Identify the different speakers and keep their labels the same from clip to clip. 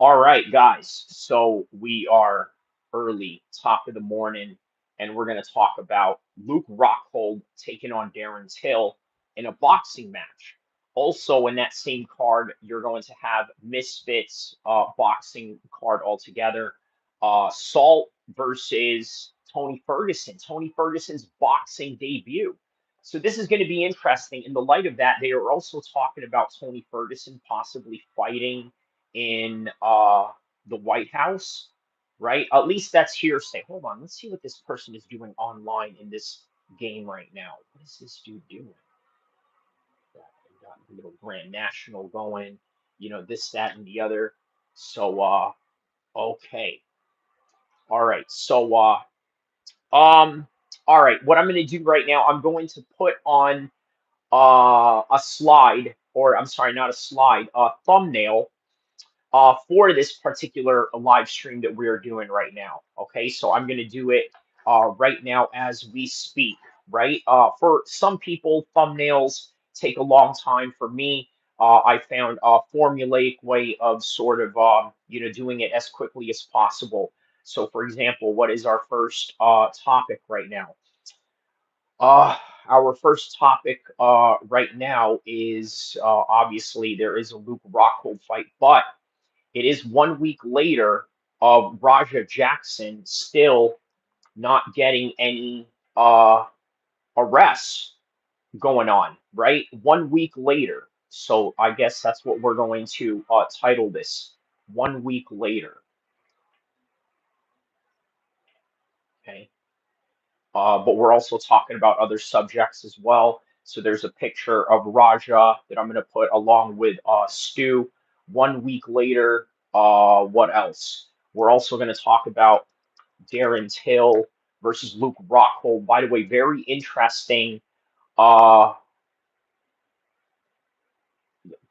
Speaker 1: All right, guys. So we are early, top of the morning, and we're going to talk about Luke Rockhold taking on Darren Till in a boxing match. Also, in that same card, you're going to have Misfits boxing card altogether. Salt versus Tony Ferguson. Tony Ferguson's boxing debut. So this is going to be interesting. In the light of that, they are also talking about Tony Ferguson possibly fighting in the White House, right? At least that's hearsay. Hold on, let's see what this person is doing online in this game right now. What is this dude doing? Got a little Grand National going, this, that, and the other. So, okay. All right. So, um, all right. What I'm going to do right now, I'm going to put on a slide, or I'm sorry, not a slide, a thumbnail for this particular live stream that we're doing right now. Okay, so I'm going to do it right now as we speak, right? For some people, thumbnails take a long time. For me, I found a formulaic way of sort of, doing it as quickly as possible. So, for example, what is our first topic right now? Our first topic right now is obviously there is a Luke Rockhold fight, but it is 1 week later of Raja Jackson still not getting any arrests going on, right? 1 week later. So I guess that's what we're going to title this. 1 week later. Okay. But we're also talking about other subjects as well. So there's a picture of Raja that I'm going to put along with Stu. 1 week later, what else? We're also going to talk about Darren Till versus Luke Rockhold. By the way, very interesting uh,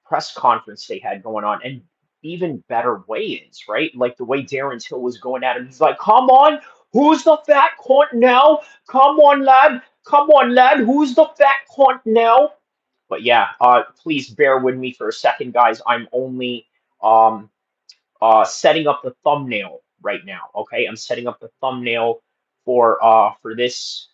Speaker 1: press conference they had going on, and even better weigh-ins, right? Like the way Darren Till was going at him. He's like, "Come on, who's the fat cunt now? Come on, lad. Come on, lad. Who's the fat cunt now?" But yeah, please bear with me for a second, guys. I'm only um, setting up the thumbnail right now. Okay, I'm setting up the thumbnail for this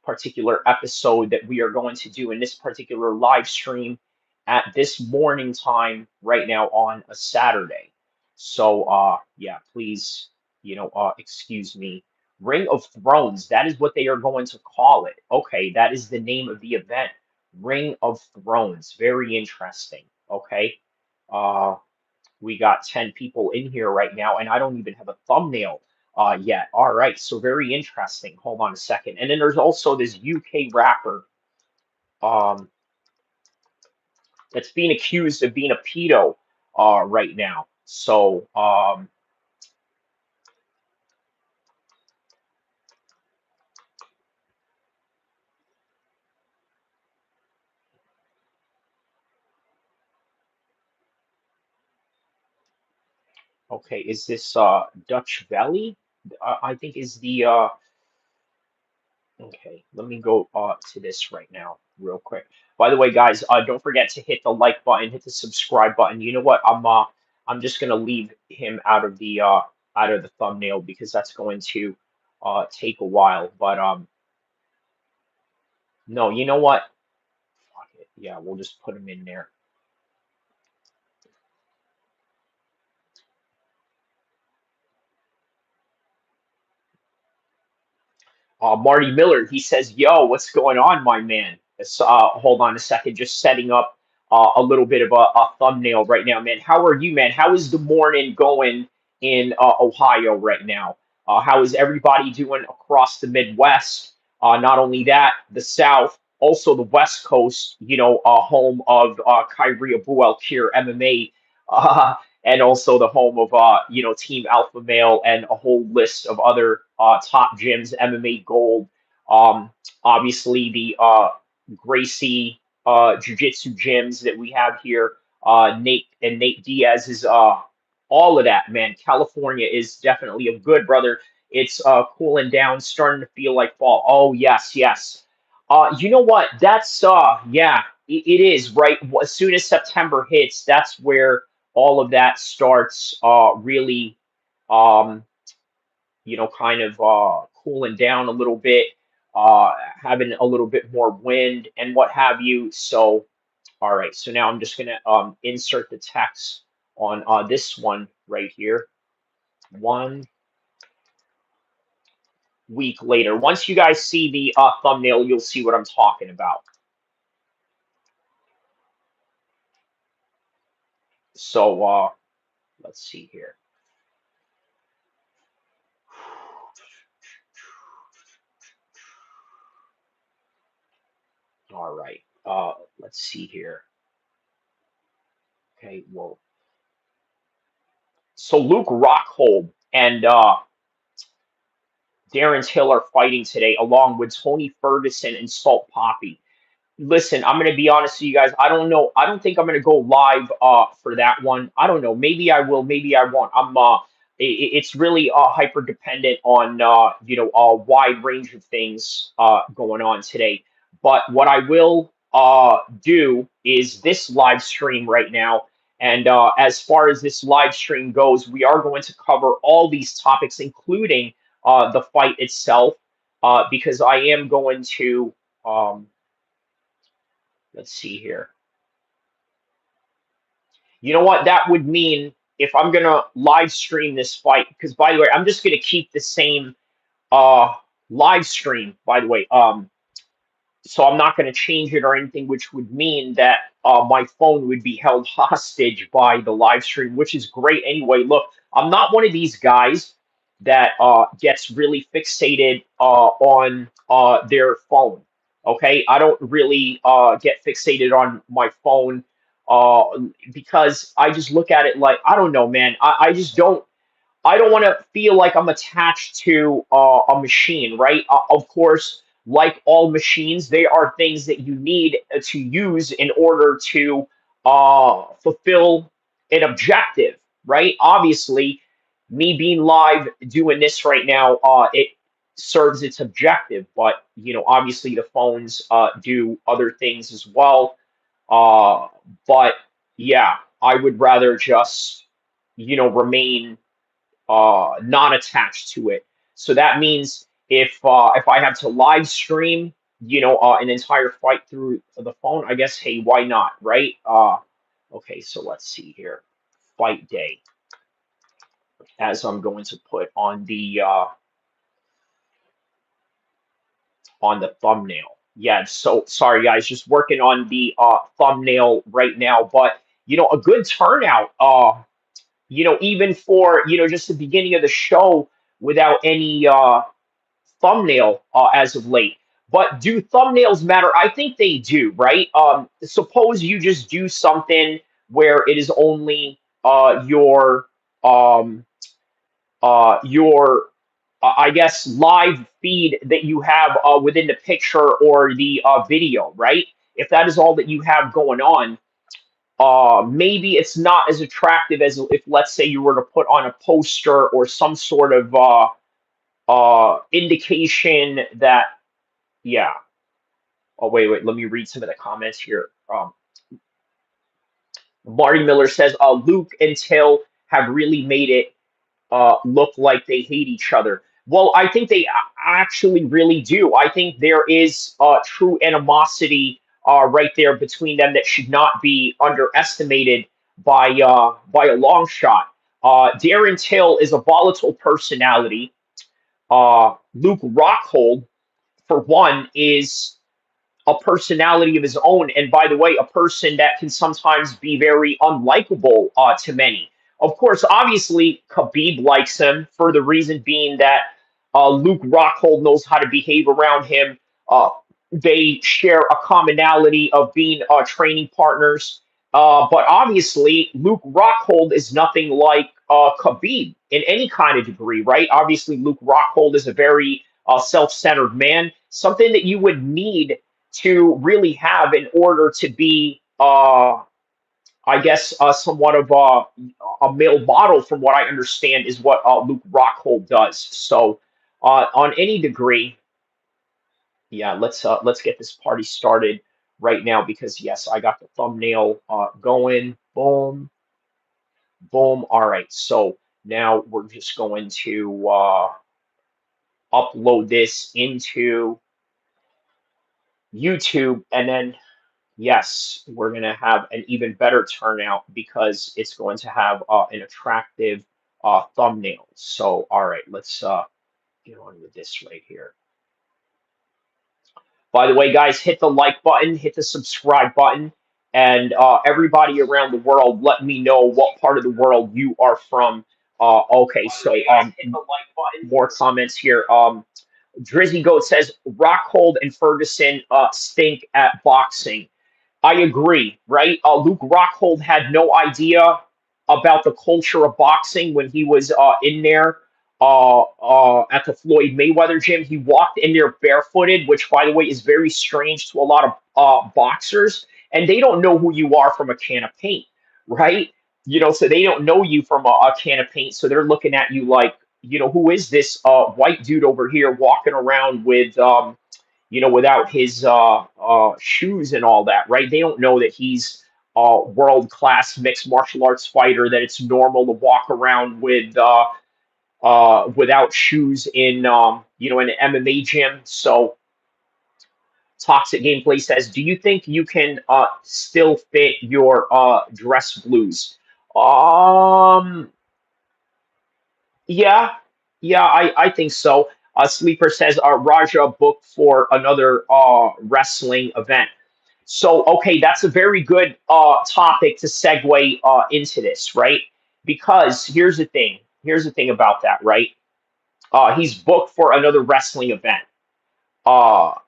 Speaker 1: particular episode that we are going to do in this particular live stream at this morning time right now on a Saturday. So yeah, please, excuse me. Ring of Thrones, that is what they are going to call it. Okay, that is the name of the event. Ring of Thrones. Very interesting. Okay. Uh we got 10 people in here right now, and I don't even have a thumbnail yet. All right, so very interesting. Hold on a second. And then there's also this UK rapper um, that's being accused of being a pedo right now. So, okay, is this Dutch Valley? I think is the okay, let me go to this right now, real quick. By the way, guys, don't forget to hit the like button, hit the subscribe button. You know what? I'm just gonna leave him out of the thumbnail because that's going to take a while. But no, you know what? Fuck it. Yeah, we'll just put him in there. Marty Miller, he says, "Yo, what's going on, my man?" Hold on a second, just setting up a little bit of a thumbnail right now, man. How are you, man? How is the morning going in Ohio right now? How is everybody doing across the Midwest? Not only that, the South, also the West Coast, home of Kyrie El-Kheer MMA. And also the home of Team Alpha Male and a whole list of other top gyms, MMA Gold, um, obviously the Gracie Jiu-Jitsu gyms that we have here. Nate Diaz is all of that, man. California is definitely a good brother. It's cooling down, starting to feel like fall. Oh yes, yes. You know what? That's yeah, it is right. As soon as September hits, that's where all of that starts really, um, kind of cooling down a little bit, uh, having a little bit more wind and what have you. So, all right, so now I'm just gonna insert the text on this one right here. 1 week later. Once you guys see the thumbnail, you'll see what I'm talking about. So let's see here. All right. Let's see here. Okay, well, so Luke Rockhold and Darren Till are fighting today, along with Tony Ferguson and Salt Poppy. Listen, I'm gonna be honest with you guys. I don't know. I don't think I'm gonna go live for that one. I don't know. Maybe I will. Maybe I won't. It's really hyper dependent on a wide range of things going on today. But what I will do is this live stream right now. And as far as this live stream goes, we are going to cover all these topics, including the fight itself, because I am going to. Let's see here. You know what that would mean if I'm gonna live stream this fight? Because by the way, I'm just gonna keep the same uh live stream. By the way, so I'm not going to change it or anything, which would mean that my phone would be held hostage by the live stream, which is great anyway. Look, I'm not one of these guys that gets really fixated on their phone. Okay, I don't really get fixated on my phone uh, because I just look at it like I don't know, man. I just don't. I don't want to feel like I'm attached to a machine, right? Of course, like all machines, they are things that you need to use in order to fulfill an objective, right? Obviously, me being live doing this right now, it serves its objective, but obviously the phones do other things as well. Uh, but yeah, I would rather just remain not attached to it. So that means if I have to live stream, an entire fight through the phone, I guess, hey, why not, right? Okay, so let's see here. Fight day, as I'm going to put on the thumbnail. Yeah, so sorry guys, just working on the thumbnail right now, but a good turnout. Even for just the beginning of the show without any thumbnail as of late. But do thumbnails matter? I think they do, right? Suppose you just do something where it is only um, your I guess live feed that you have within the picture or the video, right? If that is all that you have going on, maybe it's not as attractive as if, let's say, you were to put on a poster or some sort of indication that, yeah. Oh, wait, let me read some of the comments here. Marty Miller says, Luke and Till have really made it look like they hate each other. Well, I think they actually really do. I think there is true animosity right there between them that should not be underestimated by a long shot. Darren Till is a volatile personality. Luke Rockhold, for one, is a personality of his own. And by the way, a person that can sometimes be very unlikable to many. Of course, obviously, Khabib likes him for the reason being that Luke Rockhold knows how to behave around him. Uh, they share a commonality of being training partners. But obviously, Luke Rockhold is nothing like Khabib in any kind of degree, right? Obviously, Luke Rockhold is a very self-centered man, something that you would need to really have in order to be, I guess, somewhat of a male model, from what I understand, is what Luke Rockhold does. So, on any degree, yeah, let's get this party started right now because yes, I got the thumbnail going. Boom. Boom. All right. So now we're just going to upload this into YouTube, and then yes, we're going to have an even better turnout because it's going to have an attractive thumbnail. So, all right, let's get on with this right here. By the way, guys, hit the like button, hit the subscribe button, and everybody around the world, let me know what part of the world you are from. Okay, so more comments here. Drizzy Goat says Rockhold and Ferguson stink at boxing. I agree, right? Luke Rockhold had no idea about the culture of boxing when he was in there at the Floyd Mayweather gym. He walked in there barefooted, which, by the way, is very strange to a lot of boxers, and they don't know who you are from a can of paint, right? So they don't know you from a can of paint, so they're looking at you like, who is this white dude over here walking around with without his shoes and all that, right? They don't know that he's a world class mixed martial arts fighter, that it's normal to walk around with without shoes in an MMA gym. So Toxic Gameplay says, do you think you can still fit your dress blues? Um, Yeah, yeah, I think so. Sleeper says Raja booked for another wrestling event. So, okay, that's a very good topic to segue into this, right? Because here's the thing. Here's the thing about that, right? He's booked for another wrestling event.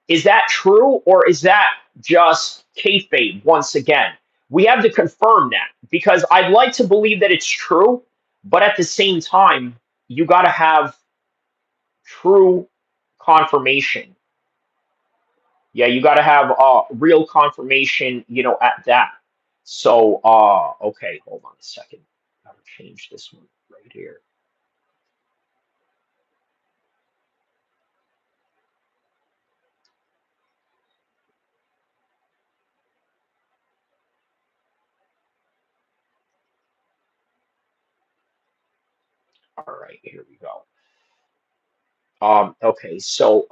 Speaker 1: Is that true, or is that just kayfabe once again? We have to confirm that because I'd like to believe that it's true, but at the same time, you got to have true confirmation. Yeah, you got to have real confirmation, at that. So, okay, hold on a second. Gotta change this one right here. All right, here we go. Okay, so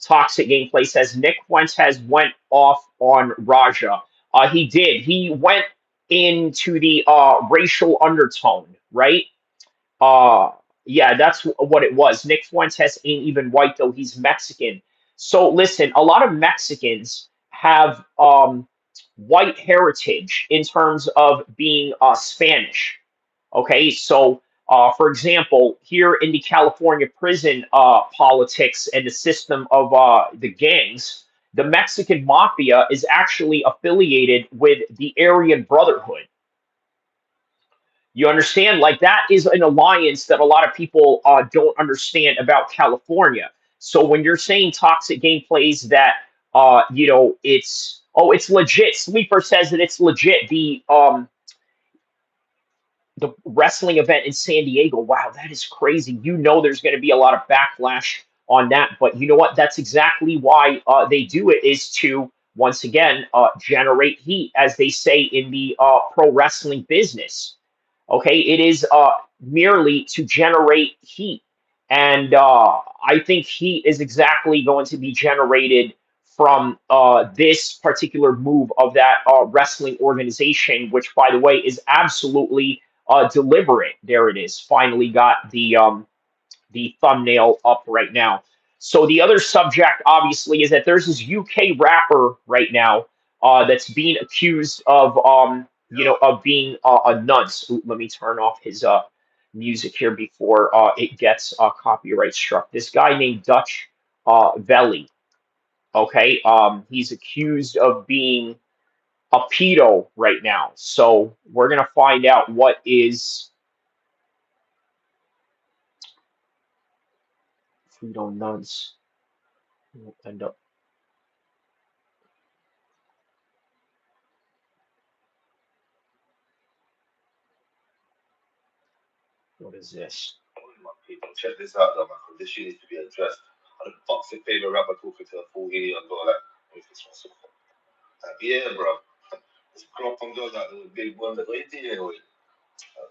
Speaker 1: Toxic Gameplay says Nick Fuentes went off on Raja. He did. He went into the racial undertone, right? Uh, yeah, that's what it was. Nick Fuentes ain't even white though; he's Mexican. So listen, a lot of Mexicans have white heritage in terms of being Spanish. Okay, so for example, here in the California prison politics and the system of the gangs, the Mexican mafia is actually affiliated with the Aryan Brotherhood. You understand? Like that is an alliance that a lot of people don't understand about California. So when you're saying toxic gameplays that it's legit. Sleeper says that it's legit. The wrestling event in San Diego. Wow, that is crazy. There's going to be a lot of backlash on that, but you know what? That's exactly why they do it, is to once again generate heat, as they say in the pro wrestling business. Okay, it is merely to generate heat, and I think heat is exactly going to be generated from this particular move of that wrestling organization, which, by the way, is absolutely deliberate. There it is. Finally got the thumbnail up right now. So the other subject, obviously, is that there's this UK rapper right now that's being accused of, of being a nunce. Ooh, let me turn off his music here before it gets copyright struck. This guy named Dutch Veli. Okay, he's accused of being a pedo right now. So we're gonna find out what is pedo nunce. We'll end up. What is this?
Speaker 2: People, check this out though, man, because this shit needs to be addressed. I don't fuck's your favorite rapper talking to a full idiot and all that. Like, yeah, bro. Just come up and go that little big one that we're dealing with.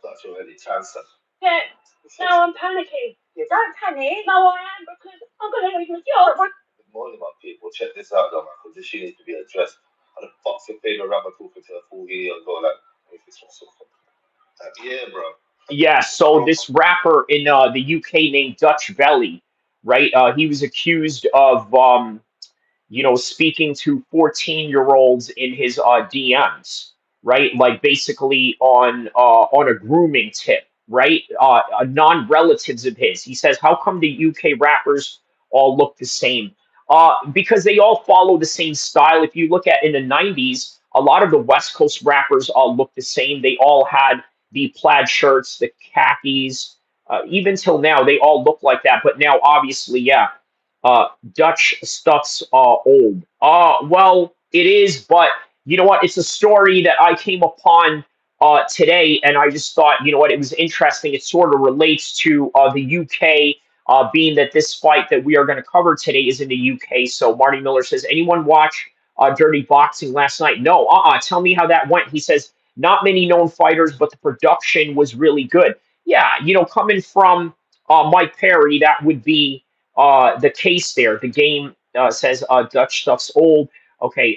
Speaker 2: That's already chance. Yeah, now I'm panicking. You don't panic. No, I am because I'm going to leave the job. Good morning, my people. Check this out, though, man, because this shit needs to be addressed. How the fuck's your favorite rapper talking to a full video ago? Like, if it's so yeah, bro.
Speaker 1: Yeah, so
Speaker 2: Bro.
Speaker 1: this rapper in the UK named Dutch Belly, right? He was accused of speaking to 14-year-olds in his DMs, right? Like basically on a grooming tip, right? Non-relatives of his. He says, "How come the UK rappers all look the same?" Because they all follow the same style. If you look at in the '90s, a lot of the West Coast rappers all look the same. They all had the plaid shirts, the khakis. Even till now, they all look like that. But now, obviously, yeah, Dutch stuff's old. Well, it is, but you know what? It's a story that I came upon today, and I just thought, you know what? It was interesting. It sort of relates to the UK, being that this fight that we are going to cover today is in the UK. So Marty Miller says, anyone watch Dirty Boxing last night? No. Tell me how that went. He says, not many known fighters, but the production was really good. Yeah, coming from Mike Perry, that would be the case there. The game says Dutch stuff's old. Okay.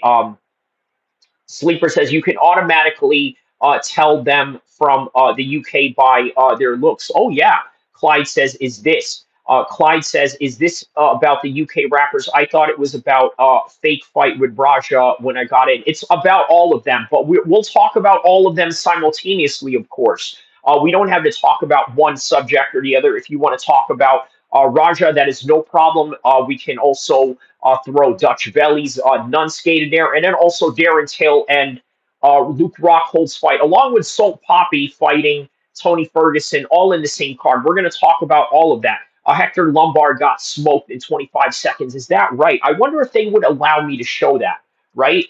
Speaker 1: Sleeper says you can automatically tell them from the UK by their looks. Oh yeah. Clyde says, "Is this?" Clyde says, "Is this about the UK rappers?" I thought it was about fake fight with Raja when I got in. It's about all of them, but we'll talk about all of them simultaneously, of course. We don't have to talk about one subject or the other. If you want to talk about Raja, that is no problem. We can also throw Dutch Belly's Nonce in there, and then also Darren Till and Luke Rockhold's fight, along with Salt Poppy fighting Tony Ferguson, all in the same card. We're going to talk about all of that. Hector Lombard got smoked in 25 seconds. Is that right? I wonder if they would allow me to show that. Right?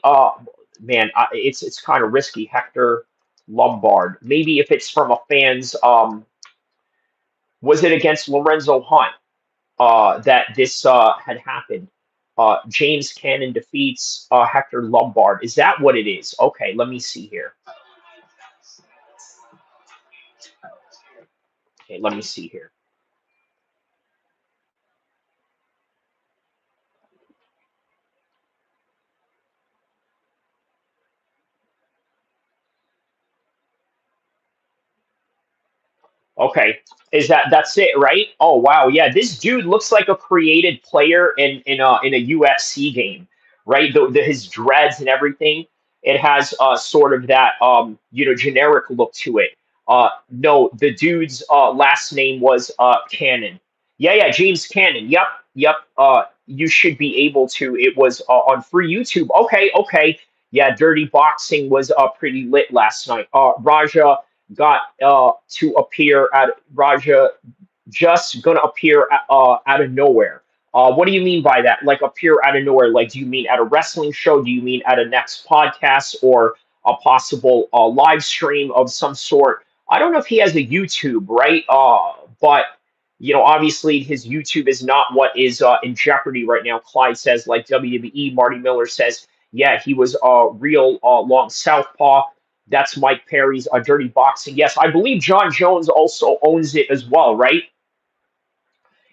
Speaker 1: Man, it's kind of risky. Hector Lombard. Maybe if it's from a fan's. Was it against Lorenzo Hunt? That this had happened. James Cannon defeats Hector Lombard. Is that what it is? Okay, let me see here. Okay, let me see here. Okay, that's it, right? Oh wow, yeah. This dude looks like a created player in a UFC game, right? His dreads and everything. It has sort of that generic look to it. No, the dude's last name was Cannon. Yeah, yeah, James Cannon. Yep, yep. You should be able to. It was on free YouTube. Okay, okay. Yeah, Dirty Boxing was pretty lit last night. Raja got to appear at Raja just gonna appear out of nowhere. What do you mean by that? Like appear out of nowhere? Like, do you mean at a wrestling show? Do you mean at a next podcast or a possible live stream of some sort? I don't know if he has a YouTube, right? But obviously his YouTube is not what is in jeopardy right now. Clyde says, like WWE. Marty Miller says, yeah, he was a real long southpaw. That's Mike Perry's Dirty Boxing. Yes, I believe John Jones also owns it as well, right?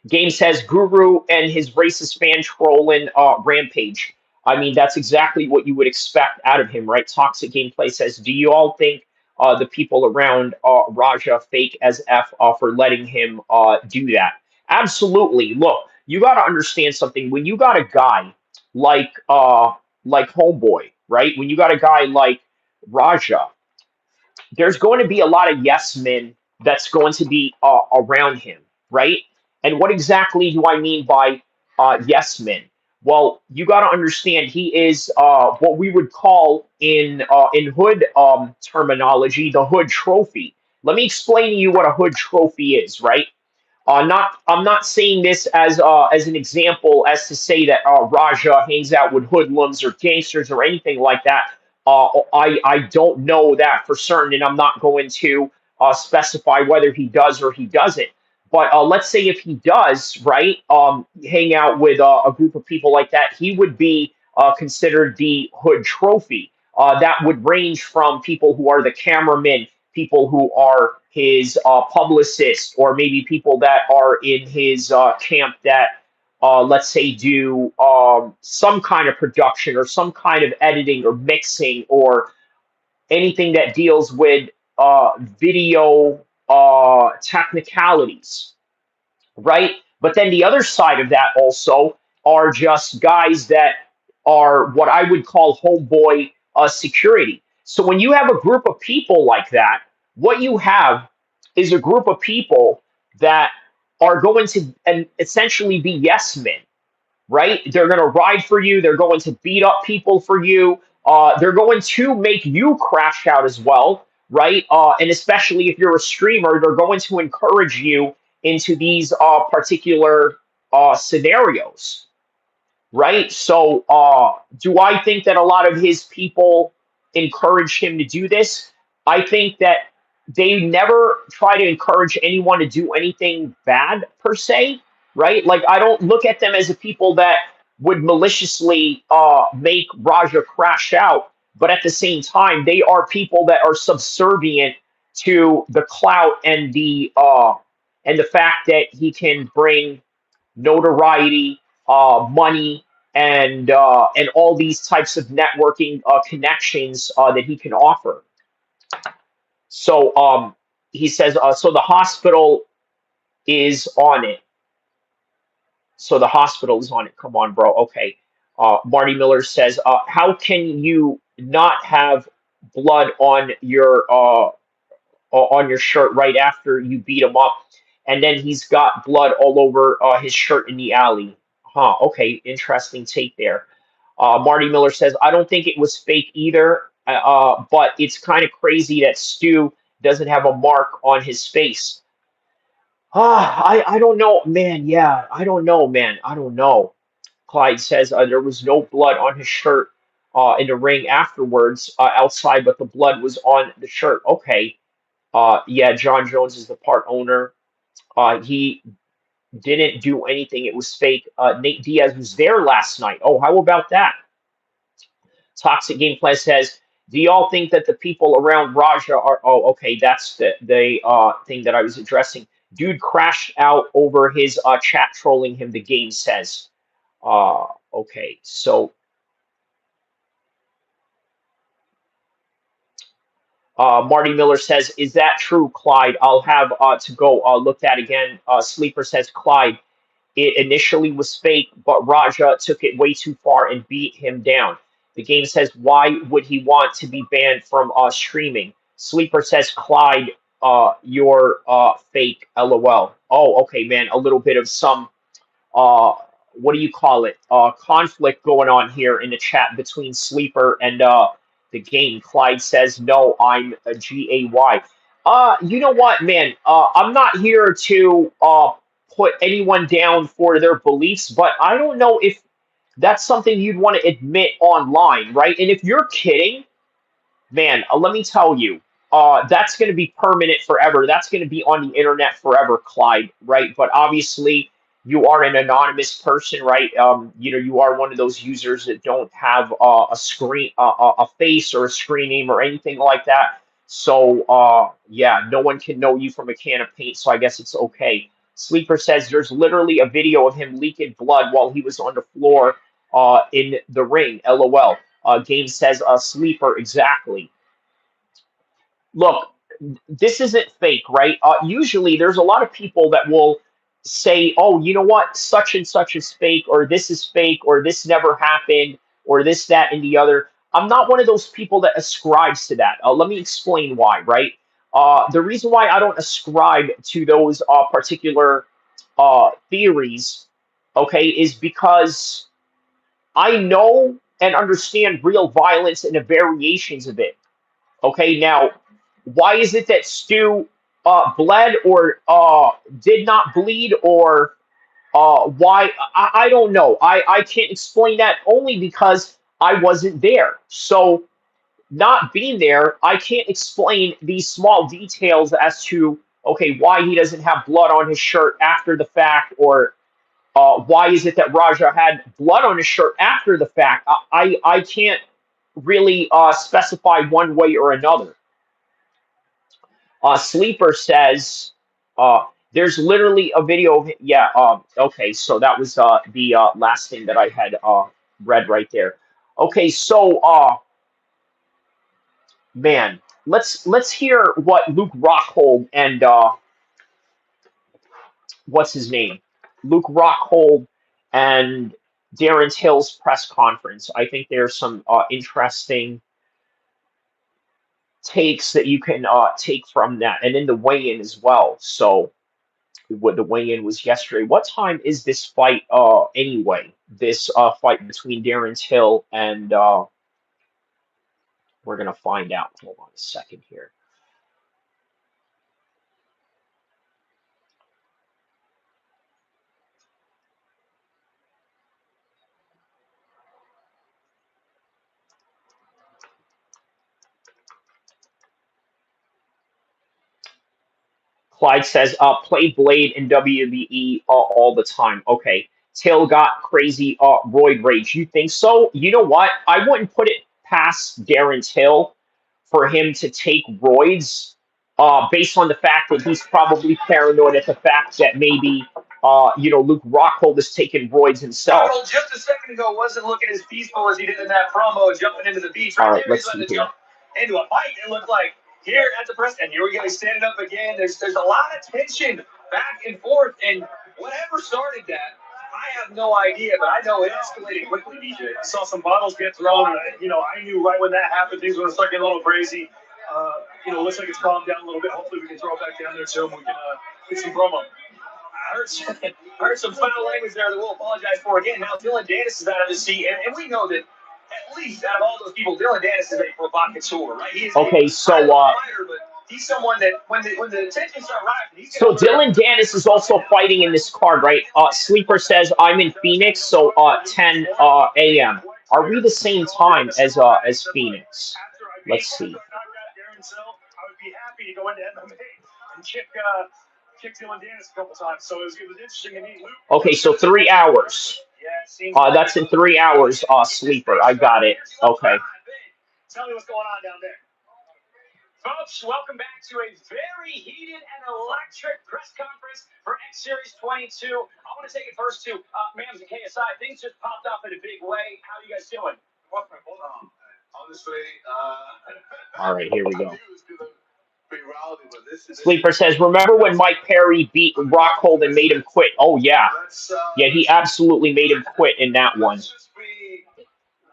Speaker 1: Game says Guru and his racist fan trolling Rampage. I mean, that's exactly what you would expect out of him, right? Toxic Gameplay says, do you all think the people around Raja fake as F for letting him do that? Absolutely. Look, you got to understand something. When you got a guy like Homeboy, right? When you got a guy like Raja, there's going to be a lot of yes men that's going to be around him, right? And what exactly do I mean by yes men? Well, you got to understand he is what we would call in hood terminology the hood trophy. Let me explain to you what a hood trophy is, right? Not, I'm not saying this as an example as to say that Raja hangs out with hoodlums or gangsters or anything like that. I don't know that for certain, and I'm not going to specify whether he does or he doesn't. But let's say if he does, right, hang out with a group of people like that, he would be considered the hood trophy. That would range from people who are the cameramen, people who are his publicists, or maybe people that are in his camp that, let's say, do some kind of production or some kind of editing or mixing or anything that deals with video technicalities, right? But then the other side of that also are just guys that are what I would call homeboy security. So when you have a group of people like that, what you have is a group of people that are going to and essentially be yes men, right? They're going to ride for you. They're going to beat up people for you. They're going to make you crash out as well, right? And especially if you're a streamer, they're going to encourage you into these particular scenarios, right? So, do I think that a lot of his people encourage him to do this? I think that they never try to encourage anyone to do anything bad per se, right? Like, I don't look at them as a people that would maliciously make Raja crash out, but at the same time, they are people that are subservient to the clout and the fact that he can bring notoriety, money, and all these types of networking connections that he can offer. So he says, so the hospital is on it. So the hospital is on it. Come on, bro. Okay. Marty Miller says, how can you not have blood on your shirt right after you beat him up, and then he's got blood all over his shirt in the alley. Huh. Okay. Interesting take there. Marty Miller says, I don't think it was fake either, but it's kind of crazy that Stu doesn't have a mark on his face. I don't know, man. Yeah, I don't know, man. I don't know. Clyde says there was no blood on his shirt in the ring afterwards outside, but the blood was on the shirt. Okay. Yeah, John Jones is the part owner. He didn't do anything. It was fake. Nate Diaz was there last night. Oh, how about that? Toxic Gameplay says, do y'all think that the people around Raja are? Oh, okay, that's the thing that I was addressing. Dude crashed out over his chat trolling him. The game says. Uh, okay, so Marty Miller says, is that true, Clyde? I'll have to go look that again. Sleeper says, Clyde, it initially was fake, but Raja took it way too far and beat him down. The game says, why would he want to be banned from streaming? Sleeper says, Clyde, you're fake, lol. Oh, okay, man, a little bit of some uh, what do you call it? Conflict going on here in the chat between Sleeper and the game. Clyde says, "No, I'm a GAY." You know what, man? I'm not here to put anyone down for their beliefs, but I don't know if that's something you'd want to admit online, right? And if you're kidding, man, let me tell you, that's going to be permanent forever. That's going to be on the internet forever, Clyde, right? But obviously, you are an anonymous person, right? You are one of those users that don't have a screen, a face or a screen name or anything like that. So, yeah, no one can know you from a can of paint. So I guess it's okay. Sleeper says there's literally a video of him leaking blood while he was on the floor in the ring. LOL. Game says Sleeper exactly. Look, this isn't fake, right? Usually, there's a lot of people that will say, "Oh, you know what? Such and such is fake, or this is fake, or this never happened, or this, that, and the other." I'm not one of those people that ascribes to that. Let me explain why, right? The reason why I don't ascribe to those particular theories, okay, is because I know and understand real violence and the variations of it. Okay, now, why is it that Stu bled or did not bleed, or why? I don't know. I can't explain that only because I wasn't there. So, not being there, I can't explain these small details as to, okay, why he doesn't have blood on his shirt after the fact, or why is it that Raja had blood on his shirt after the fact. I can't really specify one way or another. Sleeper says there's literally a video of it. Yeah. Okay. So that was the last thing that I had read right there. Okay. So man, let's hear what Luke Rockhold and what's his name, Luke Rockhold and Darren Till's press conference. I think there's some interesting takes that you can take from that, and then the weigh-in as well. So what the weigh-in was yesterday. What time is this fight anyway? This fight between Darren Till and we're gonna find out. Hold on a second here. Clyde says, play Blade in WWE all the time. Okay. Till got crazy roid rage. You think so? You know what? I wouldn't put it past Darren Till for him to take roids based on the fact that he's probably paranoid at the fact that maybe, Luke Rockhold is taking roids himself.
Speaker 2: Rockhold just a second ago wasn't looking as peaceful as he did in that promo, jumping into the beach.
Speaker 1: All right,
Speaker 2: there,
Speaker 1: let's
Speaker 2: he's
Speaker 1: see
Speaker 2: letting it
Speaker 1: here.
Speaker 2: jump into a fight. It looked like here at the press, and here we go. He's standing up again. There's a lot of tension back and forth, and whatever started that, I have no idea, but I know it escalated quickly, DJ. I saw some bottles get thrown, and I knew right when that happened, things were going to start getting a little crazy. Looks like it's calmed down a little bit. Hopefully, we can throw it back down there soon. We can get some promo. I heard some foul language there that we'll apologize for again. Now, Dylan Dennis is out of his seat, and we know that at least out of all those people, Dylan Dennis is a provocateur, right? He is
Speaker 1: okay, so
Speaker 2: fighter, but he's someone that when the tensions start rising,
Speaker 1: so Dylan Dennis is also fighting in this card, right? Sleeper says I'm in Phoenix, so 10 a.m. Are we the same time as Phoenix? Let's see.
Speaker 2: I would be happy to go into MMA and kick Dylan Dennis a couple times. So it was interesting to meet Luke.
Speaker 1: Okay, so 3 hours. That's in 3 hours, Sleeper. I got it. Okay.
Speaker 2: Tell me what's going on down there. Folks, welcome back to a very heated and electric press conference for X Series 22. I want to take it first to Mams and KSI. Things just popped up in a big way. How are you guys doing? Honestly,
Speaker 1: all right, here we go. Sleeper says, remember when Mike Perry beat Rockhold and made him quit? Oh, yeah. Yeah, he absolutely made him quit in that one.
Speaker 2: Let's just be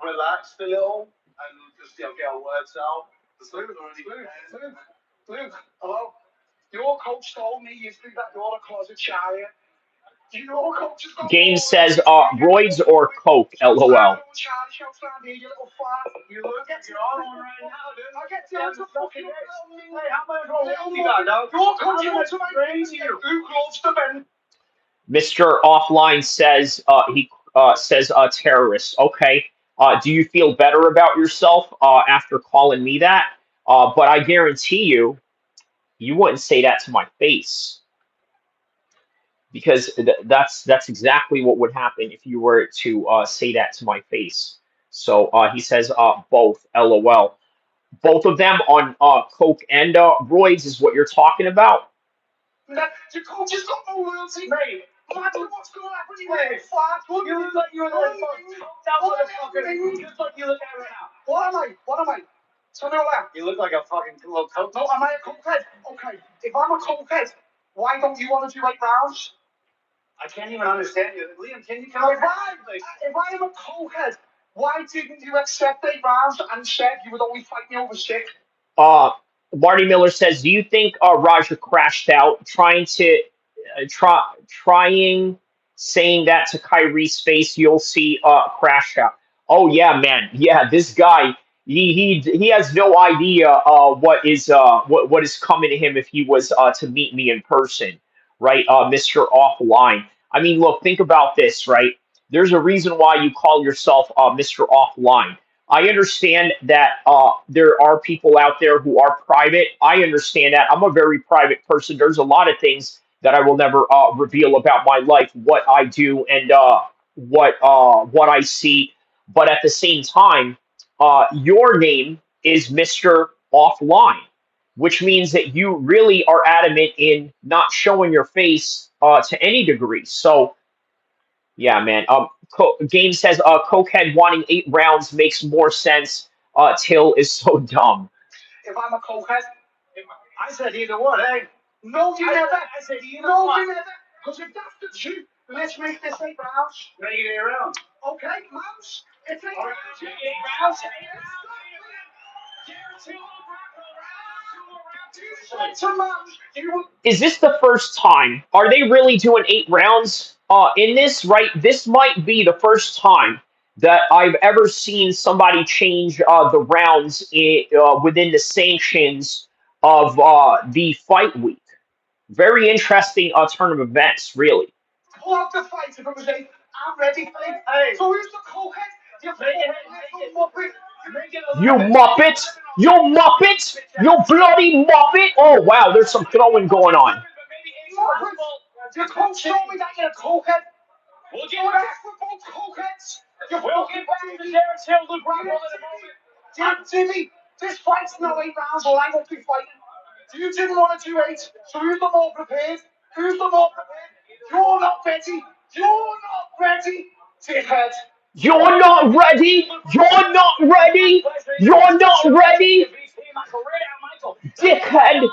Speaker 2: relaxed a little and just get our words out. Luke, hello? Your coach told me yesterday that you're a closet child. Do you know coach is
Speaker 1: Game says, roids or coke, LOL. Mr. Offline says he says terrorist. Okay. Do you feel better about yourself after calling me that? But I guarantee you, you wouldn't say that to my face because that's exactly what would happen if you were to say that to my face. So he says both. LOL. Both of them on coke and roids is what you're talking about.
Speaker 2: Your coach has got no loyalty, mate. Imagine what's going to happen anyway. You look like you're in just like you look at right now. What am I? Tell me what. You look like a fucking little coke. No, am I a cokehead? Okay, if I'm a cokehead, why don't you want to do 8 rounds? I can't even understand you. Liam, can you come if I am a cokehead, why didn't you accept 8 rounds and said you would only fight me over 6?
Speaker 1: Marty Miller says, do you think Roger crashed out trying saying that to Kyrie's face? You'll see crash out. Oh yeah, man. Yeah, this guy. He has no idea what is coming to him if he was to meet me in person, right? Mr. Offline. I mean, look, think about this, right? There's a reason why you call yourself Mr. Offline. I understand that there are people out there who are private. I understand that. I'm a very private person. There's a lot of things that I will never reveal about my life, what I do, and what I see. But at the same time, your name is Mr. Offline, which means that you really are adamant in not showing your face to any degree. So yeah, man. Game says Cokehead wanting 8 rounds makes more sense. Till is so dumb.
Speaker 2: If I'm a cokehead, I said either one, eh? No, you never. I said either no, one. You never. Because if that's the truth, let's make this 8 rounds. Make it 8 rounds. Okay, mouse. It's 8 rounds. 8 rounds.
Speaker 1: Is this the first time? Are they really doing 8 rounds in this? Right, this might be the first time that I've ever seen somebody change the rounds within the sanctions of the fight week. Very interesting turn of events, really.
Speaker 2: Pull out the fight if it was 8. I'm ready for it. Hey. So who's the cokehead?
Speaker 1: You muppet! You muppet! You bloody muppet! Oh wow, there's some throwing going on.
Speaker 2: You can't show me that you're a cokehead. We'll get back for both cokeheads. We'll get back to Darren Till, Luke Rockhold in a moment. Jimmy, this fight's not 8 rounds or I won't be fighting. You didn't want to do 8, so who's the more prepared? Who's the more prepared? You're not ready. You're not ready, dickhead.
Speaker 1: You're not ready. You're not ready. You're not ready. Dickhead.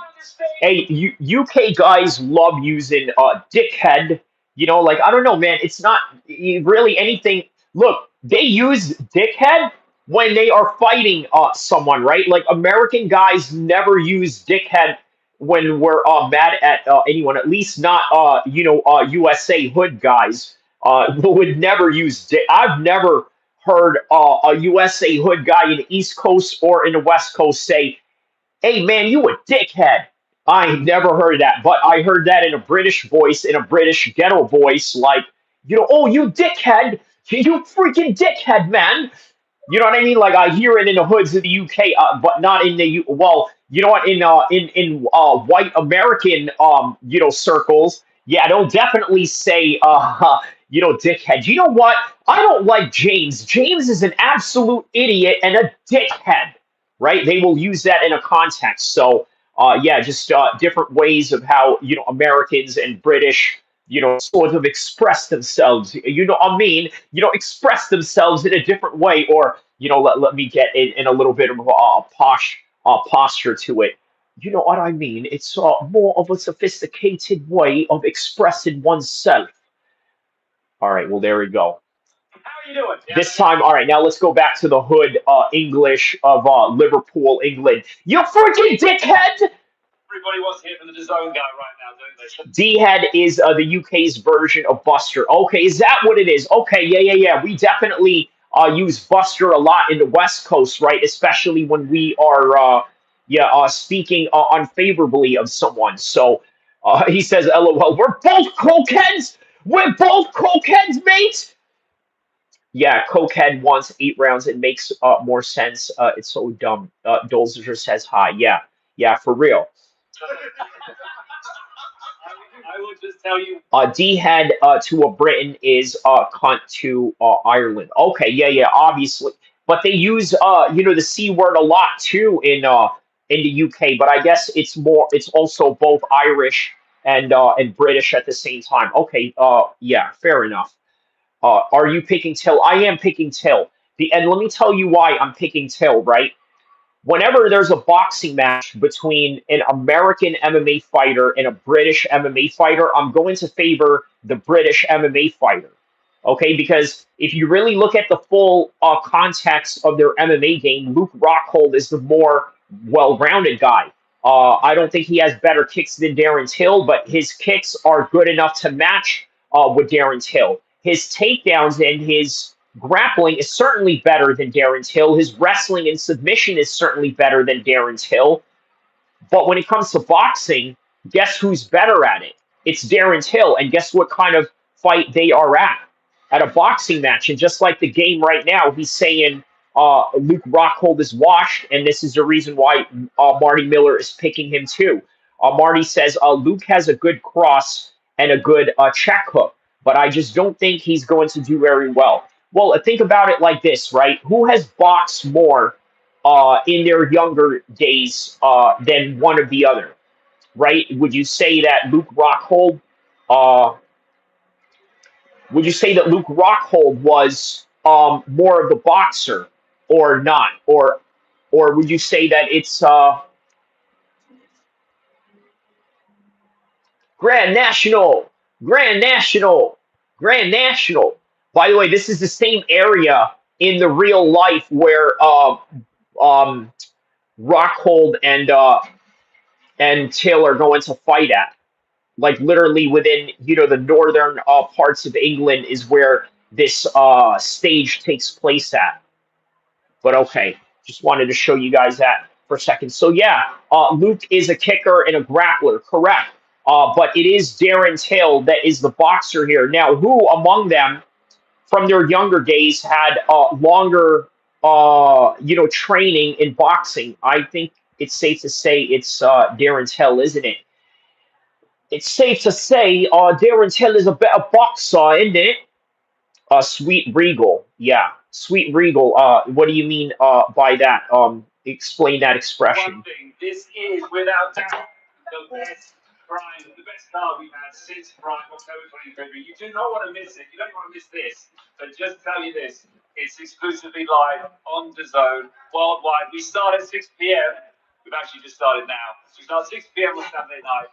Speaker 1: Hey, UK guys love using dickhead. You know, like I don't know, man. It's not really anything. Look, they use dickhead when they are fighting someone, right? Like American guys never use dickhead when we're mad at anyone. At least not USA hood guys would never use dick. I've never heard a USA hood guy in the East Coast or in the West Coast say, "Hey man, you a dickhead." I never heard that, but I heard that in a British voice, in a British ghetto voice, like, "Oh, you dickhead, you freaking dickhead, man." You know what I mean? Like I hear it in the hoods of the UK, but not in the well. You know what? In white American circles, yeah, they'll definitely say dickhead. You know what? I don't like James. James is an absolute idiot and a dickhead, right? They will use that in a context. So yeah, just different ways of how Americans and British sort of express themselves. I mean, express themselves in a different way, or let me get in a little bit of a posh posture to it. You know what I mean? It's more of a sophisticated way of expressing oneself. All right, well, there we go.
Speaker 2: How are you doing?
Speaker 1: This time, all right, now let's go back to the hood English of Liverpool, England. You freaking dickhead!
Speaker 2: Everybody wants to hear from the DAZN guy right now, don't they?
Speaker 1: D-Head is the UK's version of Buster. Okay, is that what it is? Okay, yeah. We definitely use Buster a lot in the West Coast, right? Especially when we are, speaking unfavorably of someone. So he says, "LOL, we're both cokeheads. We're both cokeheads, mate." Yeah, cokehead wants 8 rounds. It makes more sense. It's so dumb. Dolzer says hi. Yeah, for real.
Speaker 2: I would just tell you.
Speaker 1: D-head to a Britain is cunt to Ireland. Okay, yeah, obviously, but they use the C word a lot too in the UK. But I guess it's also both Irish and British at the same time. Okay, yeah, fair enough. Are you picking Till? I am picking Till. And let me tell you why I'm picking Till. Right, whenever there's a boxing match between an American MMA fighter and a British MMA fighter, I'm going to favor the British MMA fighter. Okay, because if you really look at the full context of their MMA game, Luke Rockhold is the more well-rounded guy. I don't think he has better kicks than Darren Till, but his kicks are good enough to match with Darren Till. His takedowns and his grappling is certainly better than Darren Till. His wrestling and submission is certainly better than Darren Till. But when it comes to boxing, guess who's better at it? It's Darren Till. And guess what kind of fight they are at a boxing match. And just like the game right now, he's saying Luke Rockhold is washed, and this is the reason why Marty Miller is picking him too. Marty says Luke has a good cross and a good check hook, but I just don't think he's going to do very well. Well, think about it like this, right? Who has boxed more in their younger days than one or the other, right? Would you say that Luke Rockhold? Uh, would you say that Luke Rockhold was more of the boxer, or not, or would you say that it's Grand National, Grand National, Grand National? By the way, this is the same area in the real life where um, Rockhold and Taylor go into fight at. Like literally within the northern parts of England is where this stage takes place at. But okay, just wanted to show you guys that for a second. So yeah, Luke is a kicker and a grappler, correct? But it is Darren Till that is the boxer here. Now, who among them from their younger days had longer, training in boxing? I think it's safe to say it's Darren Till, isn't it? It's safe to say Darren Till is a better boxer, isn't it? Sweet Regal. Yeah, Sweet Regal. What do you mean by that? Explain that
Speaker 2: One
Speaker 1: expression.
Speaker 2: thing, this is without doubt the best card we've had since Prime October 2023. You do not want to miss it. You don't want to miss this. But just tell you this, it's exclusively live on the Zone worldwide. We start at 6 p.m. We've actually just started now. We start 6 p.m. on Saturday night.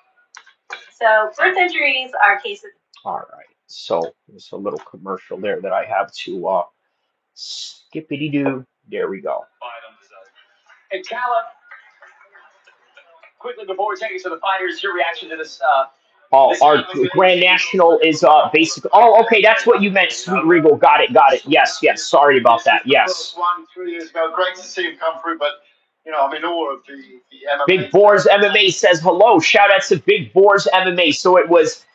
Speaker 2: So birth injuries are cases.
Speaker 1: All right. So there's a little commercial there that I have to skippity doo. There we go.
Speaker 2: Fine on the Zone. Hey, Callum, quickly before we take it to the fighters, your reaction to this?
Speaker 1: Oh, our Grand National is basic. Oh, okay, that's what you meant, Sweet Regal. Got it, got it. Yes, yes. Sorry about that. Yes.
Speaker 2: One 3 years ago. Great to see him come through, but I'm in awe of the
Speaker 1: Big
Speaker 2: MMA.
Speaker 1: Boars MMA says hello. Shout out to Big Boars MMA. So it was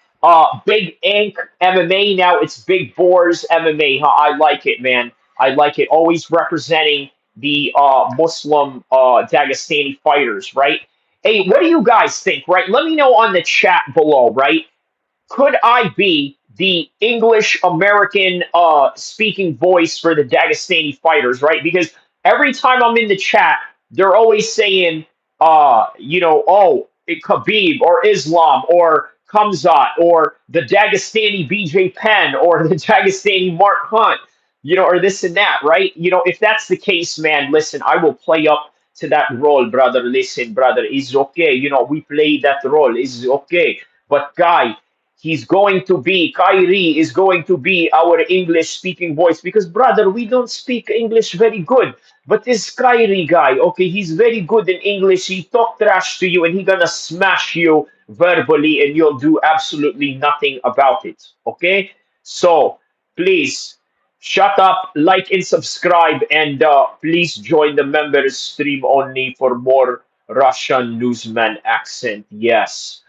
Speaker 1: Big Ink MMA. Now it's Big Boars MMA. Huh? I like it, man. I like it. Always representing the Muslim Dagestani fighters, right? Hey, what do you guys think, right? Let me know on the chat below, right? Could I be the English American speaking voice for the Dagestani fighters, right? Because every time I'm in the chat, they're always saying, oh, Khabib or Islam or Kamzat or the Dagestani BJ Penn or the Dagestani Mark Hunt, or this and that, right? If that's the case, man, listen, I will play up to that role, brother. Listen, brother, it's okay. We play that role. It's okay. But guy, Kyrie is going to be our English speaking voice because, brother, we don't speak English very good. But this Kyrie guy, okay, he's very good in English. He talk trash to you and he gonna smash you verbally and you'll do absolutely nothing about it. Okay? So please shut up, like and subscribe, and please join the members stream only for more Russian newsman accent. Yes.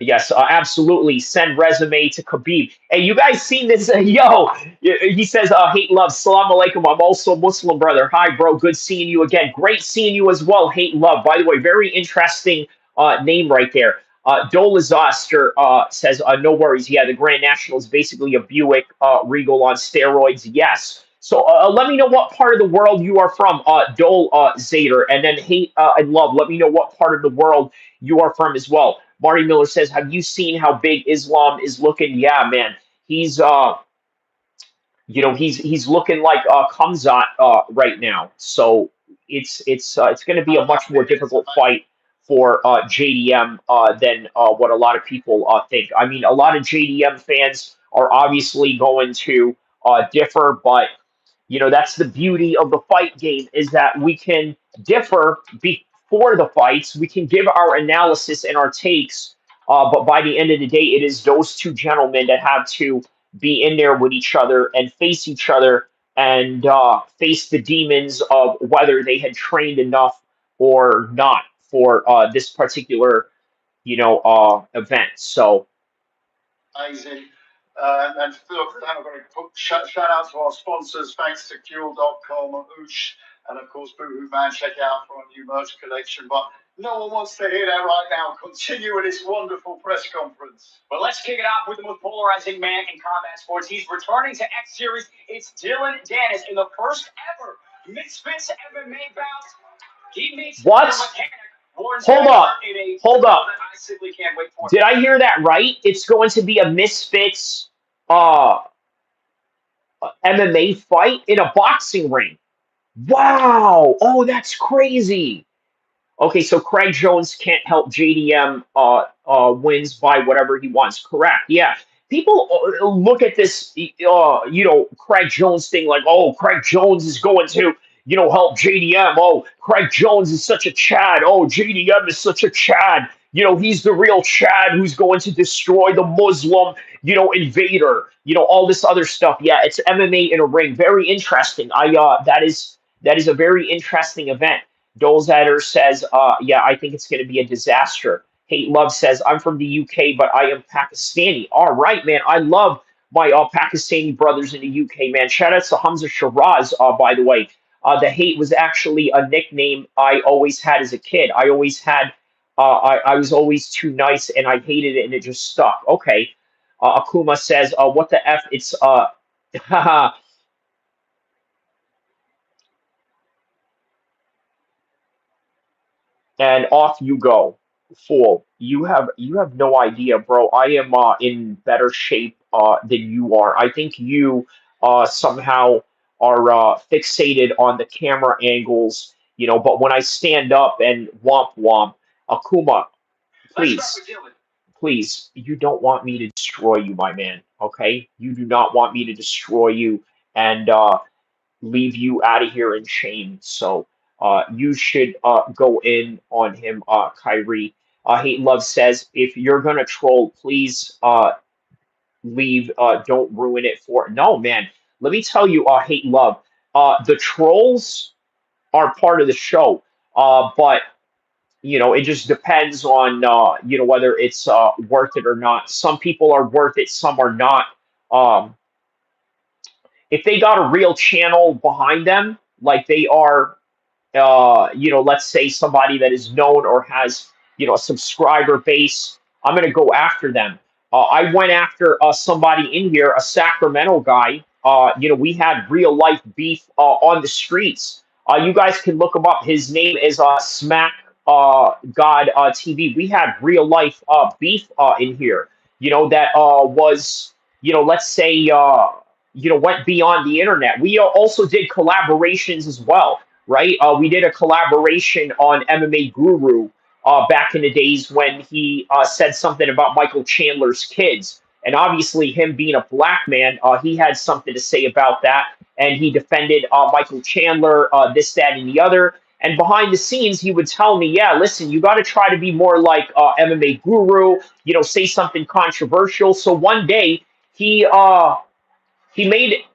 Speaker 1: Yes, absolutely. Send resume to Khabib. Hey, you guys seen this? Yo, he says, hate love. Salam alaikum. I'm also Muslim, brother. Hi, bro. Good seeing you again. Great seeing you as well. Hate love. By the way, very interesting name right there. Dolazoster says, no worries. Yeah, the Grand National is basically a Buick Regal on steroids. Yes. So let me know what part of the world you are from, Dole Zader. And then hate and love. Let me know what part of the world you are from as well. Marty Miller says, "Have you seen how big Islam is looking?" Yeah, man. He's he's looking like Kamzat right now. So it's going to be a much more difficult fight for JDM than what a lot of people think. I mean, a lot of JDM fans are obviously going to differ, but that's the beauty of the fight game is that we can differ before the fights. We can give our analysis and our takes, but by the end of the day, it is those two gentlemen that have to be in there with each other and face each other and face the demons of whether they had trained enough or not for this particular event. So
Speaker 2: Amazing. And look, I'm going to put shout out to our sponsors. Thanks to Fuel.com, Oosh, And of course, Boohoo Man, check out for our new merch collection. But no one wants to hear that right now. Continue with this wonderful press conference.
Speaker 3: But let's kick it off with the most polarizing man in combat sports. He's returning to X Series. It's Dylan Dennis in the first ever Mizfits MMA bout. He meets
Speaker 1: What? Hold up. Hold up.
Speaker 3: I simply can't wait for.
Speaker 1: Did I hear that right? It's going to be a Misfits MMA fight in a boxing ring. Wow. Oh, that's crazy. Okay, so Craig Jones can't help JDM wins by whatever he wants. Correct. Yeah. People look at this, Craig Jones thing like, oh, Craig Jones is going to, help JDM. Oh, Craig Jones is such a Chad. Oh, JDM is such a Chad. He's the real Chad who's going to destroy the Muslim, invader. All this other stuff. Yeah, it's MMA in a ring. Very interesting. That is a very interesting event. Dolzatter says, yeah, I think it's going to be a disaster. Hate Love says, I'm from the UK, but I am Pakistani. All right, man. I love my Pakistani brothers in the UK, man. Shout out to Hamza Shiraz, by the way. The hate was actually a nickname I always had as a kid. I was always too nice and I hated it and it just stuck. Okay. Akuma says, what the F? It's, and off you go, fool. You have no idea, bro. I am in better shape than you are. I think you somehow are fixated on the camera angles, but when I stand up and womp womp, Akuma, please, please, you don't want me to destroy you, my man. Okay, you do not want me to destroy you and leave you out of here in shame. So you should go in on him, Kyrie. Hate Love says, if you're gonna troll, please leave. Don't ruin it for. No, man. Let me tell you, Hate Love. The trolls are part of the show, but it just depends on whether it's worth it or not. Some people are worth it, some are not. Um, if they got a real channel behind them, like they are, let's say somebody that is known or has, a subscriber base, I'm going to go after them. I went after somebody in here, a Sacramento guy. We had real life beef on the streets. You guys can look him up. His name is Smack God TV. We had real life beef in here. That was, let's say, went beyond the internet. We also did collaborations as well, right? We did a collaboration on MMA Guru back in the days when he said something about Michael Chandler's kids. And obviously, him being a black man, he had something to say about that. And he defended Michael Chandler, this, that, and the other. And behind the scenes, he would tell me, yeah, listen, you got to try to be more like MMA Guru, say something controversial. So one day, he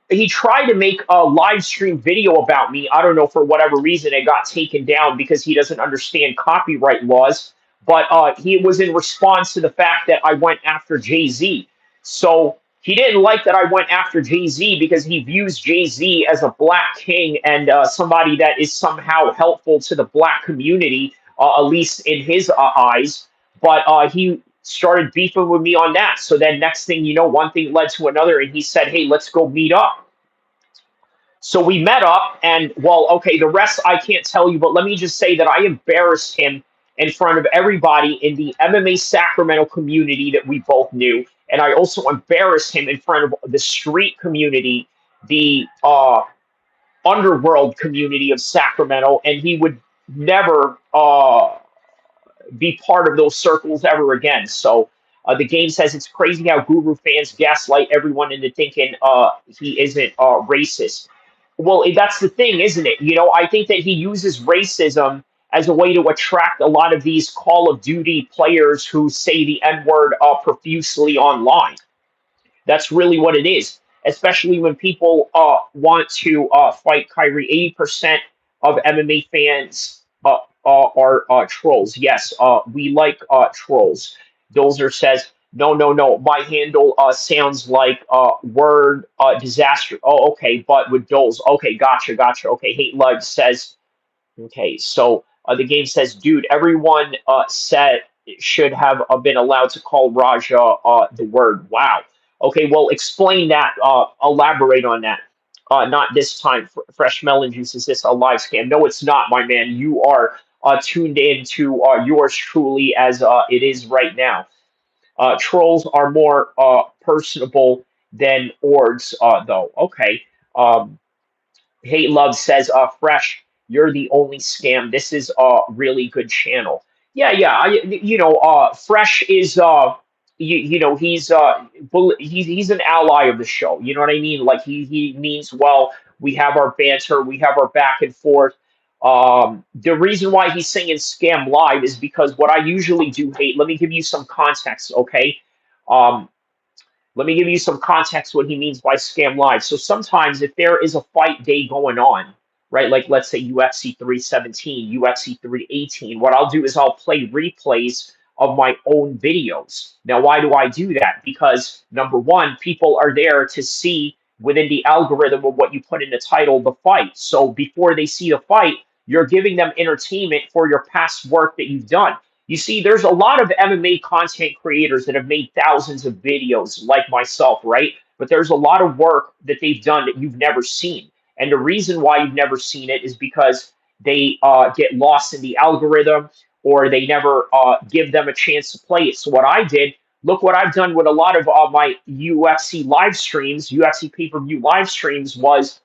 Speaker 1: he tried to make a live stream video about me. I don't know, for whatever reason it got taken down because he doesn't understand copyright laws. But he was in response to the fact that I went after Jay-Z. So he didn't like that I went after Jay-Z because he views Jay-Z as a black king and somebody that is somehow helpful to the black community, at least in his eyes. But he started beefing with me on that. So then next thing you know, one thing led to another, and he said, hey, let's go meet up. So we met up, and well, okay, the rest I can't tell you, but let me just say that I embarrassed him in front of everybody in the MMA Sacramento community that we both knew. And I also embarrassed him in front of the street community, the underworld community of Sacramento, and he would never be part of those circles ever again. So the game says it's crazy how Guru fans gaslight everyone into thinking he isn't racist. Well, that's the thing, isn't it? I think that he uses racism as a way to attract a lot of these Call of Duty players who say the N word profusely online. That's really what it is, especially when people want to fight Kyrie. 80% of MMA fans are trolls. Yes, we like trolls. Dolzer says, No, no, no. My handle sounds like word disaster. Oh, okay, but with Doles. Okay, gotcha, gotcha. Okay, Hate Lug says. Okay, so the game says, dude, everyone said should have been allowed to call Raja the word. Wow. Okay, well, explain that. Elaborate on that. Not this time. Fresh Melon Juice, is this a live scam? No, it's not, my man. You are tuned in to yours truly as it is right now. Trolls are more personable than orgs, though. Okay. Um, Hate Love says, Fresh, you're the only scam. This is a really good channel. Yeah, yeah. Fresh is, he's an ally of the show. You know what I mean? Like, he means well. We have our banter, we have our back and forth. The reason why he's singing Scam Live is because what I usually do, Hate, let me give you some context, okay? Um, let me give you some context what he means by scam live. So sometimes if there is a fight day going on, right, like let's say UFC 317, UFC 318, what I'll do is I'll play replays of my own videos. Now, why do I do that? Because number one, people are there to see within the algorithm of what you put in the title, the fight. So before they see the fight, you're giving them entertainment for your past work that you've done. You see, there's a lot of MMA content creators that have made thousands of videos like myself, right? But there's a lot of work that they've done that you've never seen. And the reason why you've never seen it is because they get lost in the algorithm or they never give them a chance to play it. So, what I did, look what I've done with a lot of my UFC live streams, UFC pay per view live streams, was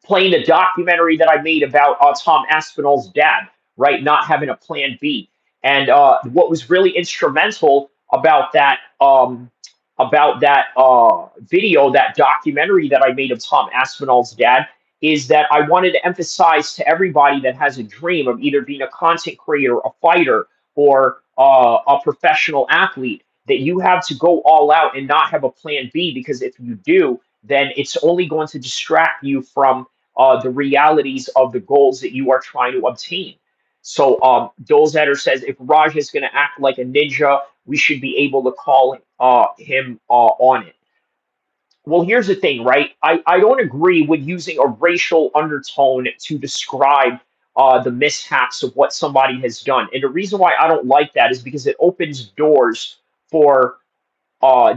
Speaker 1: playing the documentary that I made about Tom Aspinall's dad, right? Not having a plan B. And what was really instrumental about that video, that documentary that I made of Tom Aspinall's dad, is that I wanted to emphasize to everybody that has a dream of either being a content creator, a fighter, or a professional athlete, that you have to go all out and not have a plan B, because if you do, then it's only going to distract you from the realities of the goals that you are trying to obtain. So, Dolzetter says, if Raj is going to act like a ninja, we should be able to call him on it. Well, here's the thing, right? I don't agree with using a racial undertone to describe the mishaps of what somebody has done. And the reason why I don't like that is because it opens doors for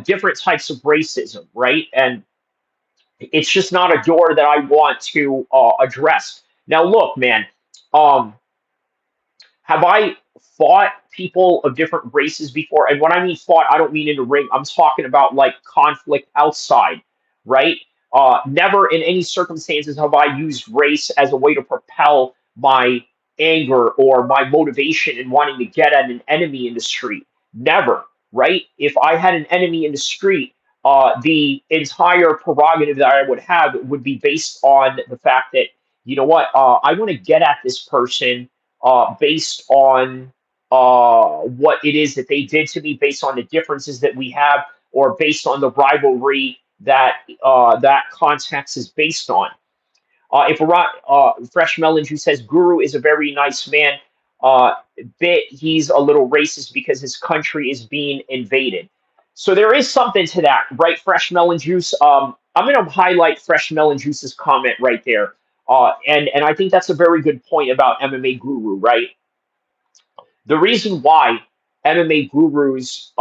Speaker 1: different types of racism, right? And it's just not a door that I want to address. Now, look, man, um, have I fought people of different races before? And when I mean fought, I don't mean in the ring. I'm talking about like conflict outside, right? Never in any circumstances have I used race as a way to propel my anger or my motivation in wanting to get at an enemy in the street. Never, right? If I had an enemy in the street, the entire prerogative that I would have would be based on the fact that, you know what, I want to get at this person based on what it is that they did to me, based on the differences that we have, or based on the rivalry that that context is based on. If Fresh Melon Juice says Guru is a very nice man, uh, bit he's a little racist because his country is being invaded. So there is something to that, right? Fresh Melon Juice. I'm going to highlight Fresh Melon Juice's comment right there, and I think that's a very good point about MMA Guru, right? The reason why MMA Guru's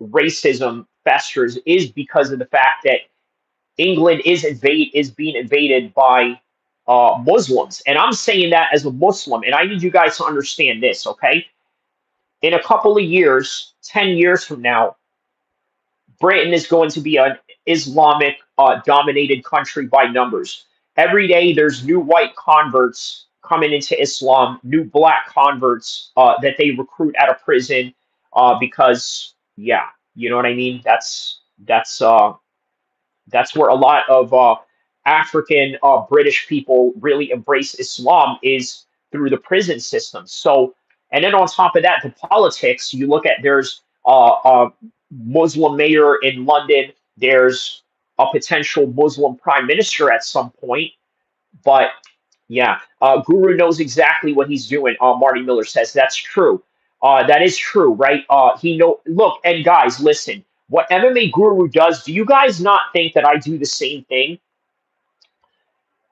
Speaker 1: racism festers is because of the fact that England is being invaded by Muslims, and I'm saying that as a Muslim, and I need you guys to understand this, okay? In a couple of years, 10 years from now, Britain is going to be an Islamic dominated country by numbers. Every day, there's new white converts coming into Islam, new black converts that they recruit out of prison because, yeah, you know what I mean. That's where a lot of African British people really embrace Islam, is through the prison system. So, and then on top of that, the politics. You look at, there's a Muslim mayor in London. There's a potential Muslim prime minister at some point. But yeah, Guru knows exactly what he's doing. Marty Miller says that's true. That is true, right? He know. Look, and guys, listen. What MMA Guru does? Do you guys not think that I do the same thing?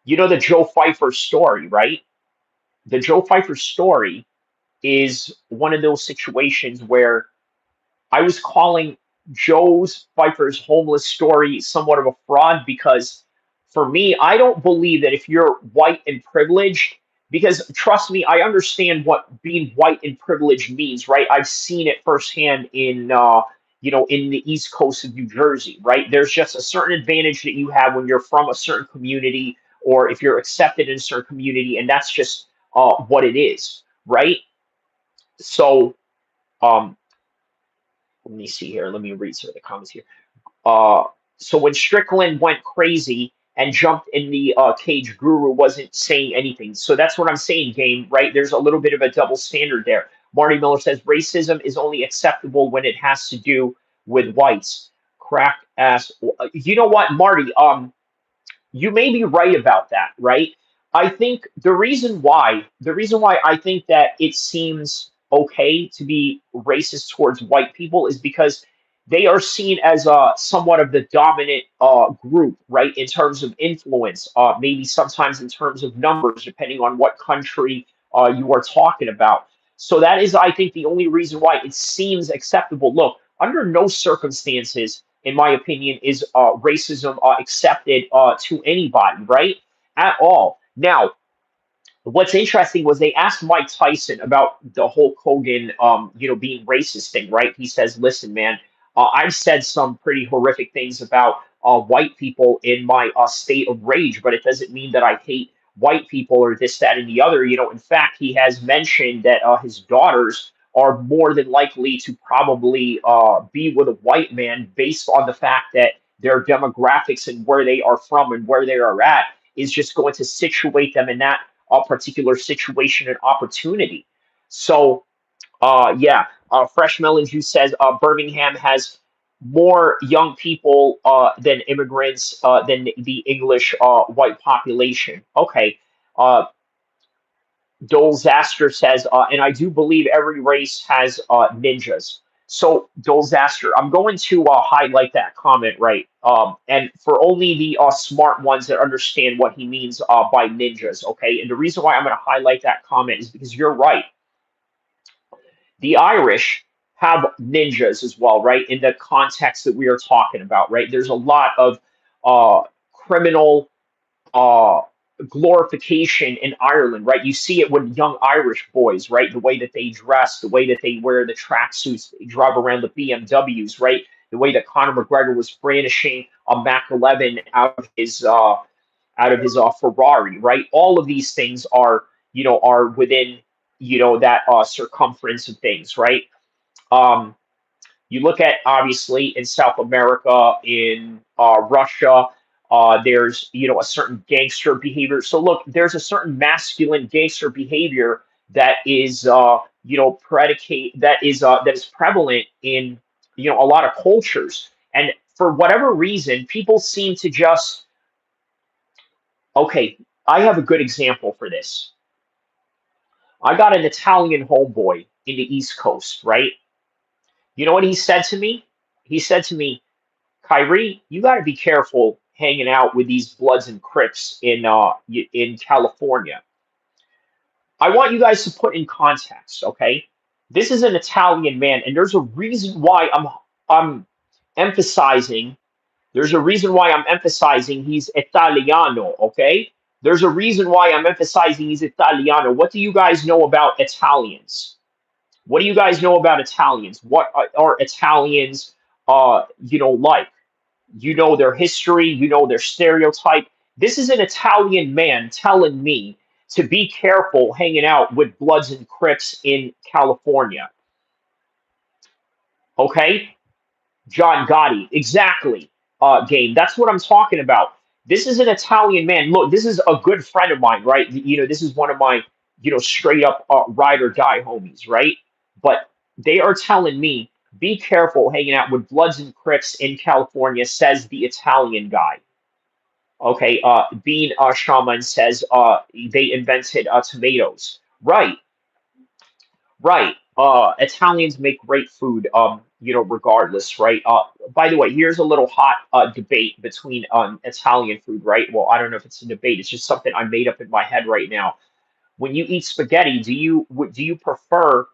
Speaker 1: You know the Joe Pfeiffer story, right? The Joe Pfeiffer story is one of those situations where I was calling Joe's Pfeiffer's homeless story somewhat of a fraud because for me, I don't believe that if you're white and privileged, because trust me, I understand what being white and privileged means, right? I've seen it firsthand in in the East Coast of New Jersey, right? There's just a certain advantage that you have when you're from a certain community or if you're accepted in a certain community, and that's just what it is, right? So um, let me see here. Let me read some of the comments here. Uh, so when Strickland went crazy and jumped in the cage, Guru wasn't saying anything. So that's what I'm saying, game, right? There's a little bit of a double standard there. Marty Miller says racism is only acceptable when it has to do with whites. Crack ass. You know what, Marty? You may be right about that, right? I think the reason why I think that it seems okay to be racist towards white people is because they are seen as somewhat of the dominant group, right, in terms of influence, maybe sometimes in terms of numbers, depending on what country you are talking about. So that is, I think, the only reason why it seems acceptable. Look, under no circumstances in my opinion, is racism accepted to anybody, right? At all. Now, what's interesting was they asked Mike Tyson about the whole Hogan, being racist thing, right? He says, "Listen, man, I've said some pretty horrific things about white people in my state of rage, but it doesn't mean that I hate white people or this, that, and the other." In fact, he has mentioned that his daughters are more than likely to probably be with a white man based on the fact that their demographics and where they are from and where they are at is just going to situate them in that a particular situation and opportunity. So, yeah, Fresh Melon Juice says Birmingham has more young people than immigrants than the English white population. Okay. Uh, Dole Zaster says, and I do believe every race has ninjas. So, Dole Zaster, I'm going to highlight that comment, right? And for only the smart ones that understand what he means by ninjas, okay? And the reason why I'm going to highlight that comment is because you're right. The Irish have ninjas as well, right? In the context that we are talking about, right? There's a lot of criminal uh, glorification in Ireland, right? You see it with young Irish boys, right? The way that they dress, the way that they wear the tracksuits, they drive around the BMWs, right? The way that Conor McGregor was brandishing a Mac 11 out of his Ferrari, right? All of these things are within that circumference of things, right? Um, you look at obviously in South America, in Russia, there's a certain gangster behavior. So look, there's a certain masculine gangster behavior that is predicate that is prevalent in a lot of cultures, and for whatever reason, people seem to just okay. I have a good example for this. I got an Italian homeboy in the East Coast, right? You know what he said to me? He said to me, Kyrie, you got to be careful hanging out with these Bloods and Crips in California. I want you guys to put in context, okay? This is an Italian man, and there's a reason why I'm emphasizing. There's a reason why I'm emphasizing he's Italiano, okay? There's a reason why I'm emphasizing he's Italiano. What do you guys know about Italians? What do you guys know about Italians? What are Italians, like? You know their history, you know their stereotype. This is an Italian man telling me to be careful hanging out with Bloods and Crips in California. Okay? John Gotti. Exactly, game. That's what I'm talking about. This is an Italian man. Look, this is a good friend of mine, right? This is one of my, straight up ride or die homies, right? But they are telling me, be careful hanging out with Bloods and Crips in California, says the Italian guy. Okay, Bean Shaman says they invented tomatoes. Right, right. Italians make great food, regardless, right? By the way, here's a little hot debate between Italian food, right? Well, I don't know if it's a debate. It's just something I made up in my head right now. When you eat spaghetti, do you prefer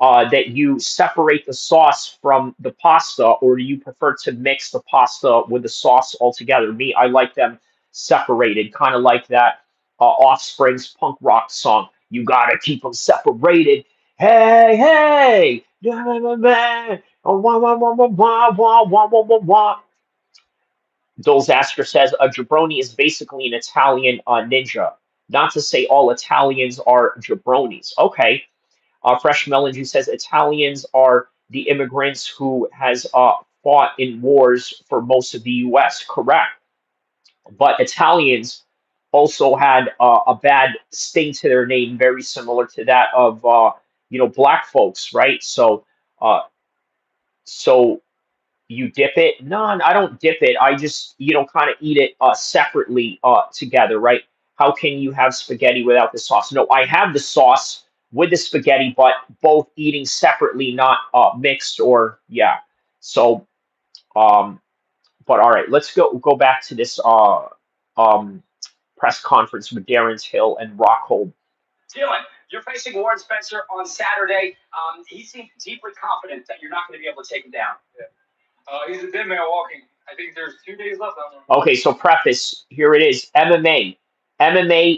Speaker 1: that you separate the sauce from the pasta, or do you prefer to mix the pasta with the sauce altogether? Me, I like them separated, kind of like that Offspring's punk rock song. You gotta keep them separated. Hey, hey, da, da, da, da. Oh, wah, wah, wah, wah, wah, wah, wah, wah, wah, wah. Dolzaster says a jabroni is basically an Italian ninja. Not to say all Italians are jabronis. Okay, Fresh Melon Juice says Italians are the immigrants who has fought in wars for most of the U.S. Correct, but Italians also had a bad sting to their name, very similar to that of black folks, right? Uh, so you dip it? No, I don't dip it. I just kind of eat it separately together, right? How can you have spaghetti without the sauce? No, I have the sauce with the spaghetti, but both eating separately, not mixed or yeah. So, um, but all right, let's go back to this um, press conference with Darren Hill and Rockhold.
Speaker 3: Dylan, you're facing Warren Spencer on Saturday. He seemed deeply confident that you're not going to be able to take him down. Yeah. He's a dead man walking. I think there's 2 days left on him.
Speaker 1: Okay, so preface, here it is. MMA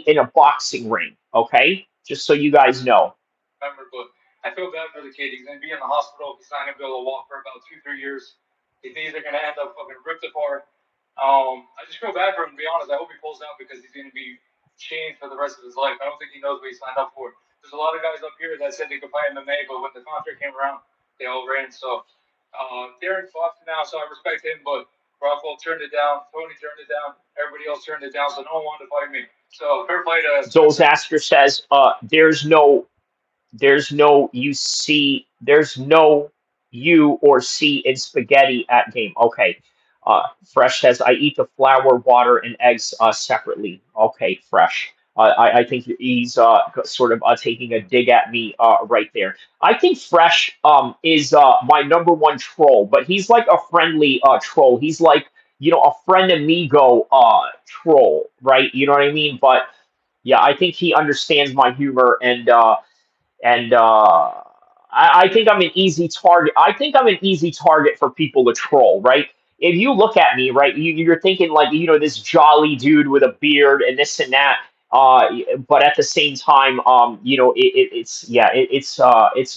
Speaker 1: in a boxing ring, okay? Just so you guys know.
Speaker 3: Remember, but I feel bad for the kid. He's going to be in the hospital. He's not going to be able to walk for about 2-3 years. His knees are going to end up fucking ripped apart. I just feel bad for him, to be honest. I hope he pulls out because he's going to be chained for the rest of his life. I don't think he knows what he signed up for. There's a lot of guys up here that said they could fight MMA, but when the contract came around, they all ran. So Darren fought now, so I respect him, but Rockhold turned it down. Tony turned it down. Everybody else turned it down, so no one wanted to fight me. So fair play to
Speaker 1: Dolzaster says, there's no you or C in spaghetti at game. Okay. Fresh says I eat the flour, water, and eggs separately. Okay, Fresh. I think he's sort of taking a dig at me right there. I think Fresh is my number one troll, but he's like a friendly troll. He's like a friend amigo troll, right? You know what I mean? But yeah, I think he understands my humor, and I think I'm an easy target. I think I'm an easy target for people to troll, right? If you look at me, right, you're thinking like this jolly dude with a beard and this and that. But at the same time, it's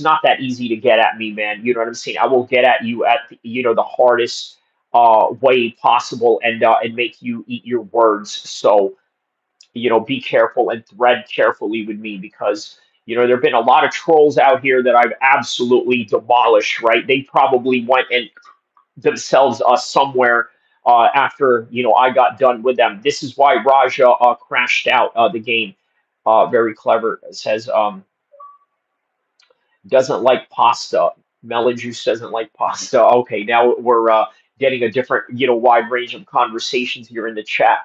Speaker 1: not that easy to get at me, man. You know what I'm saying? I will get at you at the hardest way possible and make you eat your words. So be careful and thread carefully with me because there have been a lot of trolls out here that I've absolutely demolished, right? They probably went and themselves somewhere after I got done with them. This is why Raja crashed out the game. Very clever. It says doesn't like pasta. Melon Juice doesn't like pasta. Okay, now we're getting a different wide range of conversations here in the chat.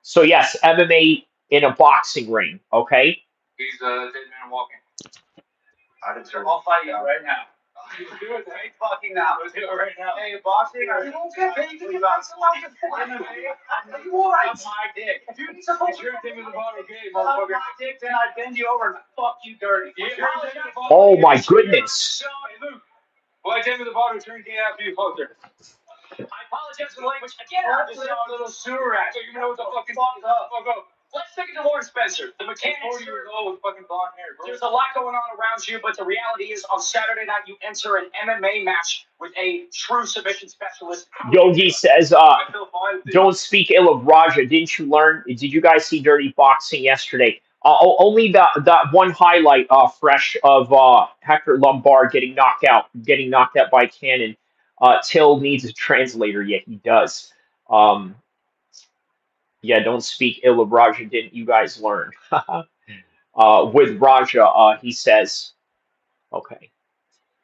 Speaker 1: So yes, MMA in a boxing ring. Okay.
Speaker 3: He's a dead man walking. I'll fight you right now. Do it right fucking now. Let's do it right now. Hey, boxing. You don't get paid. You got somebody to fight. You alright? That's my dick. Dude, it's your thing in the bottom game, motherfucker. My dick, then I bend you over and fuck you dirty.
Speaker 1: Oh my goodness.
Speaker 3: Hey, Luke. Well, I came to the bottom turn game after you fucked her. I apologize for the language. Again, I'm just a little sewer rat. So you know what the fucking fuck up. Let's take it to Warren Spencer. The mechanics. 40 years old with fucking blonde hair, bro. There's a lot going on around you, but the reality is on Saturday night you enter an MMA match with a true submission specialist.
Speaker 1: Yogi says, don't speak ill of Raja. Didn't you learn? Did you guys see Dirty Boxing yesterday? Only that one highlight, fresh of Hector Lombard getting knocked out by Cannon. Till needs a translator. Yeah, he does. Yeah, don't speak ill of Raja. Didn't you guys learn? With Raja, he says, okay.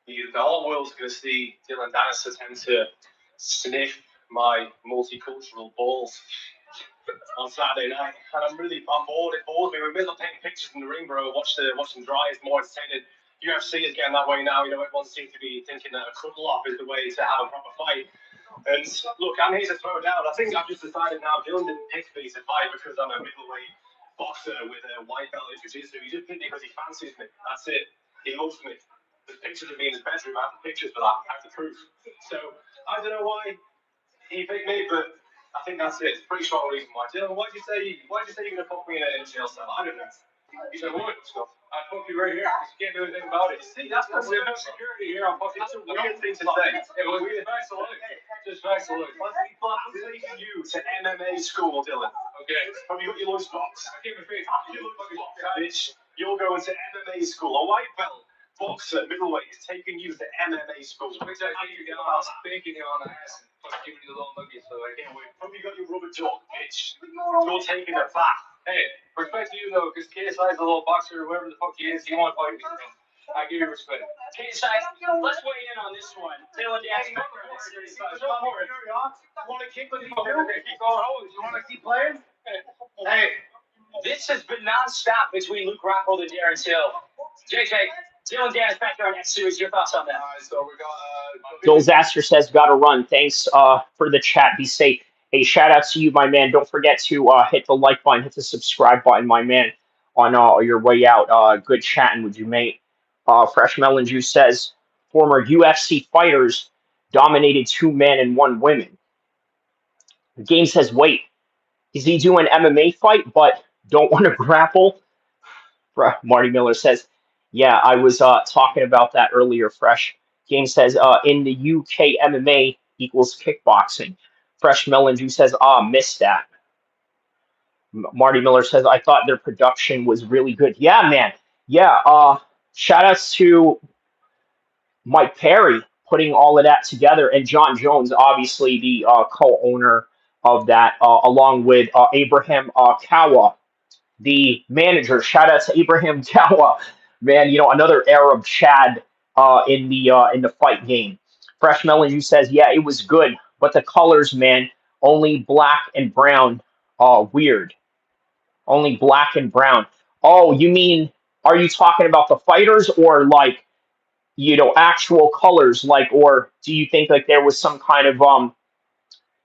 Speaker 2: The whole world's going to see Dylan Dennis attempt to sniff my multicultural balls. on Saturday night, and I'm bored. It bores me. We're in the middle of taking pictures in the ring, bro. Watch them dry. It's more entertaining. UFC is getting that way now. You know, everyone seems to be thinking that a cuddle off is the way to have a proper fight. And look, I'm here to throw down. I think I've just decided now. Dylan didn't pick me to fight because I'm a middleweight boxer with a white belt in jiu-jitsu. He just picked me because he fancies me. That's it. He loves me. There's pictures of me in his bedroom. I have the pictures for that. I have the proof. So I don't know why he picked me, but I think that's it. It's a pretty strong reason why. Dylan, why'd you say you're gonna put me in a jail cell? I don't know. You said what stuff? I fuck you right here. You can't do anything about it. See, that's no security here. I'm fucking. That's a weird thing to say. It was weird. Facts of life. Just facts of life. I'm taking you to MMA school, Dylan. Okay. Have you got your lunch box? I can't even your lunch box, bitch. You're going to MMA school. A white belt boxer, middleweight, is taking you to MMA school. Which I think you're going to spanking you on the ass and fucking giving you the little nugget. So I can't wait. Have you got your rubber jaw, bitch? You're taking the fat. Hey, respect to you though, because KSI is a little boxer, or whoever the fuck he is. He won't fight me. I give you respect.
Speaker 4: KSI, let's weigh in on this one. Dylan Daddy, want
Speaker 2: to keep with you? Keep going. You want to keep playing?
Speaker 4: Hey, this has been non-stop between Luke Rockhold and Darren Till. JJ, Dylan Daddy's back there on that series. Your thoughts on that?
Speaker 2: All right, so we got.
Speaker 1: Bill Zaster says, "Gotta run." Thanks for the chat. Be safe. Hey, shout out to you, my man. Don't forget to hit the like button, hit the subscribe button, my man, on your way out. Good chatting with you, mate. Fresh Melon Juice says, former UFC fighters dominated 2 men and 1 women. The game says, wait, is he doing MMA fight but don't want to grapple? Marty Miller says, yeah, I was talking about that earlier, Fresh. Game says, in the UK, MMA equals kickboxing. Fresh Melon Juice says, missed that. Marty Miller says, I thought their production was really good. Yeah, man. Yeah, shout outs to Mike Perry putting all of that together, and John Jones, obviously the co-owner of that, along with Abraham Kawa, the manager. Shout out to Abraham Kawa, man. You know, another Arab Chad in the fight game. Fresh Melon, you says, yeah, it was good, but the colors, man, only black and brown. Weird. Only black and brown. Oh, you mean? Are you talking about the fighters or like, actual colors, like, or do you think like there was some kind of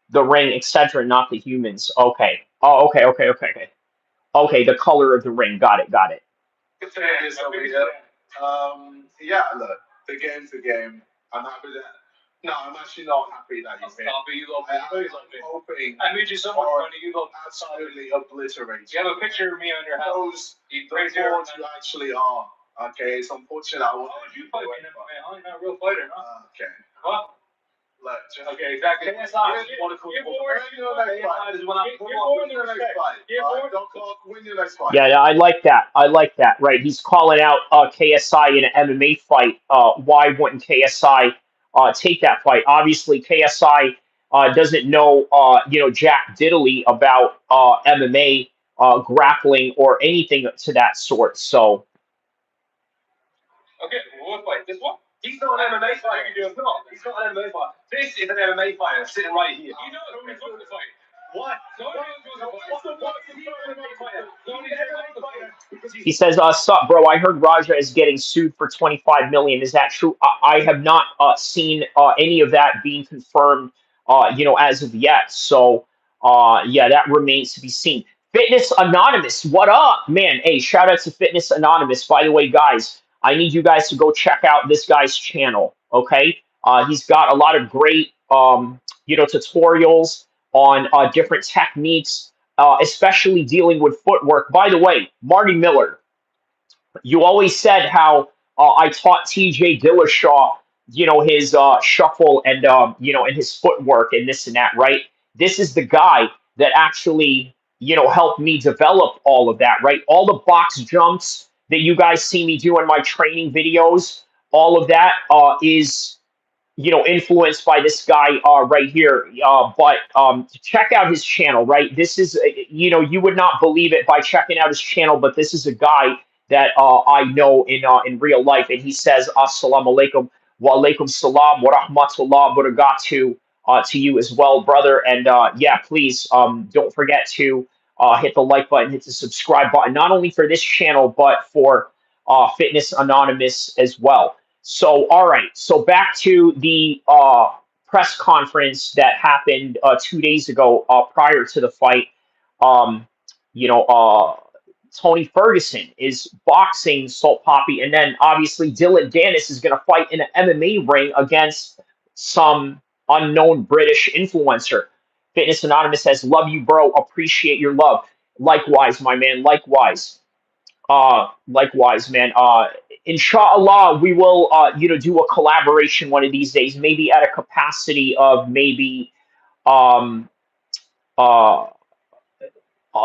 Speaker 1: the ring, etc., not the humans? Okay. Oh, okay, the color of the ring. Got it.
Speaker 2: Yeah, look, the game's the game. I'm happy that. No, I'm actually not happy that you I'm hoping.
Speaker 4: I made you so much money. You look
Speaker 2: absolutely obliterated.
Speaker 4: You have a picture of me on your house.
Speaker 2: The board you actually are. Okay, it's unfortunate.
Speaker 4: Why would you fight me in MMA? I'm not a real fighter, huh?
Speaker 2: Okay.
Speaker 4: What?
Speaker 2: Look,
Speaker 4: okay, exactly.
Speaker 1: Yeah, I like that. Right, he's calling out KSI in an MMA fight. Why wouldn't KSI take that fight? Obviously, KSI doesn't know Jack Diddley about MMA, grappling, or anything to that sort. So.
Speaker 4: Okay, what fight? This one?
Speaker 2: He's not an MMA fighter. No, he's not an MMA fighter. This is an MMA fighter sitting right here.
Speaker 4: You know who he's going to fight.
Speaker 2: What?
Speaker 1: He says, sup, bro, I heard Raja is getting sued for 25 million. Is that true? I have not seen any of that being confirmed, as of yet. So, yeah, that remains to be seen. Fitness Anonymous, what up, man? Hey, shout out to Fitness Anonymous. By the way, guys, I need you guys to go check out this guy's channel, okay? He's got a lot of great, tutorials on different techniques, especially dealing with footwork. By the way, Marty Miller, you always said how I taught TJ Dillashaw, his shuffle and, and his footwork and this and that, right? This is the guy that actually, helped me develop all of that, right? All the box jumps that you guys see me do in my training videos, all of that is influenced by this guy right here. But check out his channel, right? This is, you would not believe it by checking out his channel, but this is a guy that I know in real life, and he says, Assalamu alaikum, wa alaikum salam, wa rahmatullah, wa barakatuh. to you as well, brother. And yeah, please don't forget to hit the like button, hit the subscribe button, not only for this channel, but for Fitness Anonymous as well. So, all right. So back to the press conference that happened 2 days ago prior to the fight. Um, you know, Tony Ferguson is boxing Salt Poppy, and then obviously Dylan Dennis is going to fight in an MMA ring against some unknown British influencer. Fitness Anonymous says, "Love you, bro. Appreciate your love. Likewise, my man. Likewise." Likewise, man. Inshallah, we will, do a collaboration one of these days, maybe at a capacity of maybe um, uh,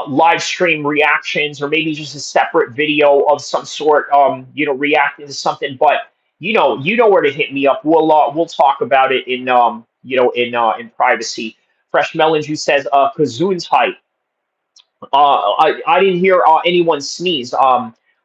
Speaker 1: live stream reactions, or maybe just a separate video of some sort, reacting to something. But you know where to hit me up. We'll talk about it in in privacy. Fresh Melon Juice says, Kazoon's height. I didn't hear anyone sneeze.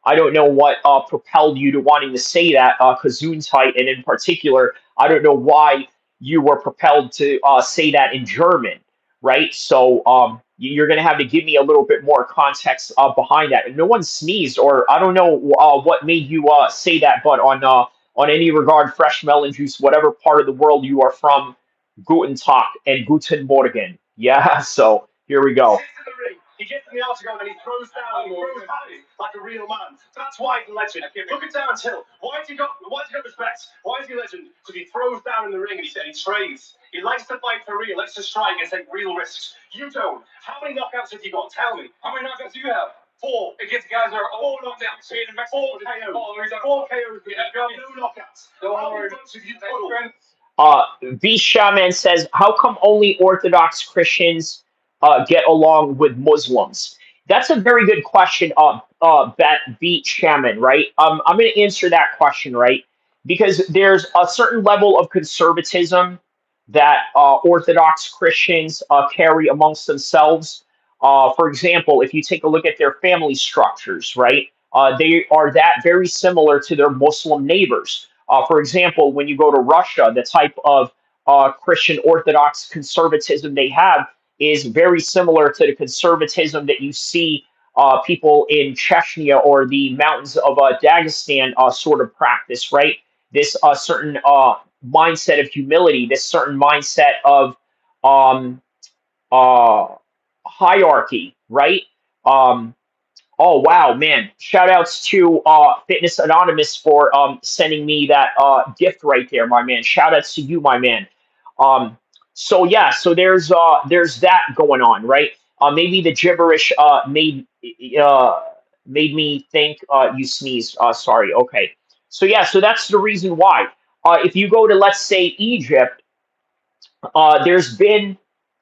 Speaker 1: I don't know what propelled you to wanting to say that, Kazoon's height, and in particular, I don't know why you were propelled to say that in German, right? So you're going to have to give me a little bit more context behind that. And no one sneezed, or I don't know what made you say that, but on any regard, fresh melon juice, whatever part of the world you are from, Guten Tag and Guten Morgen. Yeah, so here we go.
Speaker 2: He gets in the octagon and he throws down, he throws hands like a real man. That's why he's a legend. Look at Darren Till. Why has he got respect? Why is he a legend? Because he throws down in the ring and he said he trains. He likes to fight for real, likes to strike and take real risks. You don't. How many knockouts have you got? Tell me.
Speaker 3: How many knockouts do you have?
Speaker 2: 4.
Speaker 3: Against guys that are all
Speaker 2: knockouts.
Speaker 3: in Mexico.
Speaker 2: 4 KOs.
Speaker 3: Oh, he's
Speaker 2: 4 KOs. No knockouts.
Speaker 3: Don't worry.
Speaker 1: B Shaman says, "How come only Orthodox Christians get along with Muslims?" That's a very good question, B Shaman, right? I'm going to answer that question, right? Because there's a certain level of conservatism that Orthodox Christians carry amongst themselves. For example, if you take a look at their family structures, right? They are that very similar to their Muslim neighbors. For example, when you go to Russia, the type of Christian Orthodox conservatism they have is very similar to the conservatism that you see people in Chechnya or the mountains of Dagestan sort of practice, right? This certain mindset of humility, this certain mindset of um, uh, hierarchy, right? Um, Oh wow, man! Shout outs to Fitness Anonymous for sending me that gift right there, my man. Shout outs to you, my man. Um, so yeah, so there's that going on, right? Maybe the gibberish uh, made me think you sneezed. Sorry. Okay. So yeah, so that's the reason why. If you go to, let's say, Egypt, there's been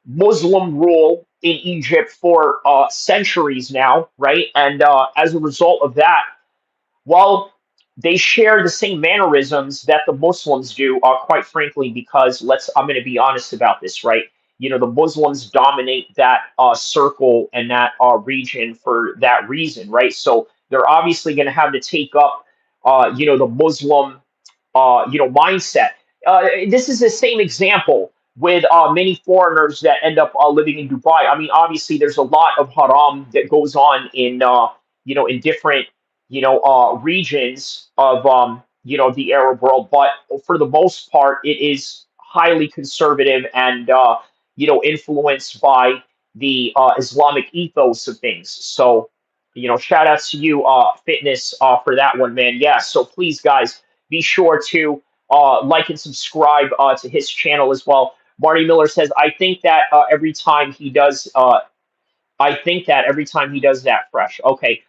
Speaker 1: Muslim rule in Egypt for centuries now, right? And as a result of that, well, they share the same mannerisms that the Muslims do, quite frankly, because I'm going to be honest about this, right? The Muslims dominate that circle and that region for that reason, right? So they're obviously going to have to take up, the Muslim mindset. This is the same example with many foreigners that end up living in Dubai. I mean, obviously, there's a lot of haram that goes on in in different regions of the Arab world, but for the most part, it is highly conservative and influenced by the Islamic ethos of things. So, shout out to you, Fitness, for that one, man. Yeah. So please, guys, be sure to like and subscribe to his channel as well. Marty Miller says, "I think that every time he does, that fresh." Okay.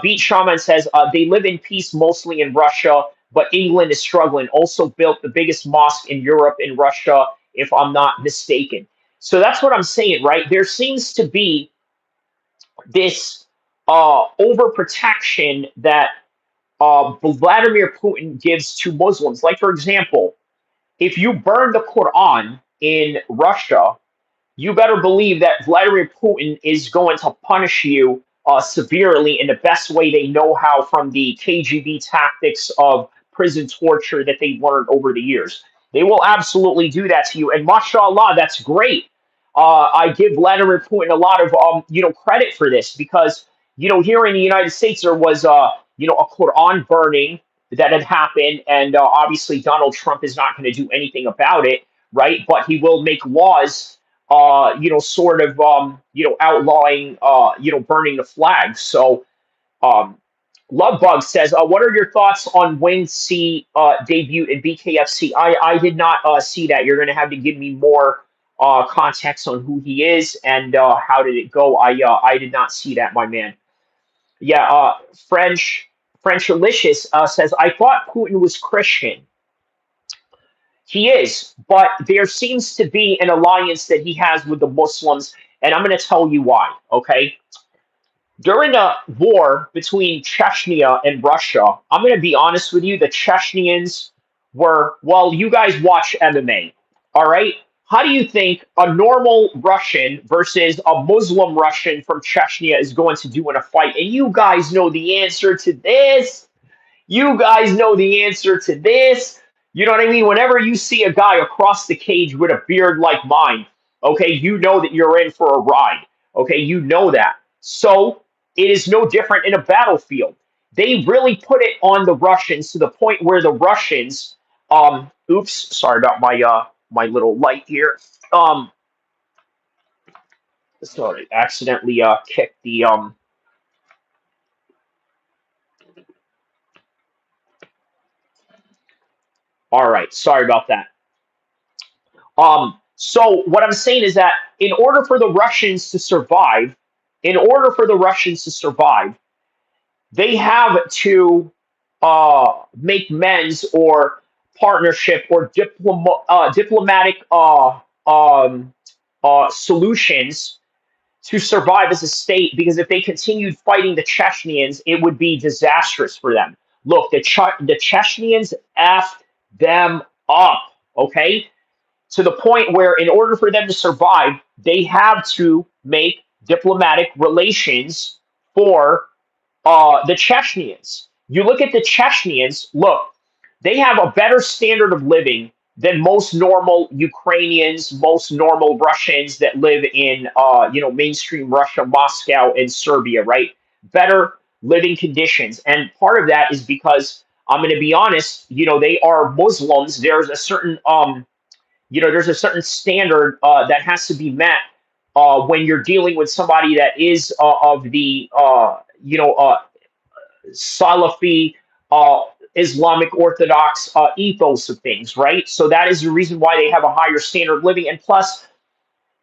Speaker 1: Beat Shaman says, "They live in peace mostly in Russia, but England is struggling. Also built the biggest mosque in Europe in Russia, if I'm not mistaken." So that's what I'm saying, right? There seems to be this overprotection that Vladimir Putin gives to Muslims. Like, for example, if you burn the Quran in Russia, you better believe that Vladimir Putin is going to punish you severely in the best way they know how from the KGB tactics of prison torture that they've learned over the years. They will absolutely do that to you. And mashallah, that's great. I give Vladimir Putin a lot of credit for this because here in the United States there was a Quran burning that had happened, and obviously Donald Trump is not going to do anything about it, right? But he will make laws, sort of outlawing burning the flag. So um, Lovebug says, "What are your thoughts on Wing C debut in BKFC?" I did not see that. You're going to have to give me more context on who he is and how did it go. I did not see that, my man. Yeah, French Alicious says, "I thought Putin was Christian. He is, but there seems to be an alliance that he has with the Muslims, and I'm going to tell you why. Okay, during the war between Chechnya and Russia, I'm going to be honest with you, the Chechnyans were, well, you guys watch MMA, all right? How do you think a normal Russian versus a Muslim Russian from Chechnya is going to do in a fight? And you guys know the answer to this. You guys know the answer to this. You know what I mean? Whenever you see a guy across the cage with a beard like mine, okay, you know that you're in for a ride. Okay, you know that. So it is no different in a battlefield. They really put it on the Russians to the point where the Russians, oops, sorry about my little light here. Sorry, accidentally kicked the All right, sorry about that. So what I'm saying is that in order for the Russians to survive, in order for the Russians to survive, they have to make men's or partnership or diplomatic solutions to survive as a state. Because if they continued fighting the Chechnyans, it would be disastrous for them. Look, the Chechnyans effed them up. Okay, to the point where, in order for them to survive, they have to make diplomatic relations for the Chechnyans. You look at the Chechnyans, look, they have a better standard of living than most normal Ukrainians, most normal Russians that live in, mainstream Russia, Moscow, and Serbia, right? Better living conditions. And part of that is because, I'm going to be honest, they are Muslims. There's a certain standard that has to be met when you're dealing with somebody that is of the Salafi Islamic Orthodox ethos of things, right? So that is the reason why they have a higher standard of living, and plus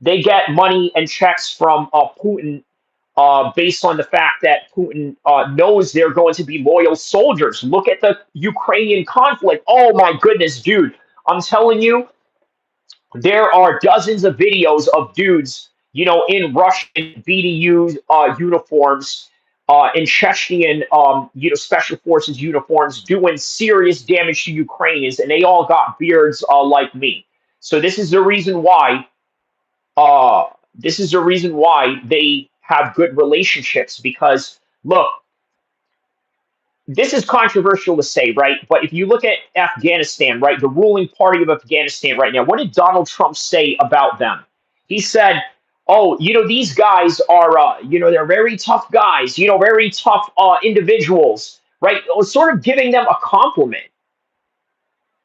Speaker 1: they get money and checks from Putin. Based on the fact that Putin knows they're going to be loyal soldiers. Look at the Ukrainian conflict. Oh my goodness, dude. I'm telling you, there are dozens of videos of dudes, in Russian BDU uniforms, in Chechnyan, special forces uniforms, doing serious damage to Ukrainians, and they all got beards like me. So this is the reason why. This is the reason why they have good relationships. Because look, this is controversial to say, right? But if you look at Afghanistan, right, the ruling party of Afghanistan right now, what did Donald Trump say about them? He said, "Oh, these guys are, they're very tough guys, very tough individuals," right? Sort of giving them a compliment,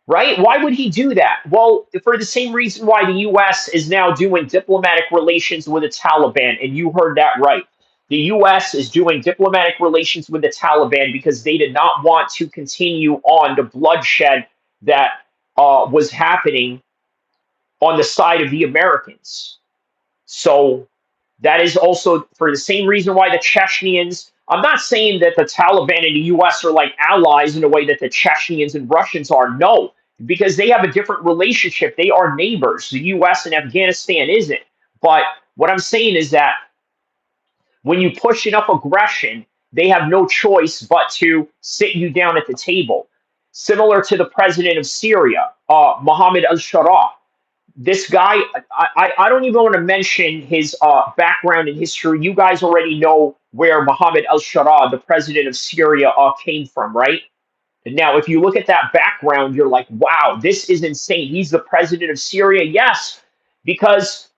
Speaker 1: right? Why would he do that? Well, for the same reason why the U.S. is now doing diplomatic relations with the Taliban, and you heard that right. The U.S. is doing diplomatic relations with the Taliban because they did not want to continue on the bloodshed that was happening on the side of the Americans. So that is also for the same reason why the Chechnyans. I'm not saying that the Taliban and the U.S. are like allies in the way that the Chechnyans and Russians are. No, because they have a different relationship. They are neighbors. The U.S. and Afghanistan isn't. But what I'm saying is that when you push enough aggression, they have no choice but to sit you down at the table. Similar to the president of Syria, Mohammed al-Shara. This guy, I don't even want to mention his background and history. You guys already know where Mohammed al-Shara, the president of Syria, came from, right? Now, if you look at that background, you're like, wow, this is insane. He's the president of Syria. Yes, because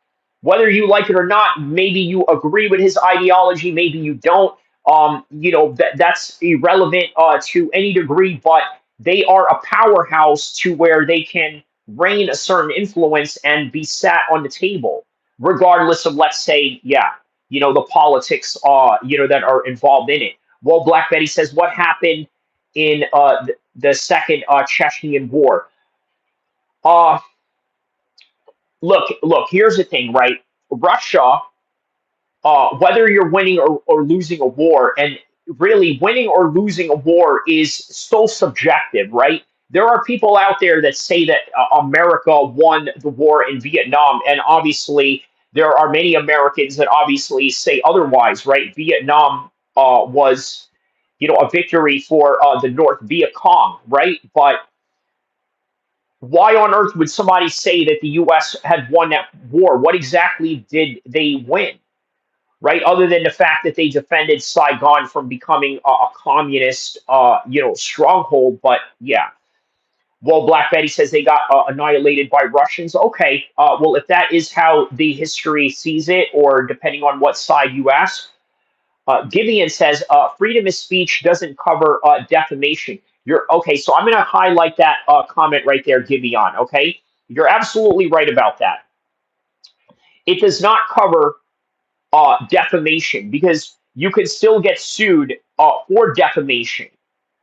Speaker 1: whether you like it or not, maybe you agree with his ideology, maybe you don't. That's irrelevant to any degree, but they are a powerhouse to where they can reign a certain influence and be sat on the table, regardless of, let's say, yeah, the politics, that are involved in it. Well, Black Betty says, what happened in the second Chechen war? Uh, look. Here's the thing, right? Russia, whether you're winning or losing a war, and really winning or losing a war is so subjective, right? There are people out there that say that America won the war in Vietnam, and obviously there are many Americans that obviously say otherwise, right? Vietnam was, a victory for the North Viet Cong, right? But why on earth would somebody say that the U.S. had won that war? What exactly did they win? Right? Other than the fact that they defended Saigon from becoming a communist, stronghold. But yeah, well, Black Betty says they got annihilated by Russians. Okay, well, if that is how the history sees it, or depending on what side you ask, Gideon says freedom of speech doesn't cover defamation. You're okay, so I'm going to highlight that comment right there, Gideon. Okay, you're absolutely right about that. It does not cover defamation, because you could still get sued for defamation.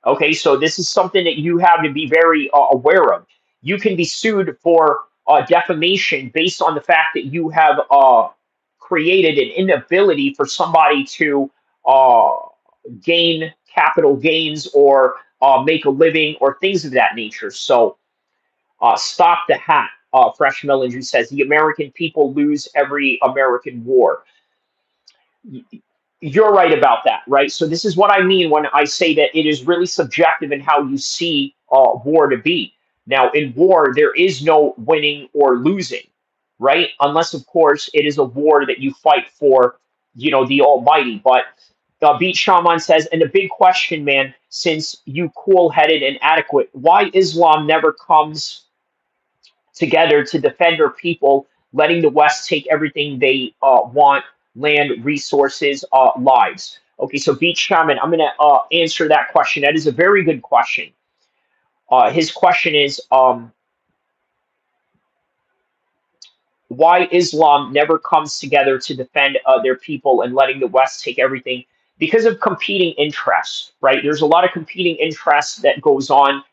Speaker 1: Okay, so this is something that you have to be very aware of. You can be sued for defamation based on the fact that you have created an inability for somebody to uh, gain capital gains, or make a living, or things of that nature. So stop the hat. Fresh Melon Juice says the American people lose every American war. You're right about that, right? So this is what I mean when I say that it is really subjective in how you see war to be. Now, in war, there is no winning or losing, right? Unless, of course, it is a war that you fight for, the Almighty. But Beat Shaman says, and the big question, man, since you cool-headed and adequate, why Islam never comes together to defend our people, letting the West take everything they want: land, resources, lives. Okay, so Beach Shaman, I'm going to answer that question. That is a very good question. His question is, why Islam never comes together to defend their people and letting the West take everything? Because of competing interests, right? There's a lot of competing interests that goes on.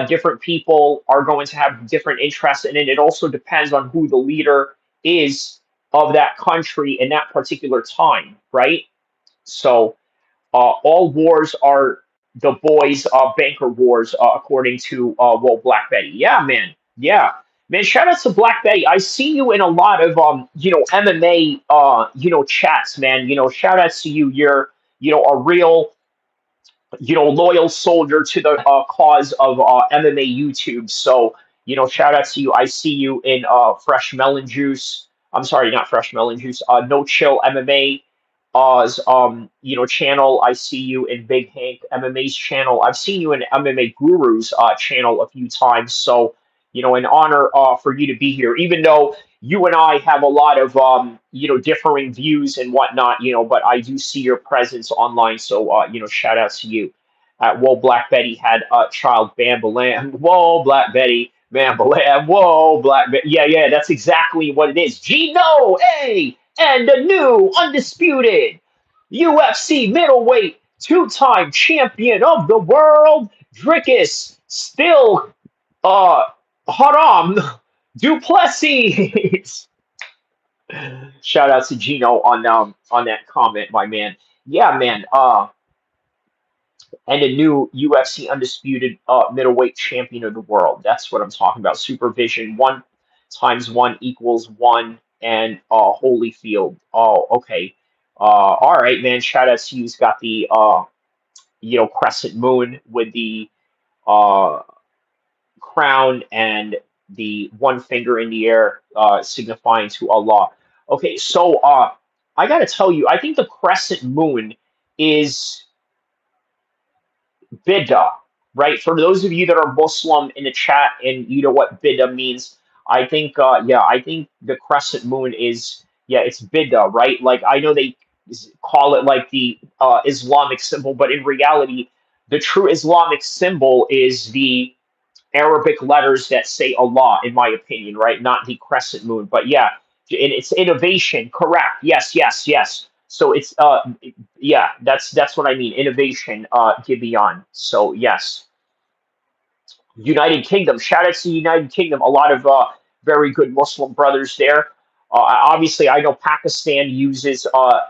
Speaker 1: Different people are going to have different interests, and then it also depends on who the leader is of that country in that particular time, right? So all wars are the boys' banker wars, according to Black Betty. Yeah, man. Yeah, man. Shout out to Black Betty. I see you in a lot of MMA chats, man. Shout outs to you. You're a real loyal soldier to the cause of MMA YouTube. So, shout out to you. I see you in Fresh Melon Juice. I'm sorry, not Fresh Melon Juice. No Chill MMA. Channel. I see you in Big Hank MMA's channel. I've seen you in MMA Guru's channel a few times. So, an honor for you to be here, even though you and I have a lot of differing views and whatnot, but I do see your presence online. So shout out to you. Whoa, Black Betty had a child Bambalam. Whoa, Black Betty, Bambalam. Whoa, Black Betty. Yeah, that's exactly what it is. Gino, A, and the new undisputed UFC middleweight two-time champion of the world, Drickus, still Haram Duplessis. Shout out to Gino on that comment, my man. Yeah, man. And a new UFC undisputed middleweight champion of the world. That's what I'm talking about. Supervision 1 × 1 = 1, and Holyfield. Oh, okay. All right, man. Shout out to you. He's got the crescent moon with the uh crown and the one finger in the air, signifying to Allah. Okay, so I gotta tell you, I think the crescent moon is bid'ah. right? For those of you that are Muslim in the chat and you know what bid'ah means, I think, I think the crescent moon is, yeah, it's bid'ah, right? Like I know they call it like the Islamic symbol, but in reality, the true Islamic symbol is the Arabic letters that say Allah, in my opinion, right? Not the crescent moon, but yeah, and it's innovation, correct? Yes, yes, yes. So it's yeah, that's what I mean, innovation, Gibeon. So yes. United Kingdom. Shout out to the United Kingdom. A lot of very good Muslim brothers there. Obviously, I know Pakistan uses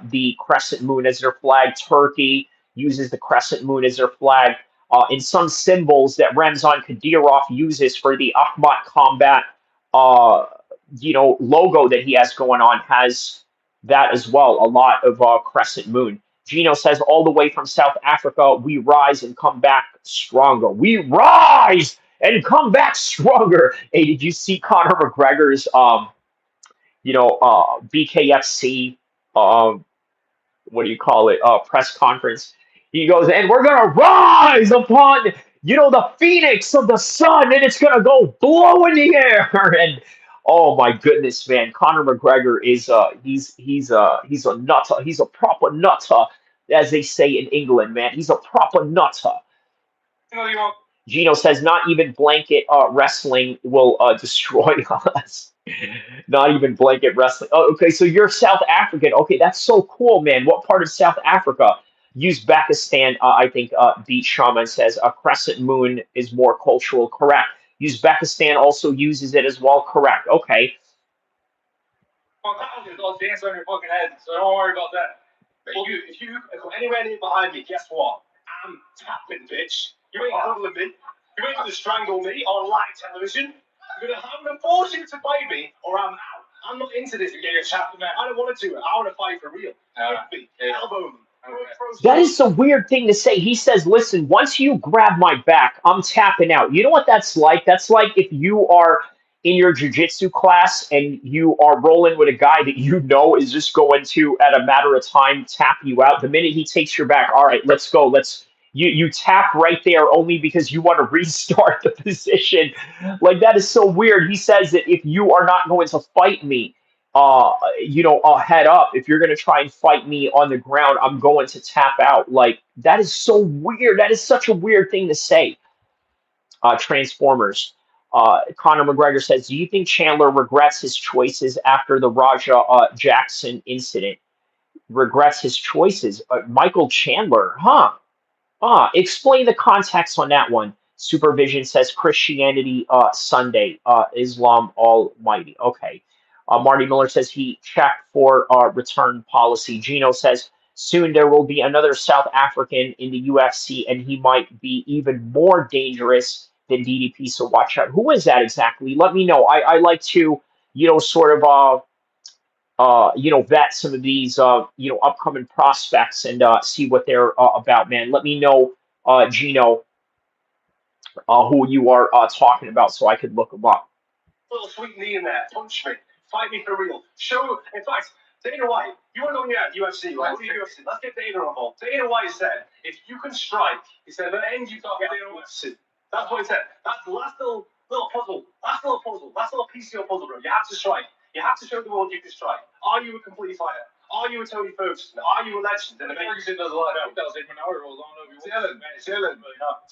Speaker 1: the crescent moon as their flag. Turkey uses the crescent moon as their flag. And some symbols that Ramzan Kadyrov uses for the Akhmat combat, uh, logo that he has going on has that as well. A lot of crescent moon. Gino says, all the way from South Africa, we rise and come back stronger. We rise and come back stronger. Hey, did you see Conor McGregor's, BKFC, um, what do you call it, press conference? He goes, and we're going to rise upon, the phoenix of the sun, and it's going to go blow in the air. And oh my goodness, man, Conor McGregor is, he's a nutter. He's a proper nutter, as they say in England, man. He's a proper nutter. Gino says, not even blanket wrestling will destroy us. Not even blanket wrestling. Oh, okay, so you're South African. Okay, that's so cool, man. What part of South Africa? Uzbekistan, I think Beat Shaman says, a crescent moon is more cultural. Correct. Uzbekistan also uses it as well. Correct. Okay.
Speaker 4: Well, I'll dance on your fucking head, so don't worry about that. But if you go anywhere near behind me, guess what? I'm tapping, bitch. You ain't handling me. You ain't gonna strangle me on live television. I'm gonna force you to fight me, or I'm out. I'm not into this. You're getting tapped, man. I don't want to do it. I want to fight for real. Me, elbow me.
Speaker 1: That is a weird thing to say. He says, listen, once you grab my back, I'm tapping out. You know what that's like? That's like if you are in your jujitsu class and you are rolling with a guy that you know is just going to, at a matter of time, tap you out. The minute he takes your back, all right, let's go. You tap right there only because you want to restart the position. Like that is so weird. He says that if you are not going to fight me, head up. If you're going to try and fight me on the ground, I'm going to tap out. Like, that is so weird. That is such a weird thing to say. Transformers. Conor McGregor says, do you think Chandler regrets his choices after the Raja Jackson incident? Regrets his choices? Michael Chandler, huh? Explain the context on that one. Supervision says Christianity Sunday, Islam Almighty. Okay. Marty Miller says he checked for return policy. Gino says soon there will be another South African in the UFC, and he might be even more dangerous than DDP. So watch out. Who is that exactly? Let me know. I like to, sort of vet some of these, upcoming prospects and see what they're about, man. Let me know, Gino, who you are talking about so I could look them up.
Speaker 4: Little sweet knee in there. Punch me. Fight me for real. Show, in fact, Dana White, you want to know when you're at UFC, right? UFC. Let's get Dana involved. Dana White said, if you can strike, he said, the end you got Dana White. That's what he said. That's the last little puzzle. Last little piece of your puzzle, bro. You have to strike. You have to show the world you can strike. Are you a complete fighter? Are you a Tony Ferguson? Are you a legend? And Ferguson does a lot of that was in Monaro rolls on over.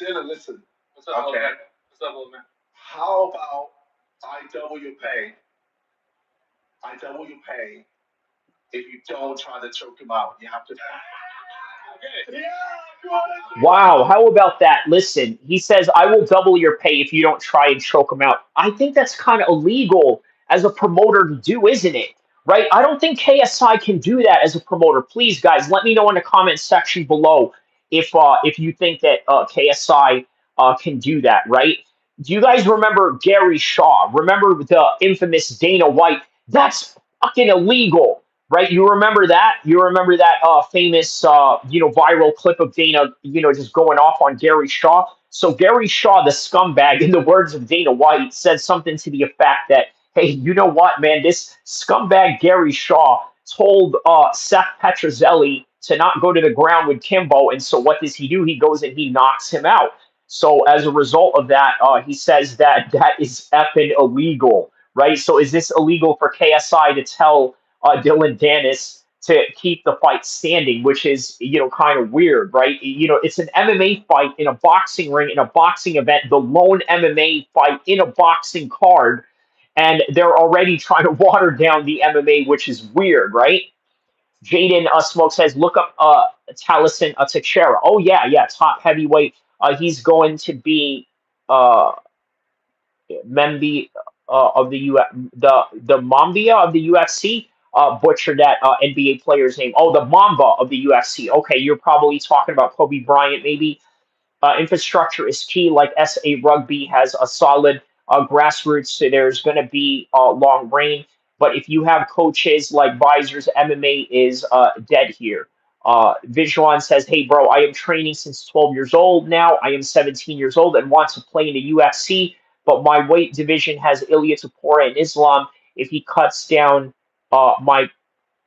Speaker 2: Dylan, listen.
Speaker 4: What's up, old man? What's up, old man?
Speaker 2: How about I double your pay? I double your pay if you don't try to choke him out. You have to.
Speaker 1: Wow, how about that? Listen, he says, I will double your pay if you don't try and choke him out. I think that's kind of illegal as a promoter to do, isn't it? Right? I don't think KSI can do that as a promoter. Please, guys, let me know in the comment section below if you think that KSI can do that, right? Do you guys remember Gary Shaw? Remember the infamous Dana White? That's fucking illegal, right? You remember that? You remember that famous, viral clip of Dana, just going off on Gary Shaw? So Gary Shaw, the scumbag, in the words of Dana White, said something to the effect that, hey, you know what, man? This scumbag Gary Shaw told Seth Petrozelli to not go to the ground with Kimbo, and so what does he do? He goes and he knocks him out. So as a result of that, he says that that is effing illegal, right? So is this illegal for KSI to tell Dylan Dennis to keep the fight standing, which is, kind of weird, right? It's an MMA fight in a boxing ring, in a boxing event, the lone MMA fight in a boxing card, and they're already trying to water down the MMA, which is weird, right? Jaden Smoke says, look up Taliesin Teixeira. Oh, yeah, yeah, top heavyweight. He's going to be uh, Membi of the the Mambia of the UFC. Butchered that NBA player's name. Oh, the Mamba of the UFC. Okay, you're probably talking about Kobe Bryant, maybe. Infrastructure is key. Like SA Rugby has a solid grassroots, so there's going to be long reign. But if you have coaches like Visors, MMA is dead here. Visuan says, "Hey, bro, I am training since 12 years old now. I am 17 years old and want to play in the UFC, but my weight division has Ilia Topuria and Islam. If he cuts down my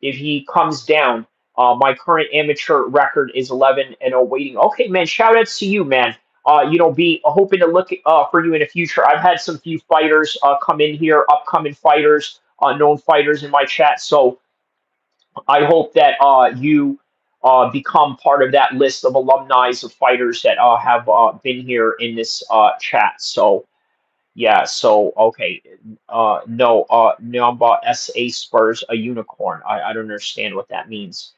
Speaker 1: if he comes down, my current amateur record is 11-0 waiting. Okay, man, shout outs to you, man. Be hoping to look for you in the future. I've had some few fighters come in here, upcoming fighters, known fighters in my chat. So I hope that you become part of that list of alumni of fighters that have been here in this chat. So yeah, so okay. No, Namba SA Spurs a unicorn. I don't understand what that means.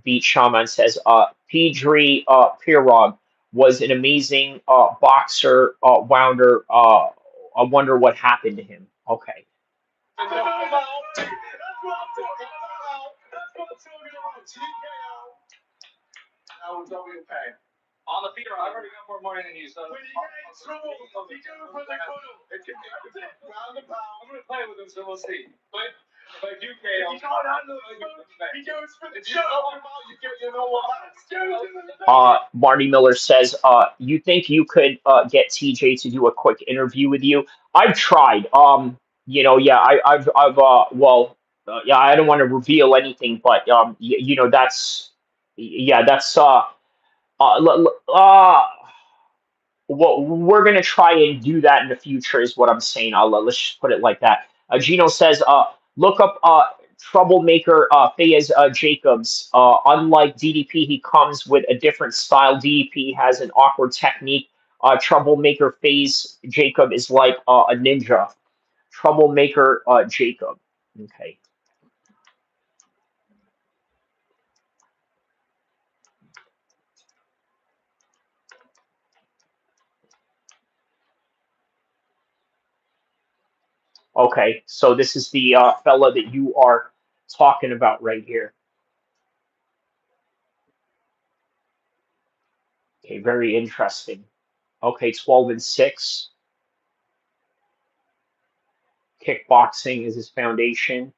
Speaker 1: Beat Shaman says Pedri Pirog was an amazing boxer, wounder. I wonder what happened to him. Okay.
Speaker 4: That's what I'm talking about. That's what I'm talking about. TKO. Now WP.
Speaker 3: On the feeder, I've already got more money than you, so.
Speaker 4: When you get in trouble, you do it for the cuddle. Round the pound.
Speaker 3: I'm gonna play with him, so we'll see. But if I do
Speaker 4: If
Speaker 3: KO,
Speaker 4: you can't handle it, he goes for the show. You get your normal
Speaker 1: Marty Miller says, you think you could get TJ to do a quick interview with you? I've tried. Yeah, yeah, I don't want to reveal anything, but that's well, we're gonna try and do that in the future, is what I'm saying. Let's just put it like that. Gino says, look up troublemaker Fayez Jacobs. Unlike DDP, he comes with a different style. DDP has an awkward technique. Troublemaker Fayez Jacob is like a ninja. Troublemaker Jacob. Okay. Okay, so this is the fella that you are talking about right here. Okay, very interesting. Okay, 12-6. Kickboxing is his foundation.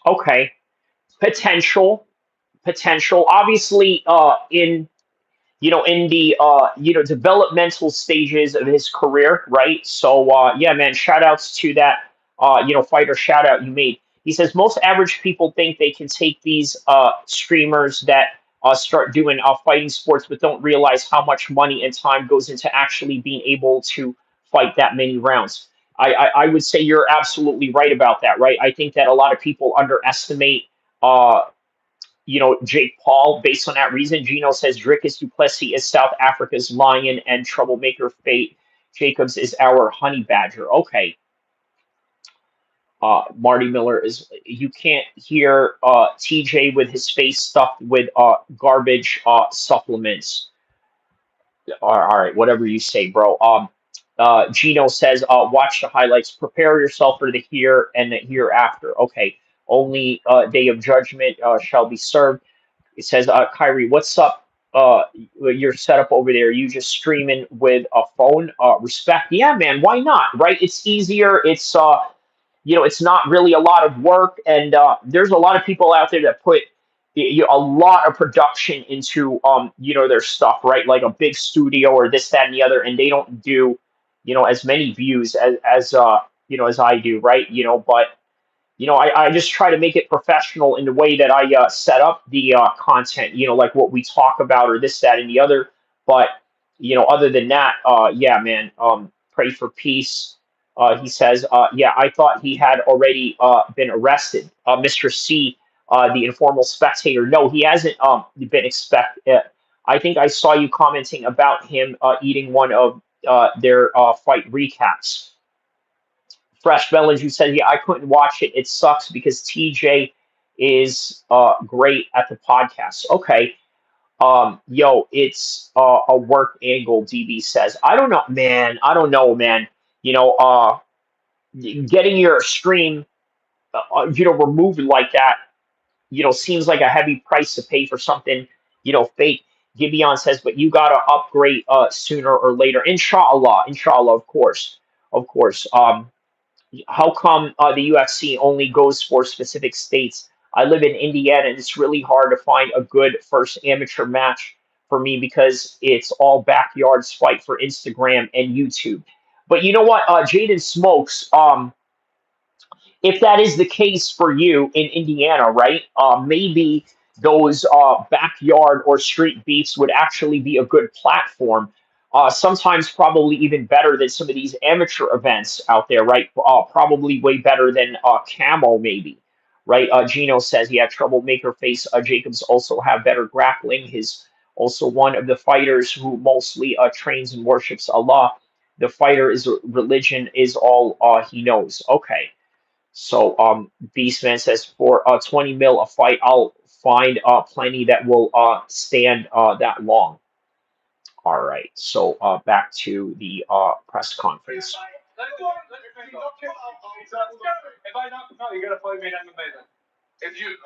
Speaker 1: Okay, potential. Obviously, in the developmental stages of his career, right? So yeah, man, shout outs to that fighter shout out you made. He says most average people think they can take these streamers that start doing fighting sports, but don't realize how much money and time goes into actually being able to fight that many rounds. I would say you're absolutely right about that, right? I think that a lot of people underestimate uh, Jake Paul based on that reason. Gino says Dricus Duplessis is South Africa's lion and troublemaker Fate Jacobs is our honey badger. Okay. Marty Miller is, you can't hear TJ with his face stuffed with garbage supplements. All right, whatever you say, bro. Gino says, watch the highlights, prepare yourself for the here and the hereafter. Okay. Only day of judgment shall be served. It says, Kyrie, what's up? Your setup over there. You just streaming with a phone? Respect. Yeah, man. Why not? Right? It's easier. It's not really a lot of work, and there's a lot of people out there that put a lot of production into their stuff, right? Like a big studio or this, that, and the other, and they don't do as many views as as I do, right? But I just try to make it professional in the way that I set up the content, like what we talk about or this, that, and the other. But, other than that, yeah, man, pray for peace. He says, yeah, I thought he had already been arrested. Mr. C, the informal spectator, no, he hasn't been I think I saw you commenting about him eating one of their fight recaps. Fresh Melons, you said, yeah, I couldn't watch it. It sucks because TJ is great at the podcast. Okay. Yo, it's a work angle, DB says. I don't know, man. I don't know, man. You know, uh, Getting your stream, removed like that, seems like a heavy price to pay for something, fake. Gibeon says, but you gotta upgrade sooner or later. Inshallah, of course. Of course. How come the UFC only goes for specific states? I live in Indiana, and it's really hard to find a good first amateur match for me because it's all backyards fight for Instagram and YouTube. But you know what, Jaden Smokes, if that is the case for you in Indiana, right? Maybe those backyard or street beefs would actually be a good platform. Sometimes probably even better than some of these amateur events out there, right? Probably way better than Camo, maybe, right? Gino says he had troublemaker face. Jacobs also have better grappling. His also one of the fighters who mostly trains and worships Allah. The fighter is religion is all he knows. Okay. So Beastman says for 20 mil a fight, I'll find plenty that will stand that long. All right. So back to the press conference.
Speaker 3: If I knock him out, you gotta play me in MMA then.
Speaker 2: If you.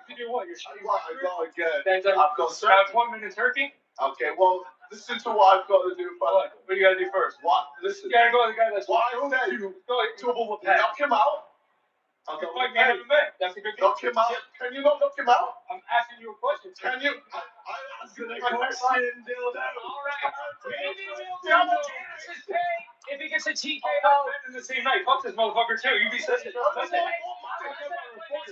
Speaker 3: You do what? You're
Speaker 2: I got again.
Speaker 3: I've
Speaker 2: got certain.
Speaker 3: 1 minute turkey.
Speaker 2: Okay, well, listen to what I've got to do.
Speaker 3: What do you gotta do first?
Speaker 2: What? Listen.
Speaker 3: You gotta go to the guy that's.
Speaker 2: Why say you
Speaker 3: Go
Speaker 2: double the knock him out?
Speaker 3: I'll go fight me in MMA. That's a good game.
Speaker 2: Knock him out. Can you not knock him out?
Speaker 3: I'm asking you a question.
Speaker 2: Can you? I answered the question, dildo.
Speaker 3: All right. Maybe we'll double Janice's pay if he gets a TKO in the same night. Fuck this motherfucker too. You be such a. Listen,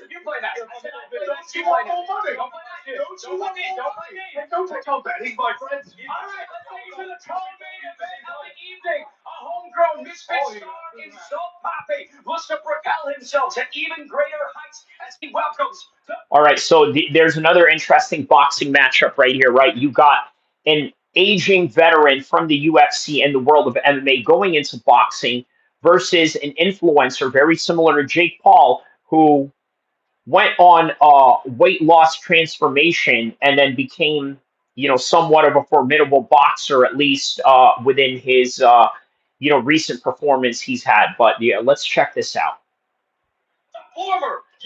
Speaker 3: you play that. You play that. Don't play that shit. Don't play me. Don't play me.
Speaker 2: Don't take on that. He's my friend.
Speaker 3: All right, let's take you to the co-main event of the evening. A homegrown Mizfits star in Salt Papi looks to propel himself to even greater heights as he welcomes.
Speaker 1: All right, so there's another interesting boxing matchup right here, right? You got an aging veteran from the UFC and the world of MMA going into boxing versus an influencer very similar to Jake Paul, who went on weight loss transformation and then became, somewhat of a formidable boxer, at least within his, recent performance he's had. But yeah, let's check this out.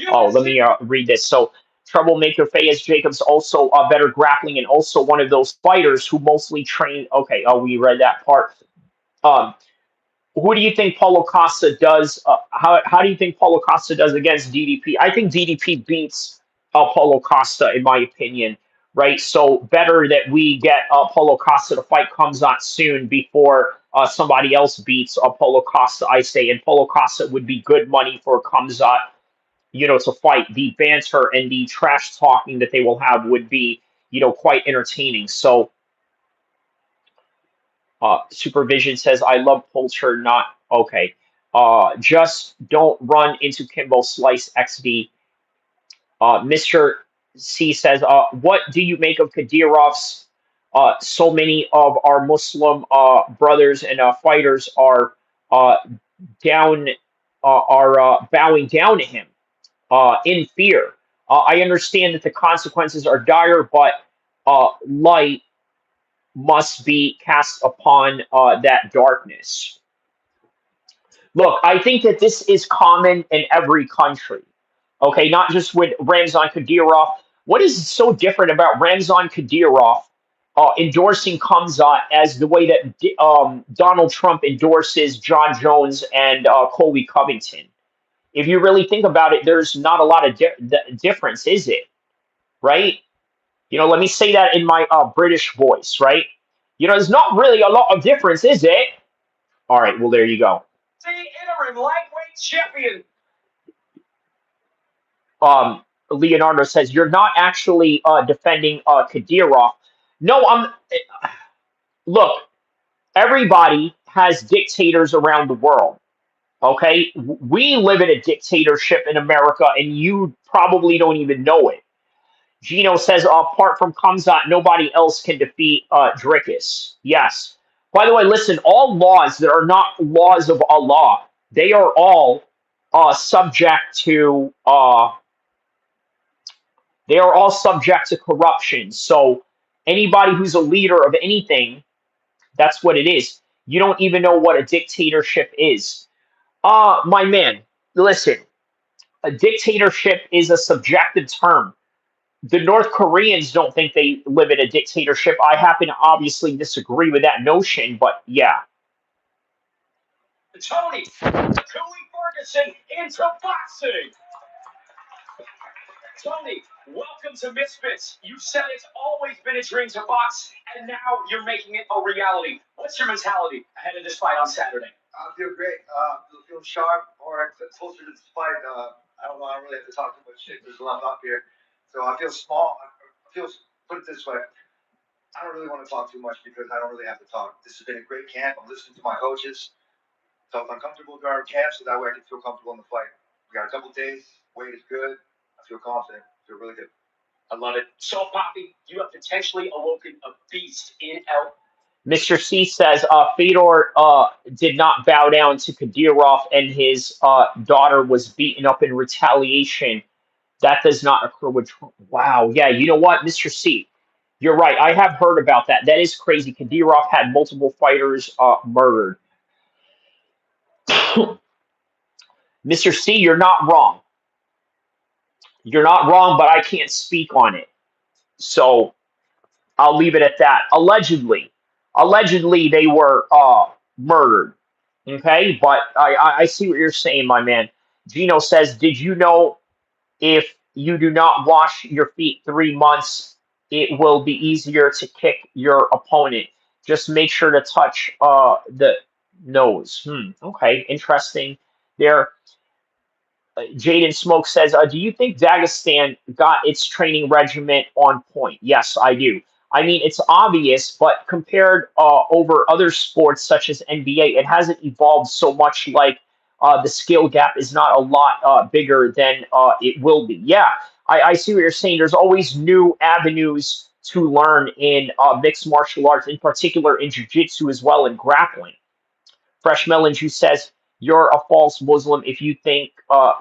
Speaker 1: Oh, let me read this. So, troublemaker Fayez Jacobs also better grappling and also one of those fighters who mostly train. Okay, we read that part. Um, who do you think Paulo Costa does? How do you think Paulo Costa does against DDP? I think DDP beats Paulo Costa, in my opinion, right? So better that we get Paulo Costa. The fight comes out soon before somebody else beats Paulo Costa, I say. And Paulo Costa would be good money for Kamzat, to fight. The banter and the trash talking that they will have would be, quite entertaining. So Supervision says, I love Poulter, not okay. Just don't run into Kimbo Slice XD. Mr. C says, what do you make of Kadyrov's? So many of our Muslim brothers and fighters are down, are bowing down to him in fear. I understand that the consequences are dire, but light must be cast upon that darkness. Look, I think that this is common in every country. Okay, not just with Ramzan Kadyrov. What is so different about Ramzan Kadyrov endorsing Kamzat as the way that Donald Trump endorses John Jones and Colby Covington? If you really think about it, there's not a lot of difference, is it? Right? Let me say that in my British voice, right? There's not really a lot of difference, is it? All right, well, there you go.
Speaker 2: The interim lightweight champion.
Speaker 1: Leonardo says, you're not actually defending Kadyrov. No, look, everybody has dictators around the world. Okay, we live in a dictatorship in America, and you probably don't even know it. Gino says, apart from Kamzat, nobody else can defeat Drickus. Yes. By the way, listen, all laws that are not laws of Allah, they are all subject to corruption. So anybody who's a leader of anything, that's what it is. You don't even know what a dictatorship is. My man, listen, a dictatorship is a subjective term. The North Koreans don't think they live in a dictatorship. I happen to obviously disagree with that notion, but yeah.
Speaker 2: Tony Ferguson into boxing. Tony, welcome to Mizfits. You said it's always been a dream to box, and now you're making it a reality. What's your mentality ahead of this fight on Saturday?
Speaker 5: I feel great. Feel sharp, or closer to this fight. I don't know. I don't really have to talk too much shit. There's a lot up here, so I feel small. Put it this way. I don't really want to talk too much because I don't really have to talk. This has been a great camp. I'm listening to my coaches. So if I'm comfortable during our camp, so that way I can feel comfortable in the fight. We got a couple days. Weight is good. I feel confident. I feel really good.
Speaker 2: I love it. So, Poppy, you have potentially awoken a beast in El.
Speaker 1: Mr. C says Fedor did not bow down to Kadyrov, and his daughter was beaten up in retaliation. That does not occur with Trump. Wow. Yeah, you know what, Mr. C? You're right. I have heard about that. That is crazy. Kadyrov had multiple fighters murdered. Mr. C, you're not wrong. You're not wrong, but I can't speak on it. So I'll leave it at that. Allegedly, they were murdered. Okay, but I see what you're saying, my man. Gino says, did you know if you do not wash your feet 3 months, it will be easier to kick your opponent? Just make sure to touch the nose. Okay, interesting. There, Jaden Smoke says, do you think Dagestan got its training regimen on point? Yes, I do. I mean, it's obvious, but compared over other sports such as NBA, it hasn't evolved so much. Like the skill gap is not a lot bigger than it will be. Yeah, I see what you're saying. There's always new avenues to learn in mixed martial arts, in particular in jiu-jitsu as well, and grappling. Fresh Melon Juice says, you're a false Muslim if you think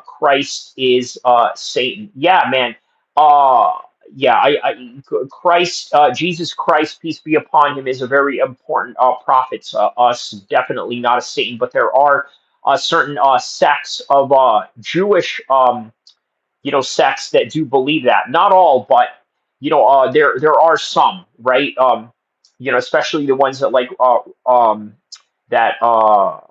Speaker 1: Christ is Satan. Yeah, man. Uh, yeah, Christ, Jesus Christ, peace be upon him, is a very important prophet to us. Definitely not a Satan, but there are certain sects of Jewish sects that do believe that. Not all, but there are some, right? Especially the ones that that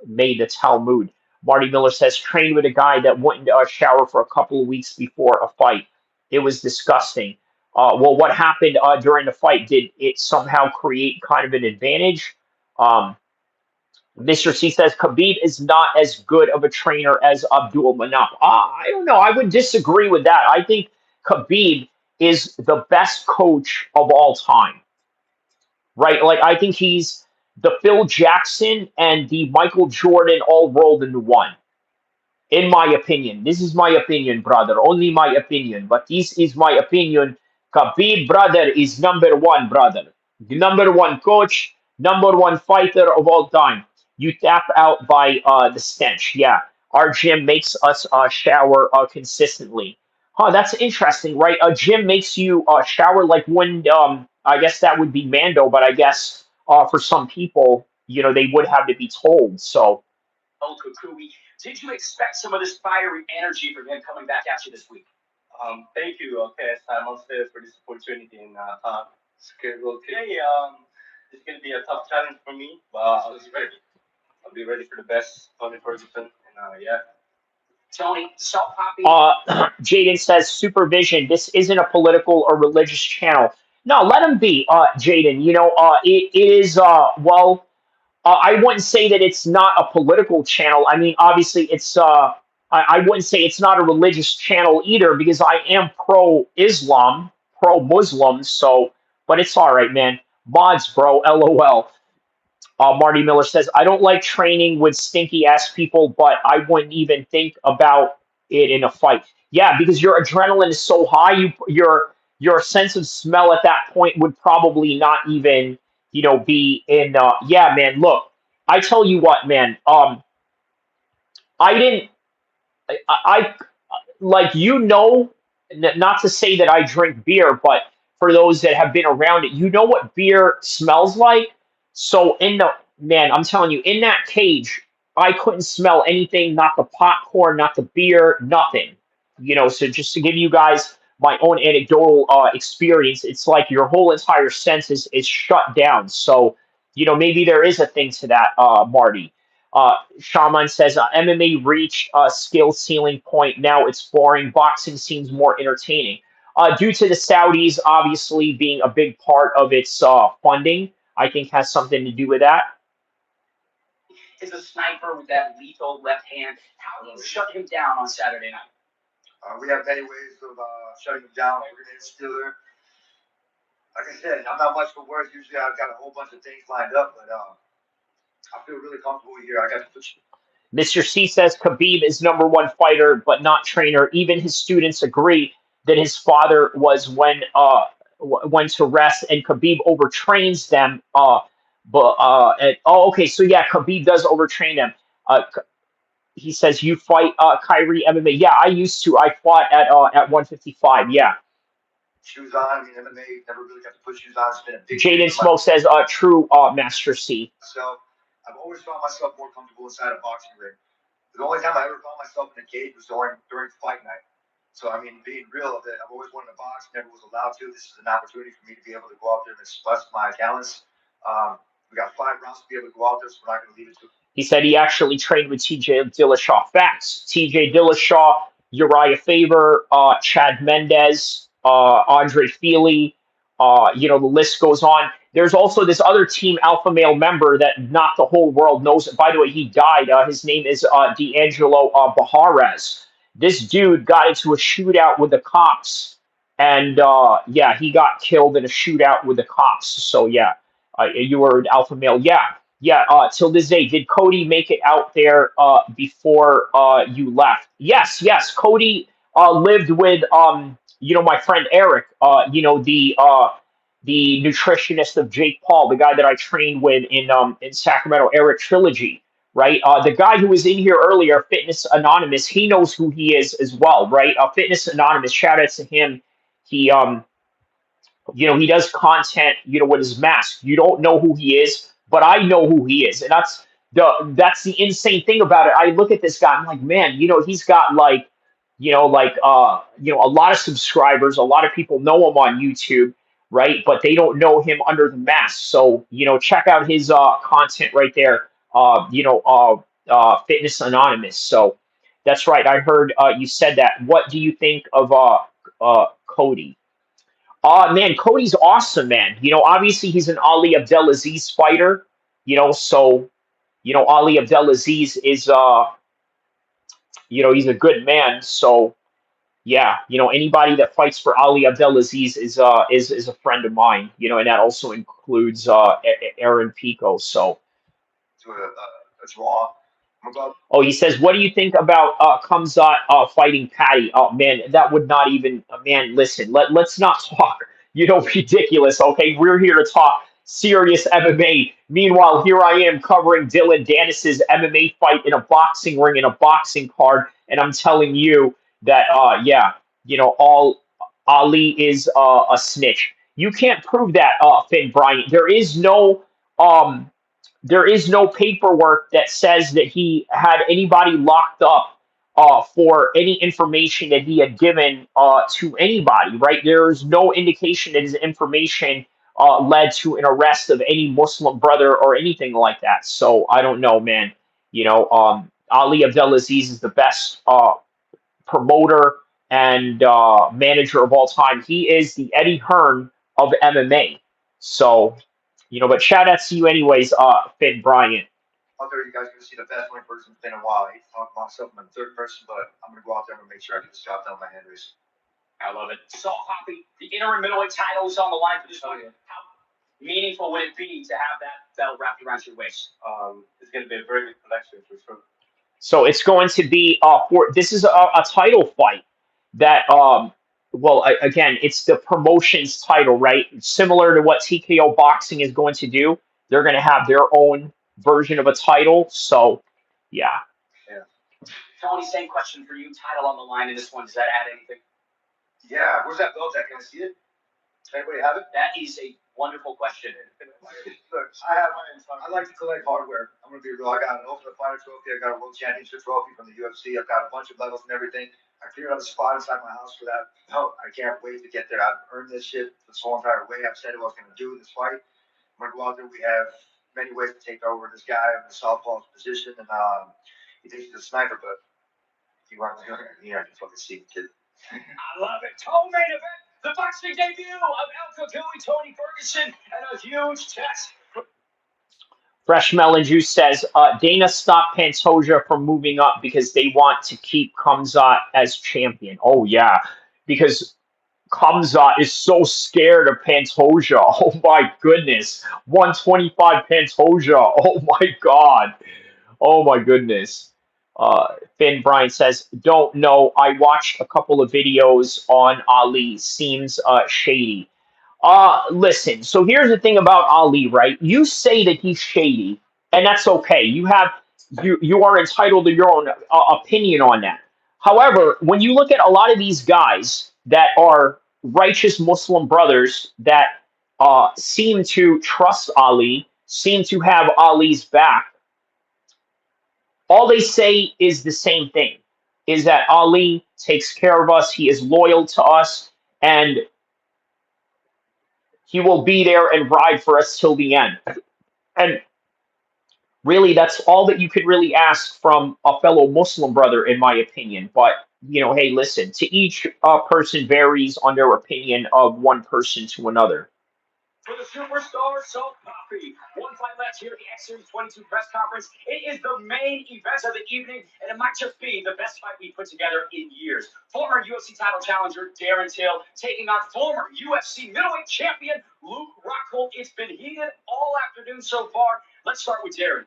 Speaker 1: made the Talmud. Marty Miller says, trained with a guy that wouldn't shower for a couple of weeks before a fight. It was disgusting. Well, what happened during the fight? Did it somehow create kind of an advantage? Mr. C says Khabib is not as good of a trainer as Abdul Manap. I don't know. I would disagree with that. I think Khabib is the best coach of all time, right? Like, I think he's the Phil Jackson and the Michael Jordan all rolled into one, in my opinion. This is my opinion, brother. Only my opinion. But this is my opinion. Khabib, brother, is number one, brother. The number one coach, number one fighter of all time. You tap out by the stench. Yeah, our gym makes us shower consistently. Huh, that's interesting, right? A gym makes you shower like when, I guess that would be Mando, but I guess for some people, they would have to be told. So,
Speaker 2: El-Kheer, did you expect some of this fiery energy from him coming back at you this week?
Speaker 3: Thank you, Nonce, for this opportunity. And today, it's going to be a tough challenge for me, but I'll be ready. I'll be ready for the best, Tony Ferguson. And yeah.
Speaker 2: Tony, Salt Poppy.
Speaker 1: Jaden says, supervision. This isn't a political or religious channel. No, let him be, Jaden. It is well. I wouldn't say that it's not a political channel. I mean, obviously, it's. I wouldn't say it's not a religious channel either because I am pro Islam, pro Muslim. So, but it's all right, man. Mods, bro. LOL. Marty Miller says, I don't like training with stinky ass people, but I wouldn't even think about it in a fight. Yeah, because your adrenaline is so high, your sense of smell at that point would probably not even, be in. Yeah, man. Look, I tell you what, man. I didn't. I like not to say that I drink beer, but for those that have been around it, you know what beer smells like. So in the man, I'm telling you, in that cage, I couldn't smell anything, not the popcorn, not the beer, nothing. So just to give you guys my own anecdotal experience, it's like your whole entire senses is shut down. So maybe there is a thing to that, Marty. Shaman says MMA reached a skill ceiling point. Now it's boring. Boxing seems more entertaining. Due to the Saudis obviously being a big part of its funding, I think has something to do with that.
Speaker 2: Is a sniper with that lethal left hand. How do you shut him down on Saturday night? We have many ways of shutting him down. We're going to Steeler. Like I said, I'm not much for words. Usually I've got a whole bunch of things lined up, but I feel really comfortable here. I got to put you.
Speaker 1: Mr. C says Khabib is number one fighter, but not trainer. Even his students agree that his father was went to rest, and Khabib overtrains them. Okay, so yeah, Khabib does overtrain them. He says you fight Kyrie MMA. Yeah, I used to. I fought at 155. Yeah.
Speaker 5: Shoes on. I mean, MMA never really got to put shoes on. It's been a big.
Speaker 1: Jaden Smoke says true Master C.
Speaker 5: So I've always found myself more comfortable inside a boxing ring. The only time I ever found myself in a cage was during fight night. So, I mean, being real, that I've always wanted to box, never was allowed to. This is an opportunity for me to be able to go out there and express my talents. We got 5 rounds to be able to go out there, so we're not going to leave it to.
Speaker 1: He said he actually trained with TJ Dillashaw. Facts. TJ Dillashaw, Uriah Faber, Chad Mendez, Andre Feely. The list goes on. There's also this other team alpha male member that not the whole world knows. By the way, he died. His name is D'Angelo Bahares. This dude got into a shootout with the cops, and yeah, he got killed in a shootout with the cops. So yeah, you were an alpha male. Yeah. Till this day, did Cody make it out there before you left? Yes. Cody lived with my friend Eric. The nutritionist of Jake Paul, the guy that I trained with in Sacramento, Eric Trilogy, right? The guy who was in here earlier, Fitness Anonymous, he knows who he is as well, right? Fitness Anonymous, shout out to him. He does content, with his mask. You don't know who he is, but I know who he is, and that's the insane thing about it. I look at this guy, I'm like, man, he's got a lot of subscribers. A lot of people know him on YouTube, right? But they don't know him under the mask. So check out his content right there. Fitness Anonymous. So that's right. I heard you said that. What do you think of Cody? Man, Cody's awesome, man. Obviously he's an Ali Abdelaziz fighter. So Ali Abdelaziz is he's a good man. So yeah, anybody that fights for Ali Abdelaziz is a friend of mine. And that also includes Aaron Pico. So
Speaker 5: a draw.
Speaker 1: Oh, he says, what do you think about Kamzat fighting Patty? Oh, man, that would not even, man, listen, let's not talk, ridiculous, okay? We're here to talk serious MMA. Meanwhile, here I am covering Dylan Dennis's MMA fight in a boxing ring, in a boxing card, and I'm telling you that, all Ali is a snitch. You can't prove that, Finn Bryant. There is no paperwork that says that he had anybody locked up for any information that he had given to anybody, right? There's no indication that his information led to an arrest of any Muslim brother or anything like that. So I don't know, man. Ali Abdelaziz is the best promoter and manager of all time. He is the Eddie Hearn of MMA. So, but shout out to you anyways, Finn Bryant.
Speaker 5: Out there, you guys are going to see the best one person it's been a while. I hate to talk about myself in the third person, but I'm going to go out there and make sure I get this job done with my hand race.
Speaker 2: I love it. So, Hoppy, the interim middleweight title is on the line for this one. How meaningful would it be to have that belt wrapped around your waist?
Speaker 3: It's going to be a very good collection for sure.
Speaker 1: So it's going to be this is a title fight that again, it's the promotion's title, right? Similar to what TKO Boxing is going to do. They're going to have their own version of a title. So yeah.
Speaker 2: Tony, same question for you. Title on the line in this one. Does that add anything?
Speaker 5: Yeah, where's that belt at? Can I see it? Does anybody have it?
Speaker 2: That is a wonderful question.
Speaker 5: Look, I like to collect hardware. I'm gonna be real. I got an Ultimate Fighter trophy. I got a World Championship trophy from the UFC. I've got a bunch of medals and everything. I figured out a spot inside my house for that belt. I can't wait to get there. I've earned this shit this whole entire way. I've said what I was gonna do in this fight. I'm gonna go out there. We have many ways to take over this guy in the southpaw's position, and he thinks he's a sniper, but he runs here. I can fucking see the kid.
Speaker 2: I love it. Co-main event, the boxing debut of El-Kheer, Tony Ferguson, and a huge test.
Speaker 1: Fresh Melon Juice says Dana stopped Pantoja from moving up because they want to keep Kamzat as champion. Oh yeah, because Kamzat is so scared of Pantoja. Oh my goodness, 125 Pantoja. Oh my god. Oh my goodness. Finn Bryan says, don't know. I watched a couple of videos on Ali. Seems shady. Listen, so here's the thing about Ali, right? You say that he's shady, and that's okay. You are entitled to your own opinion on that. However, when you look at a lot of these guys that are righteous Muslim brothers that seem to trust Ali, seem to have Ali's back, all they say is the same thing, is that Ali takes care of us, he is loyal to us, and he will be there and ride for us till the end. And really, that's all that you could really ask from a fellow Muslim brother, in my opinion. But, hey, listen, to each person varies on their opinion of one person to another.
Speaker 2: For the superstar, Salt Coffee. One fight left here at the X Series 22 press conference. It is the main event of the evening, and it might just be the best fight we've put together in years. Former UFC title challenger Darren taking on former UFC middleweight champion Luke Rockhold. It's been heated all afternoon so far. Let's start with Darren.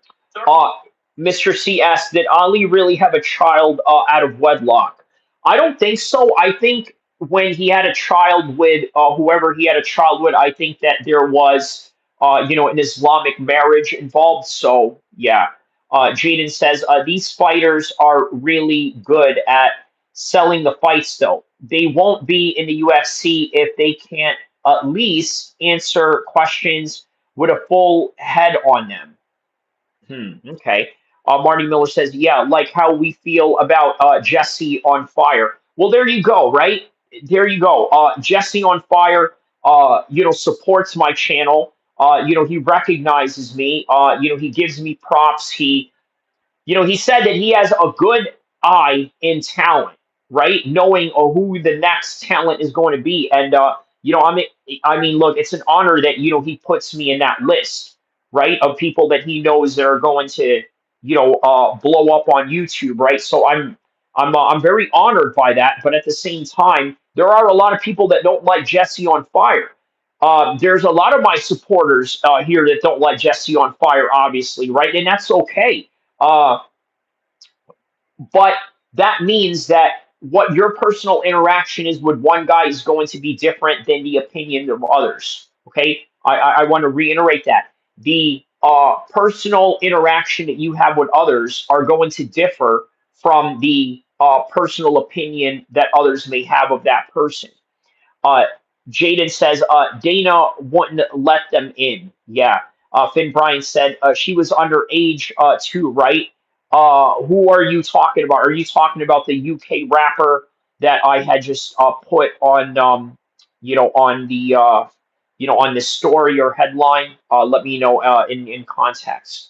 Speaker 1: Mr. C asked, did Ali really have a child out of wedlock? I don't think so. I think when he had a child with whoever he had a child with, I think that there was, an Islamic marriage involved. So, yeah. Jaden says, these fighters are really good at selling the fights, though. They won't be in the UFC if they can't at least answer questions with a full head on them. Okay. Marty Miller says, yeah, like how we feel about Jesse on Fire. Well, there you go, right? There you go. Jesse on Fire, supports my channel. He recognizes me. He gives me props. He said that he has a good eye in talent, right? Knowing who the next talent is going to be. And, look, it's an honor that, he puts me in that list, right? Of people that he knows that are going to, blow up on YouTube, right? So I'm very honored by that. But at the same time, there are a lot of people that don't like Jesse on Fire. There's a lot of my supporters here that don't like Jesse on Fire, obviously, right? And that's okay. But that means that what your personal interaction is with one guy is going to be different than the opinion of others. Okay, I want to reiterate that the personal interaction that you have with others are going to differ from the personal opinion that others may have of that person. Jaden says Dana wouldn't let them in. Yeah. Finn Bryan said she was underage too, right? Who are you talking about? Are you talking about the UK rapper that I had just put on, on the, on the story or headline? Let me know in context.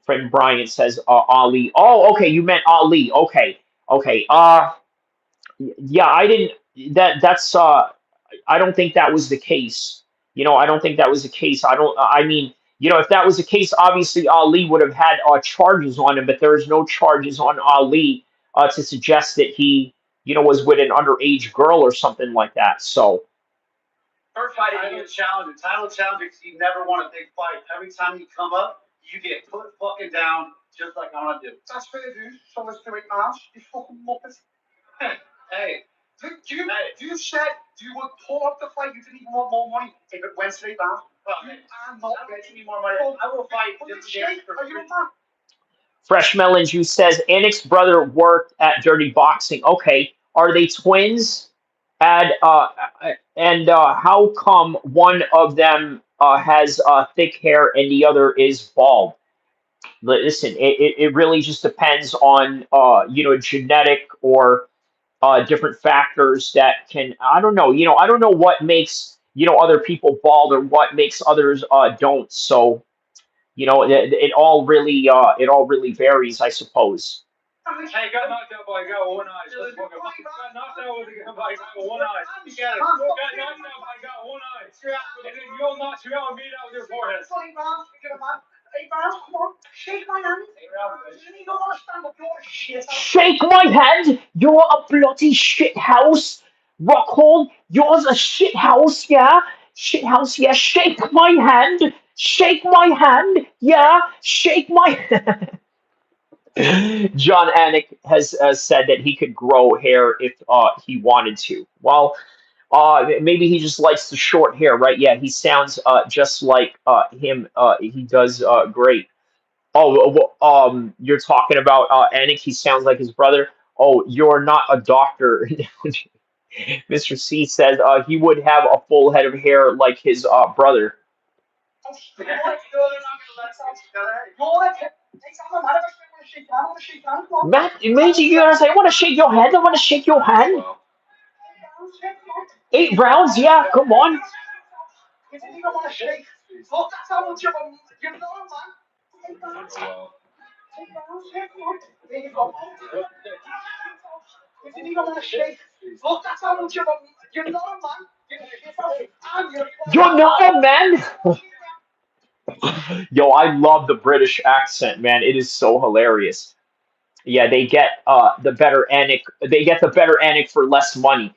Speaker 1: Finn Bryan says Ali. Oh, okay, you meant Ali. Okay, okay. Yeah, I didn't. That's I don't think that was the case. I don't think that was the case. I don't. I mean, if that was the case, obviously Ali would have had charges on him, but there is no charges on Ali to suggest that he, was with an underage girl or something like that. So
Speaker 2: First fight, I get challenged. Title challenge because you never want a big fight. Every time you come up, you get put fucking down, just like I want to do. That's fair, dude. So let's do it now. You fucking muppet. Hey. Do you would pull up the fight? You didn't even want more money if it went straight down. I'm not getting any more money. I will fight. Are you a man?
Speaker 1: Fresh Melon Juice says Anik's brother worked at Dirty Boxing. Okay, are they twins? And how come one of them has thick hair and the other is bald? Listen, it really just depends on genetic or different factors that can. I don't know. I don't know what makes other people bald or what makes others don't. So it all really varies, I suppose.
Speaker 3: Hey, got knocked out by a guy with one eye. Got knocked out with a guy with one eye. Got knocked out by a guy with one eye. And then you'll knock you out and beat out with your forehead.
Speaker 2: Hey, Ron, come on. Shake my hand. You don't want to stand up. You're a shit.
Speaker 1: Shake my hand. You're a bloody shit house. Rockhold, yours a shit house, yeah? Shit house, yeah. Shake my hand. Shake my hand, yeah. Shake my John Anik has said that he could grow hair if he wanted to. Well, maybe he just likes the short hair, right? Yeah, he sounds just like him. He does great. Oh, you're talking about Anik. He sounds like his brother. Oh, you're not a doctor. Mr. C says he would have a full head of hair like his brother. Matt, imagine you're gonna say, I want to shake your hand. I want to shake your hand. 8 rounds, yeah. Come on.
Speaker 2: You don't want to shake. Look, that's how much of a. You're not a man. There you go. You didn't even want to shake. Look, that's how much of a. You're not a man.
Speaker 1: You're not a man. Yo, I love the British accent, man. It is so hilarious. Yeah, they get the better Anik. They get the better Anik for less money.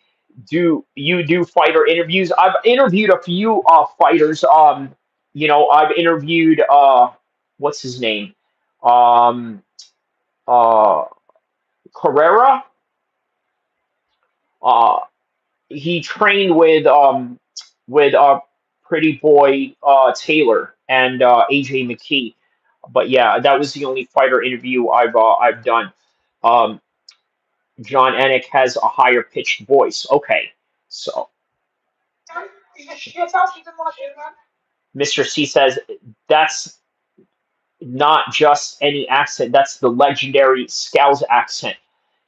Speaker 1: Do you do fighter interviews? I've interviewed a few fighters. I've interviewed what's his name? Um, uh, Carrera. Uh, he trained with Pretty Boy Taylor and AJ McKee. But yeah, that was the only fighter interview I've done. Um, John Anik has a higher pitched voice. Okay, so Mr. C says that's not just any accent. That's the legendary Scouse accent.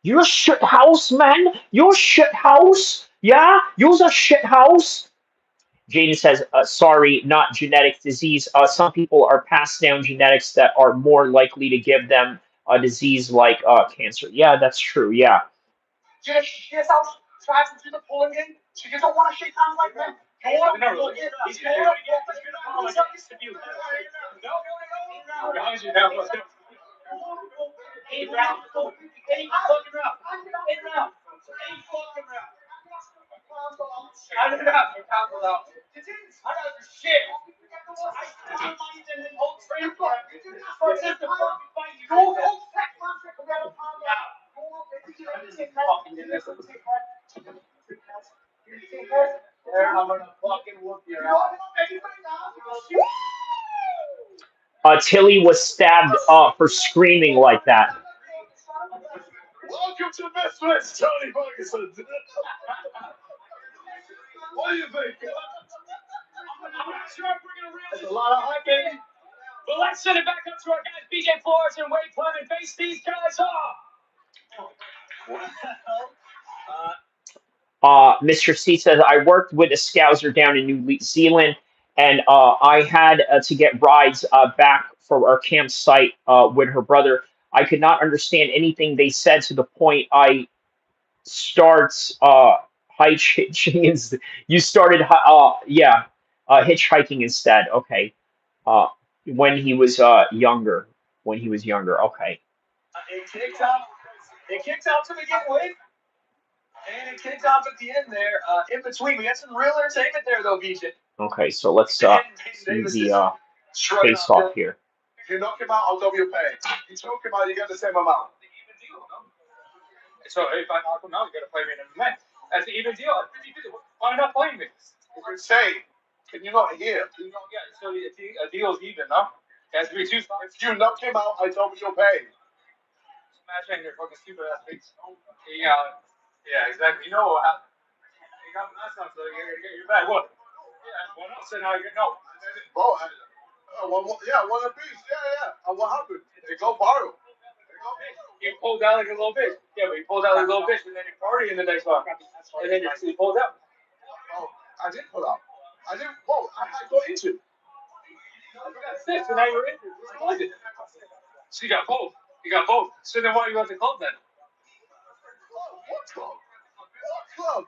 Speaker 1: You're a shit house, man. You're a shit house. Yeah, you're a shit house. Jaden says, sorry, not genetic disease. Some people are passed down genetics that are more likely to give them a disease like cancer. Yeah, that's true. Yeah.
Speaker 2: She herself tries to do the pulling in. She just don't want to shake hands like that.
Speaker 1: Tilly was stabbed for screaming like that.
Speaker 4: Welcome to Mizfits, Tony Ferguson. What do you think?
Speaker 3: I'm not sure if we're going to reel this a lot of hype, baby. But let's send it back up to our guys, BJ Flores and Wade Clement. Face these guys off.
Speaker 1: Mr. C says, I worked with a Scouser down in New Zealand, and I had to get rides back from our campsite with her brother. I could not understand anything they said to the point I starts hitching is you started yeah, hitchhiking instead. Okay. Uh, when he was younger. When he was younger. Okay.
Speaker 4: It kicked out. It kicked out to begin with, and it kicked off at the end there. In between, we had some real entertainment there, though, BJ.
Speaker 1: Okay. So let's see the face off here.
Speaker 5: If you knock him out, I'll double your pay. If you choke him out, you get the same amount.
Speaker 3: So if I knock him out, you got to play me in MMA. That's the even deal. Why not play me?
Speaker 5: It's insane. Can you not hear?
Speaker 3: Yeah, so a deal's even, no? It has to be two sides.
Speaker 5: If you knock him out, I double your pay.
Speaker 3: Smash your fucking stupid ass face. Yeah, exactly. You know what happened. You got last time, so you're gonna get your back. What? Yeah, what else? So now you get no.
Speaker 5: One apiece. Yeah. And what happened? It go viral.
Speaker 3: You pulled out like a little bitch. Yeah, but you pulled out like a little bitch, and then you party in the next one. And then you pulled out.
Speaker 5: Oh, I did pull out. I didn't. Whoa, I got injured.
Speaker 3: You got six, and now you're injured. So you got both. You got both. So then why are you at the club then?
Speaker 5: What club? What club?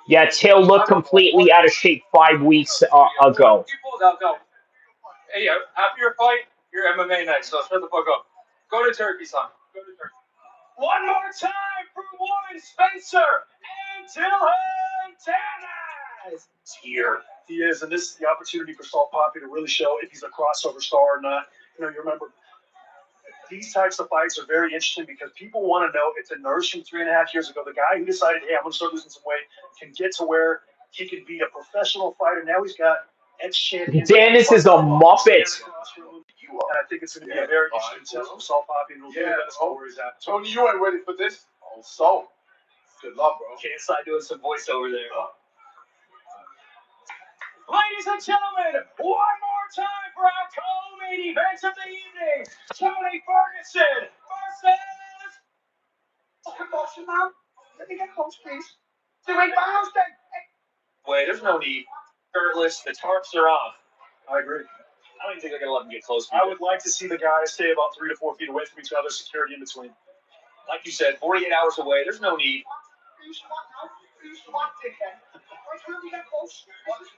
Speaker 1: Yeah, Till looked completely out of shape 5 weeks ago.
Speaker 3: You pulled out, no. Hey, after your fight, you're MMA next, so shut the fuck up. Go to Turkey, son. Go to Turkey. One more time for Warren Spencer and Dylan Dennis.
Speaker 4: Here he is, and this is the opportunity for Salt Poppy to really show if he's a crossover star or not. You remember these types of fights are very interesting because people want to know if the nurse from 3.5 years ago, the guy who decided, hey, I'm going to start losing some weight, can get to where he can be a professional fighter. Now he's got ex-champions.
Speaker 1: Dennis is a muppet.
Speaker 4: And I think it's going to be a very interesting test for Salt Poppy, and we'll really let us know where he's at.
Speaker 5: Tony, you ain't ready for this. Oh, so good luck, bro.
Speaker 4: Can't start doing some voiceover there.
Speaker 3: Ladies and gentlemen, one more time for our co-main event of the evening. Tony Ferguson versus...
Speaker 5: Boxing now. Let me get close, please. 2 8 pounds, then.
Speaker 4: Wait, there's no need. Shirtless, the tarps are off. I agree. I don't even think they're going to let them get close. I would like to see the guys stay about 3 to 4 feet away from each other, security in between. Like you said, 48 hours away, there's no need.
Speaker 5: You swat now. You swat, dickhead. Why can't we get close? This is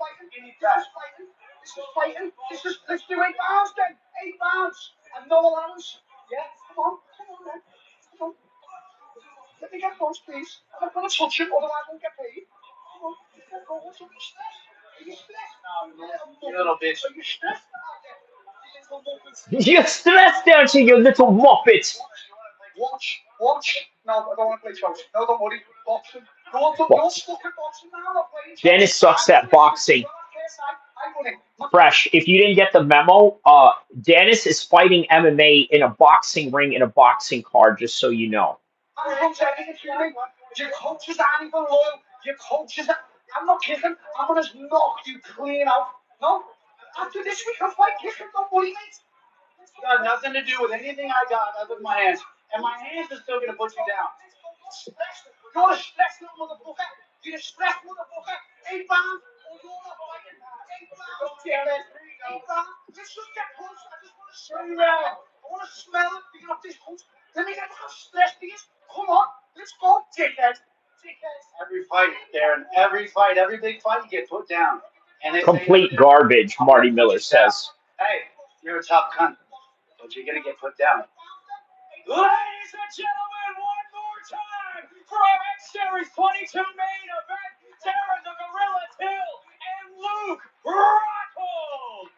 Speaker 5: fighting. This is 8 pounds, then. 8 pounds. And no allowance. Yeah, come on, then. Come on. Let me get close, please. I'm not going to touch him, otherwise I won't get paid. Come on. What's up? Are you stressed?
Speaker 4: You little bitch.
Speaker 5: Are you stressed?
Speaker 1: You're stressed, don't you, you little muppet?
Speaker 5: Watch. No, I don't want to play chess. No, don't worry. Boxing. Don't fucking boxing now. I'm not playing chess.
Speaker 1: Dennis sucks at boxing. Fresh, if you didn't get the memo, Dennis is fighting MMA in a boxing ring in a boxing card, just so you know.
Speaker 5: Your coaches aren't even loyal. Your coaches are... I'm not kicking. I'm going to knock you clean out. No? After this, we can fight kicking. Don't worry, mate.
Speaker 6: It's got nothing to do with anything I got other than my hands. And my hands are still going to put you down.
Speaker 5: You're a stressed little motherfucker. You're a stressed motherfucker. 8 pounds. You're not fighting. 8 pounds. Let's just get close. I just want to smell it. I want to smell it. You got this close. Let me get how stressed he is. Come on. Let's go, dickhead.
Speaker 6: Every fight, Darren. Every fight. Every big fight, you get put down. And they
Speaker 1: Complete garbage, Marty Miller says.
Speaker 6: Hey, you're a tough cunt. But you're going to get put down.
Speaker 3: Ladies and gentlemen, one more time for our X-Series 22 main event, Darren the Gorilla Till and Luke Rockhold.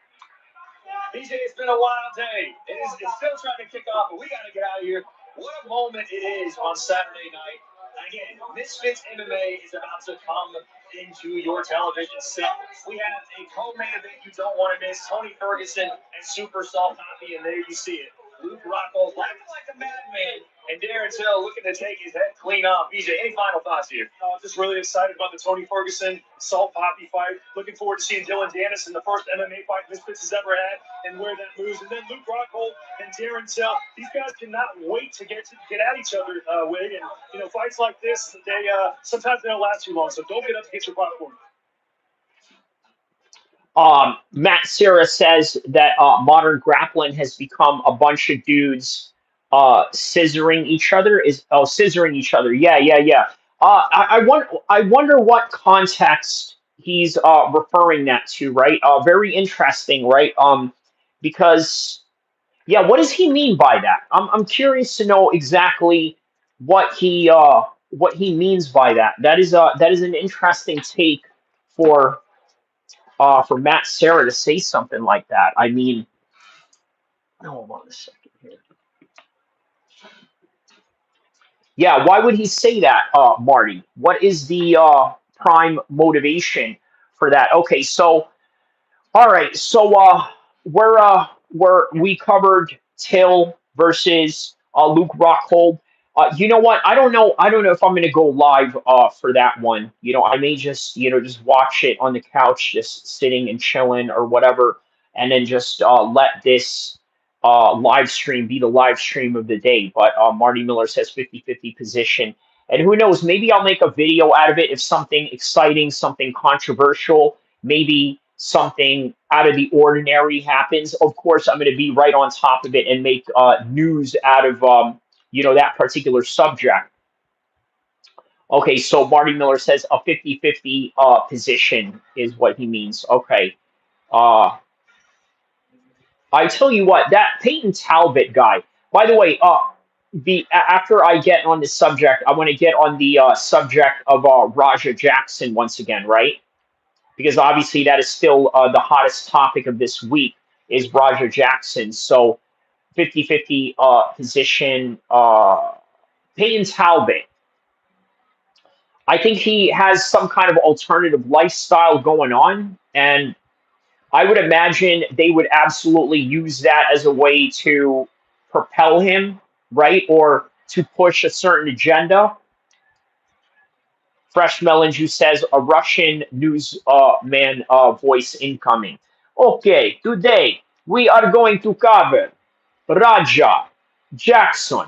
Speaker 4: BJ, it's been a wild day. It's still trying to kick off, but we got to get out of here. What a moment it is on Saturday night. Again, Mizfits MMA is about to come into your television set. We have a co-main event you don't want to miss. Tony Ferguson and Super Salt Poppy, and there you see it. Luke Rockhold laughing like a madman, and Darren Till looking to take his head clean off. BJ, any final thoughts here? I'm just really excited about the Tony Ferguson Salt Poppy fight. Looking forward to seeing Dylan Dennis in the first MMA fight Mizfits has ever had, and where that moves. And then Luke Rockhold and Darren Till. These guys cannot wait to get at each other with. And fights like this, they sometimes they don't last too long. So don't get up to get your popcorn.
Speaker 1: Matt Serra says that modern grappling has become a bunch of dudes scissoring each other. Scissoring each other. Yeah. I wonder what context he's referring that to, right? Very interesting, right? Because yeah, what does he mean by that? I'm curious to know exactly what he means by that. That is an interesting take for for Matt Sarah to say something like that. I mean, hold on a second here. Yeah, why would he say that, Marty? What is the prime motivation for that? Okay, so all right, so we covered Till versus Luke Rockhold. You know what? I don't know if I'm gonna go live for that one. I may just just watch it on the couch, just sitting and chilling or whatever, and then just let this live stream be the live stream of the day. But Marty Miller says 50-50 position, and who knows? Maybe I'll make a video out of it if something exciting, something controversial, maybe something out of the ordinary happens. Of course, I'm going to be right on top of it and make news out of that particular subject. Okay, so Marty Miller says a 50-50 position is what he means. Okay. Uh, I tell you what, that Peyton Talbot guy, by the way, after I get on this subject, I want to get on the subject of Raja Jackson once again, right? Because obviously that is still the hottest topic of this week is Roger Jackson. So 50-50 position. Peyton Talbot. I think he has some kind of alternative lifestyle going on. And I would imagine they would absolutely use that as a way to propel him, right? Or to push a certain agenda. Fresh Melon Juice says a Russian news man voice incoming. Okay, today we are going to cover Raja Jackson.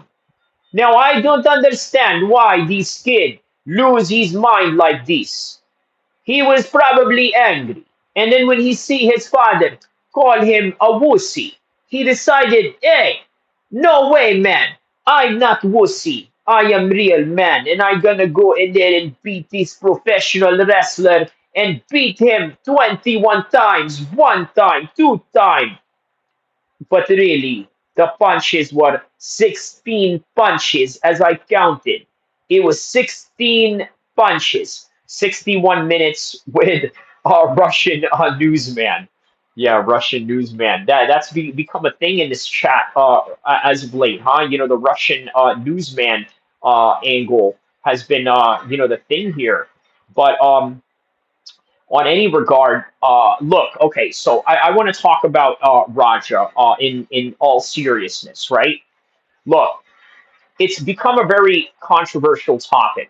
Speaker 1: Now I don't understand why this kid lose his mind like this. He was probably angry. And then when he see his father call him a wussy, he decided, hey, no way, man. I'm not wussy. I am real man. And I'm gonna go in there and beat this professional wrestler and beat him 21 times, one time, two times. But really, the punches were 16 punches as I counted. It was 16 punches, 61 minutes with a Russian newsman. Yeah, Russian newsman. That's become a thing in this chat as of late, huh? The Russian newsman angle has been the thing here. But on any regard, look, okay, so I want to talk about Raja in all seriousness, right? Look, it's become a very controversial topic.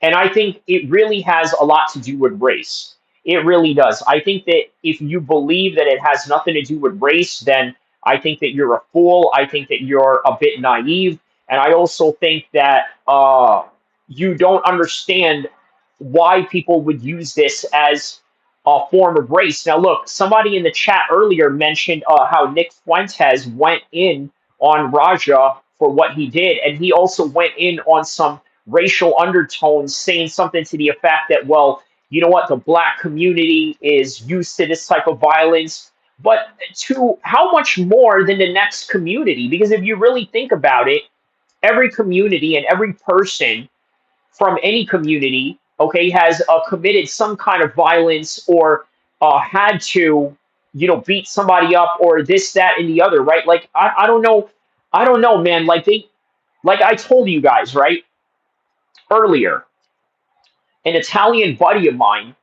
Speaker 1: And I think it really has a lot to do with race. It really does. I think that if you believe that it has nothing to do with race, then I think that you're a fool. I think that you're a bit naive. And I also think that you don't understand why people would use this as a form of race. Now, look, somebody in the chat earlier mentioned how Nick Fuentes went in on Raja for what he did. And he also went in on some racial undertones, saying something to the effect that, well, you know what, the black community is used to this type of violence. But to how much more than the next community? Because if you really think about it, every community and every person from any community, okay, has committed some kind of violence or had to, beat somebody up or this, that, and the other, right? Like, I don't know. I don't know, man. Like I told you guys, right, earlier, an Italian buddy of mine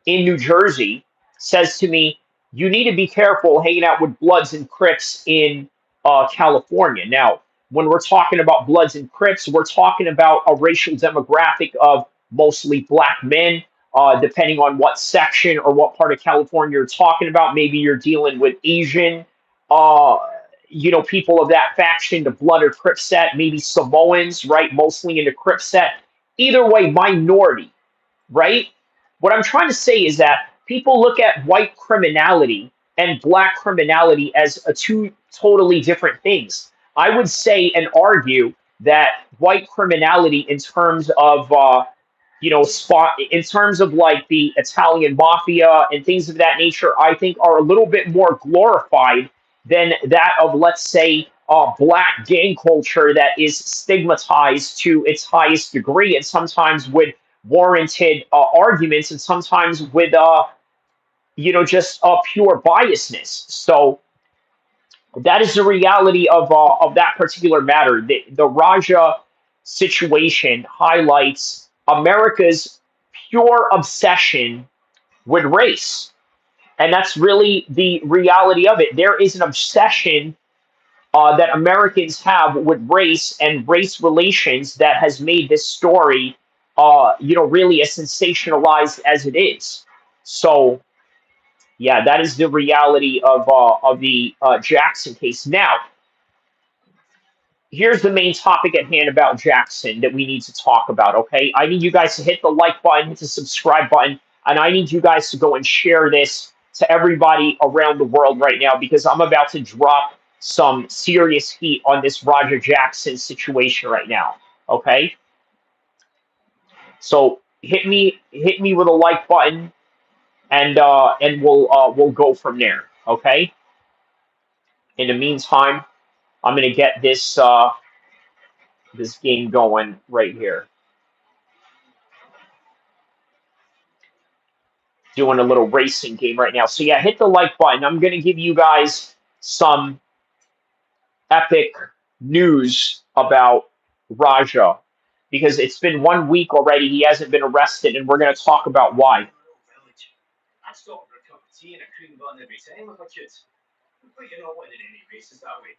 Speaker 1: in New Jersey says to me, "You need to be careful hanging out with Bloods and Crips in California." Now, when we're talking about Bloods and Crips, we're talking about a racial demographic of mostly black men. Depending on what section or what part of California you're talking about, maybe you're dealing with Asian, uh, people of that faction, the Blood or Crip set, maybe Samoans, right? Mostly in the Crip set. Either way, minority, right? What I'm trying to say is that people look at white criminality and black criminality as a two totally different things. I would say and argue that white criminality, in terms of spot in terms of like the Italian mafia and things of that nature, I think are a little bit more glorified than that of, let's say, black gang culture that is stigmatized to its highest degree, and sometimes with warranted arguments, and sometimes with just pure biasness. So that is the reality of that particular matter. The Raja situation highlights America's pure obsession with race, and that's really the reality of it. There is an obsession that Americans have with race and race relations that has made this story, really as sensationalized as it is. So yeah, that is the reality of the Jackson case. Now, here's the main topic at hand about Jackson that we need to talk about. Okay, I need you guys to hit the like button, hit the subscribe button, and I need you guys to go and share this to everybody around the world right now, because I'm about to drop some serious heat on this Roger Jackson situation right now. Okay, so hit me with a like button, and we'll go from there. Okay. In the meantime, I'm gonna get this game going right here. Doing a little racing game right now. So yeah, hit the like button. I'm gonna give you guys some epic news about Raja, because it's been 1 week already. He hasn't been arrested, and we're gonna talk about why.
Speaker 2: I'd stop for a cup of tea and a cream bun every time if I could. But you're not winning any races that way.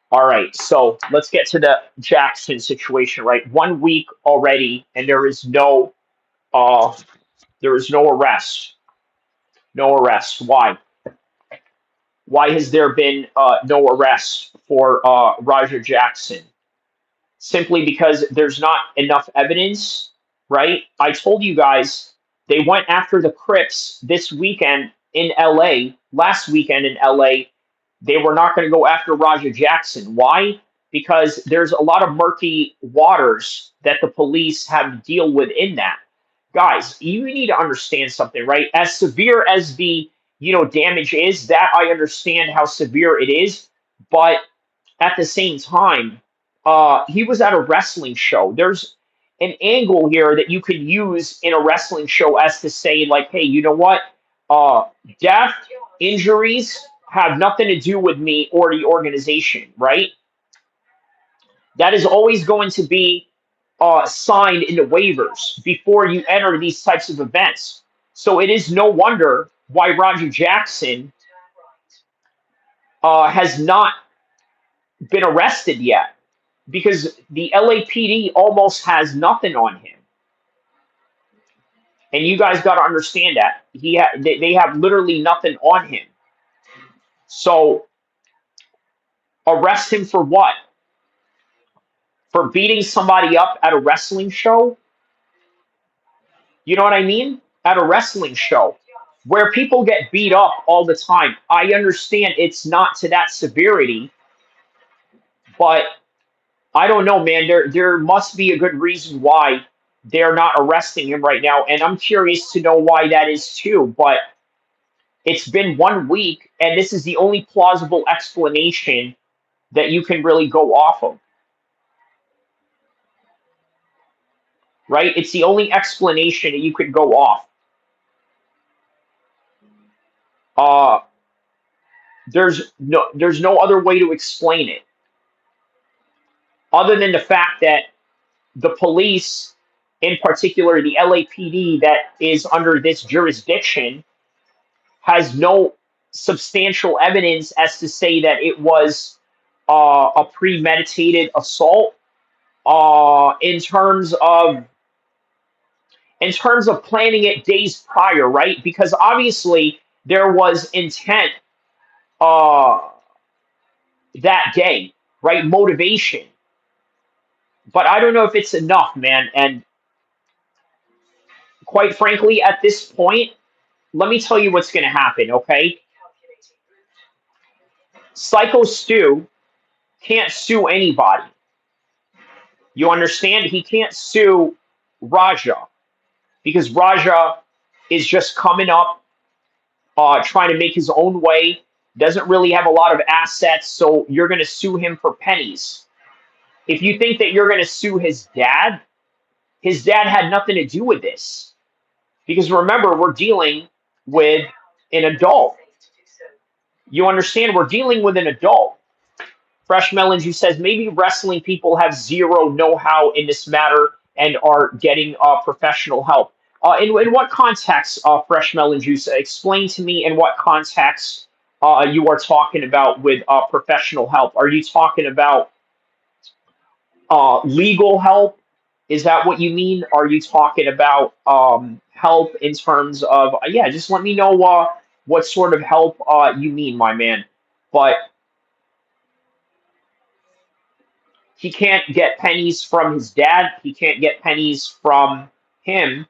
Speaker 1: All right, so let's get to the Jackson situation. Right, 1 week already, and uh there is no arrest. No arrest. Why? Why has there been no arrest for Roger Jackson? Simply because there's not enough evidence, right? I told you guys they went after the Crips this weekend in LA, last weekend in LA. They were not going to go after Roger Jackson. Why? Because there's a lot of murky waters that the police have to deal with in that. Guys, you need to understand something, right? As severe as the damage is, that I understand how severe it is, but at the same time, he was at a wrestling show. There's an angle here that you could use in a wrestling show as to say, like, hey, you know what? Uh, Death, injuries have nothing to do with me or the organization, right? That is always going to be signed in the waivers before you enter these types of events. So it is no wonder why Roger Jackson has not been arrested yet, because the LAPD almost has nothing on him. And you guys got to understand that they have literally nothing on him. So arrest him for what? For beating somebody up at a wrestling show? You know what I mean? At a wrestling show where people get beat up all the time. I understand it's not to that severity, but I don't know, man. There must be a good reason why they're not arresting him right now, and I'm curious to know why that is too. But it's been 1 week, and this is the only plausible explanation that you can really go off of, right? It's the only explanation that you could go off. Uh, there's no other way to explain it other than the fact that the police, in particular the LAPD that is under this jurisdiction, has no substantial evidence as to say that it was a premeditated assault. In terms of planning it days prior, right? Because obviously there was intent uh, that day, right? Motivation. But I don't know if it's enough, man. And quite frankly, at this point, let me tell you what's going to happen, okay? Psycho Stu can't sue anybody. You understand? He can't sue Raja because Raja is just coming up, trying to make his own way, doesn't really have a lot of assets, so you're going to sue him for pennies. If you think that you're going to sue his dad had nothing to do with this. Because remember, we're dealing with an adult. You understand? We're dealing with an adult. Fresh Melons, who says maybe wrestling people have zero know-how in this matter and are getting professional help. In what context, Fresh Melon Juice? Explain to me in what context you are talking about with professional help. Are you talking about legal help? Is that what you mean? Are you talking about help in terms of, yeah, just let me know what sort of help you mean, my man. But he can't get pennies from his dad. He can't get pennies from him.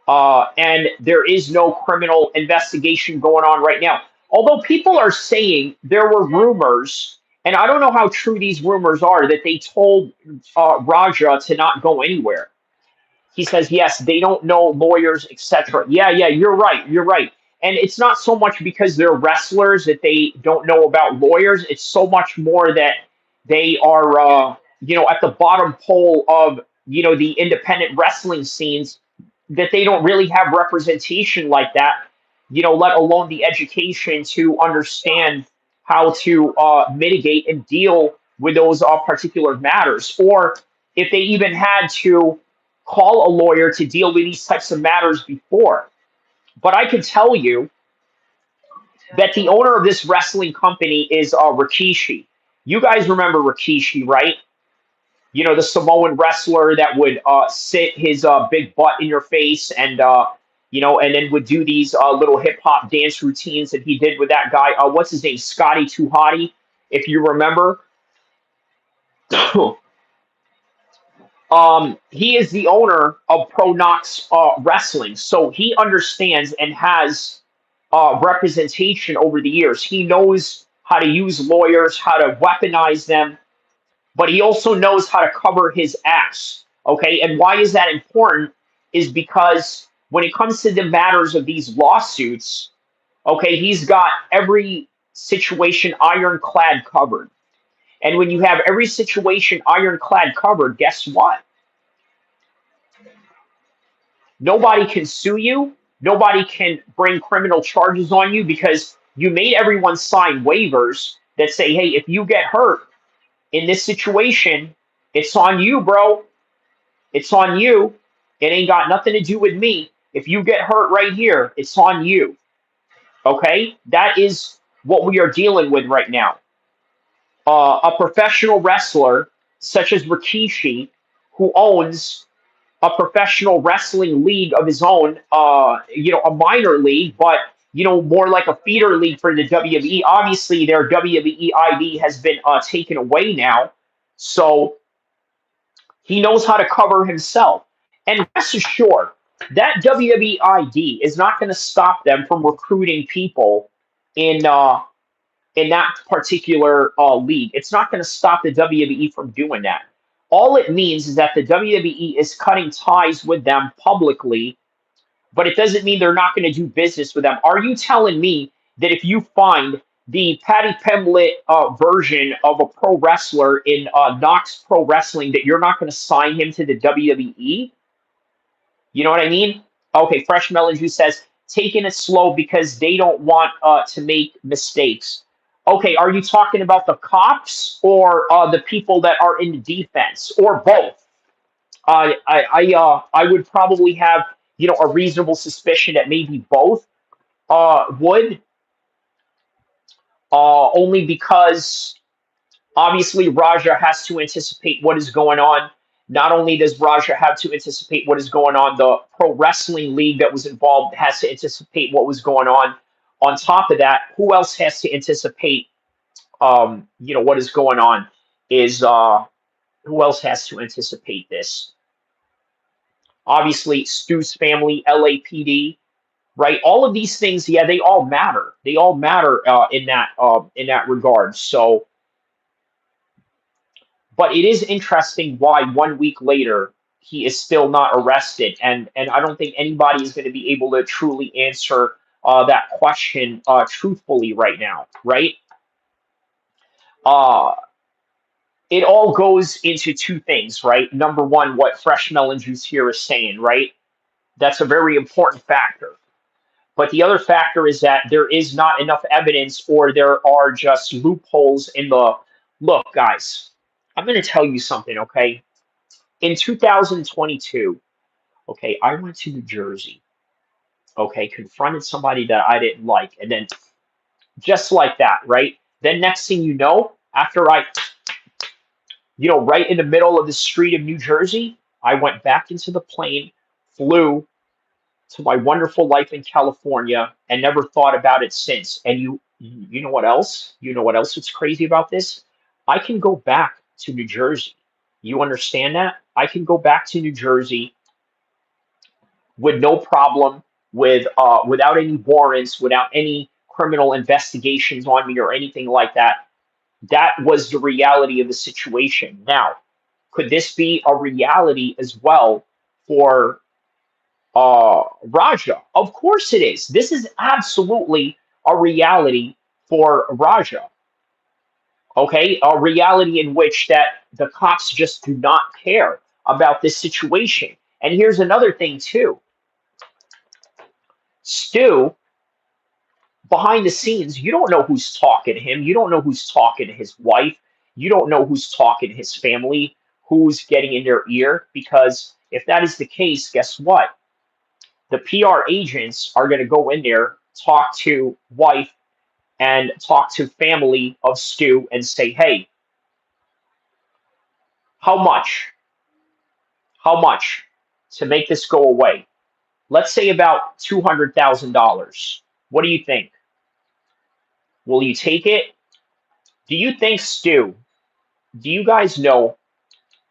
Speaker 1: And there is no criminal investigation going on right now. Although people are saying there were rumors, and I don't know how true these rumors are, that they told Raja to not go anywhere. He says, yes, they don't know lawyers, etc. Yeah, yeah, you're right. You're right. And it's not so much because they're wrestlers that they don't know about lawyers. It's so much more that they are, at the bottom pole of, the independent wrestling scenes, that they don't really have representation like that, let alone the education to understand how to mitigate and deal with those particular matters. Or if they even had to call a lawyer to deal with these types of matters before. But I can tell you that the owner of this wrestling company is Rikishi. You guys remember Rikishi, right? The Samoan wrestler that would sit his big butt in your face and, and then would do these little hip hop dance routines that he did with that guy. What's his name? Scotty Too Hottie, if you remember. He is the owner of Pro Knox Wrestling, so he understands and has representation over the years. He knows how to use lawyers, how to weaponize them, but he also knows how to cover his ass. Okay, and why is that important? Is because when it comes to the matters of these lawsuits, okay, he's got every situation ironclad covered. And when you have every situation ironclad covered, guess what? Nobody can sue you. Nobody can bring criminal charges on you because you made everyone sign waivers that say, hey, if you get hurt in this situation, it's on you, bro. It's on you. It ain't got nothing to do with me. If you get hurt right here, it's on you. Okay? That is what we are dealing with right now. A professional wrestler such as Rikishi, who owns a professional wrestling league of his own, a minor league, but more like a feeder league for the WWE. Obviously, their WWE ID has been taken away now, so he knows how to cover himself. And rest assured, that WWE ID is not going to stop them from recruiting people in that particular league. It's not going to stop the WWE from doing that. All it means is that the WWE is cutting ties with them publicly, but it doesn't mean they're not going to do business with them. Are you telling me that if you find the Patty Pimblett version of a pro wrestler in Knox Pro Wrestling that you're not going to sign him to the WWE? You know what I mean? Okay, Fresh Melon Juice says, taking it slow because they don't want to make mistakes. Okay, are you talking about the cops or the people that are in the defense, or both? I would probably have a reasonable suspicion that maybe both would, only because obviously Raja has to anticipate what is going on. Not only does Raja have to anticipate what is going on, the pro wrestling league that was involved has to anticipate what was going on. On top of that, who else has to anticipate what is going on is who else has to anticipate this? Obviously, Stu's family, LAPD, right? All of these things, yeah, they all matter. They all matter in that regard. So, but it is interesting why 1 week later he is still not arrested, and I don't think anybody is going to be able to truly answer that question truthfully right now, right? Uh, it all goes into two things, right? Number one, what Fresh Melon Juice here is saying, right? That's a very important factor. But the other factor is that there is not enough evidence, or there are just loopholes in the look, guys. I'm going to tell you something, okay? In 2022, okay, I went to New Jersey, okay, confronted somebody that I didn't like, and then just like that, right? Then next thing you know, after right in the middle of the street of New Jersey, I went back into the plane, flew to my wonderful life in California, and never thought about it since. And you know what else? You know what else is crazy about this? I can go back to New Jersey. You understand that? I can go back to New Jersey with no problem, without any warrants, without any criminal investigations on me or anything like that. That was the reality of the situation. Now, could this be a reality as well for Raja? Of course it is. This is absolutely a reality for Raja. Okay, a reality in which that the cops just do not care about this situation. And here's another thing too. Stu, behind the scenes, you don't know who's talking to him. You don't know who's talking to his wife. You don't know who's talking to his family, who's getting in their ear. Because if that is the case, guess what? The PR agents are going to go in there, talk to wife and talk to family of Stu and say, hey, how much? How much to make this go away? Let's say about $200,000. What do you think? Will you take it? Do you think Stu, do you guys know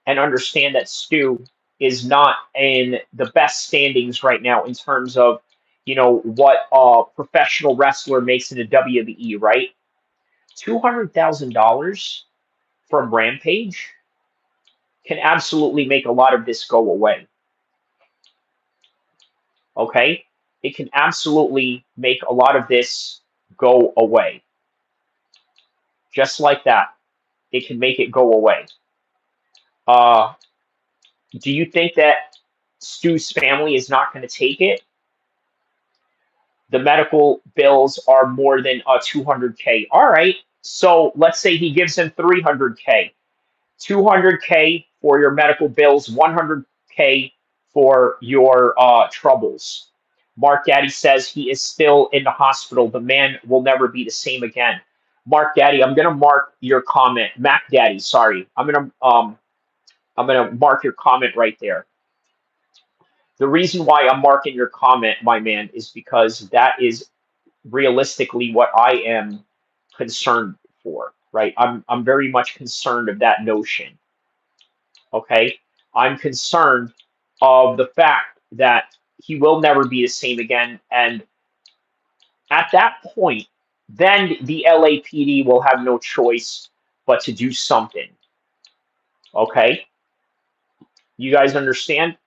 Speaker 1: and understand that Stu is not in the best standings right now in terms of, what a professional wrestler makes in the WWE, right? $200,000 from Rampage can absolutely make a lot of this go away. Okay? It can absolutely make a lot of this go away. Just like that. It can make it go away. Uh, do you think that Stu's family is not going to take it? The medical bills are more than 200K. All right. So let's say he gives him 300K. 200K for your medical bills, 100K for your troubles. Mark Daddy says he is still in the hospital. The man will never be the same again. Mark Daddy, I'm gonna mark your comment. Mac Daddy, sorry. I'm gonna mark your comment right there. The reason why I'm marking your comment, my man, is because that is realistically what I am concerned for, right? I'm very much concerned of that notion. Okay, I'm concerned of the fact that he will never be the same again, and at that point, then the LAPD will have no choice but to do something. Okay, you guys understand?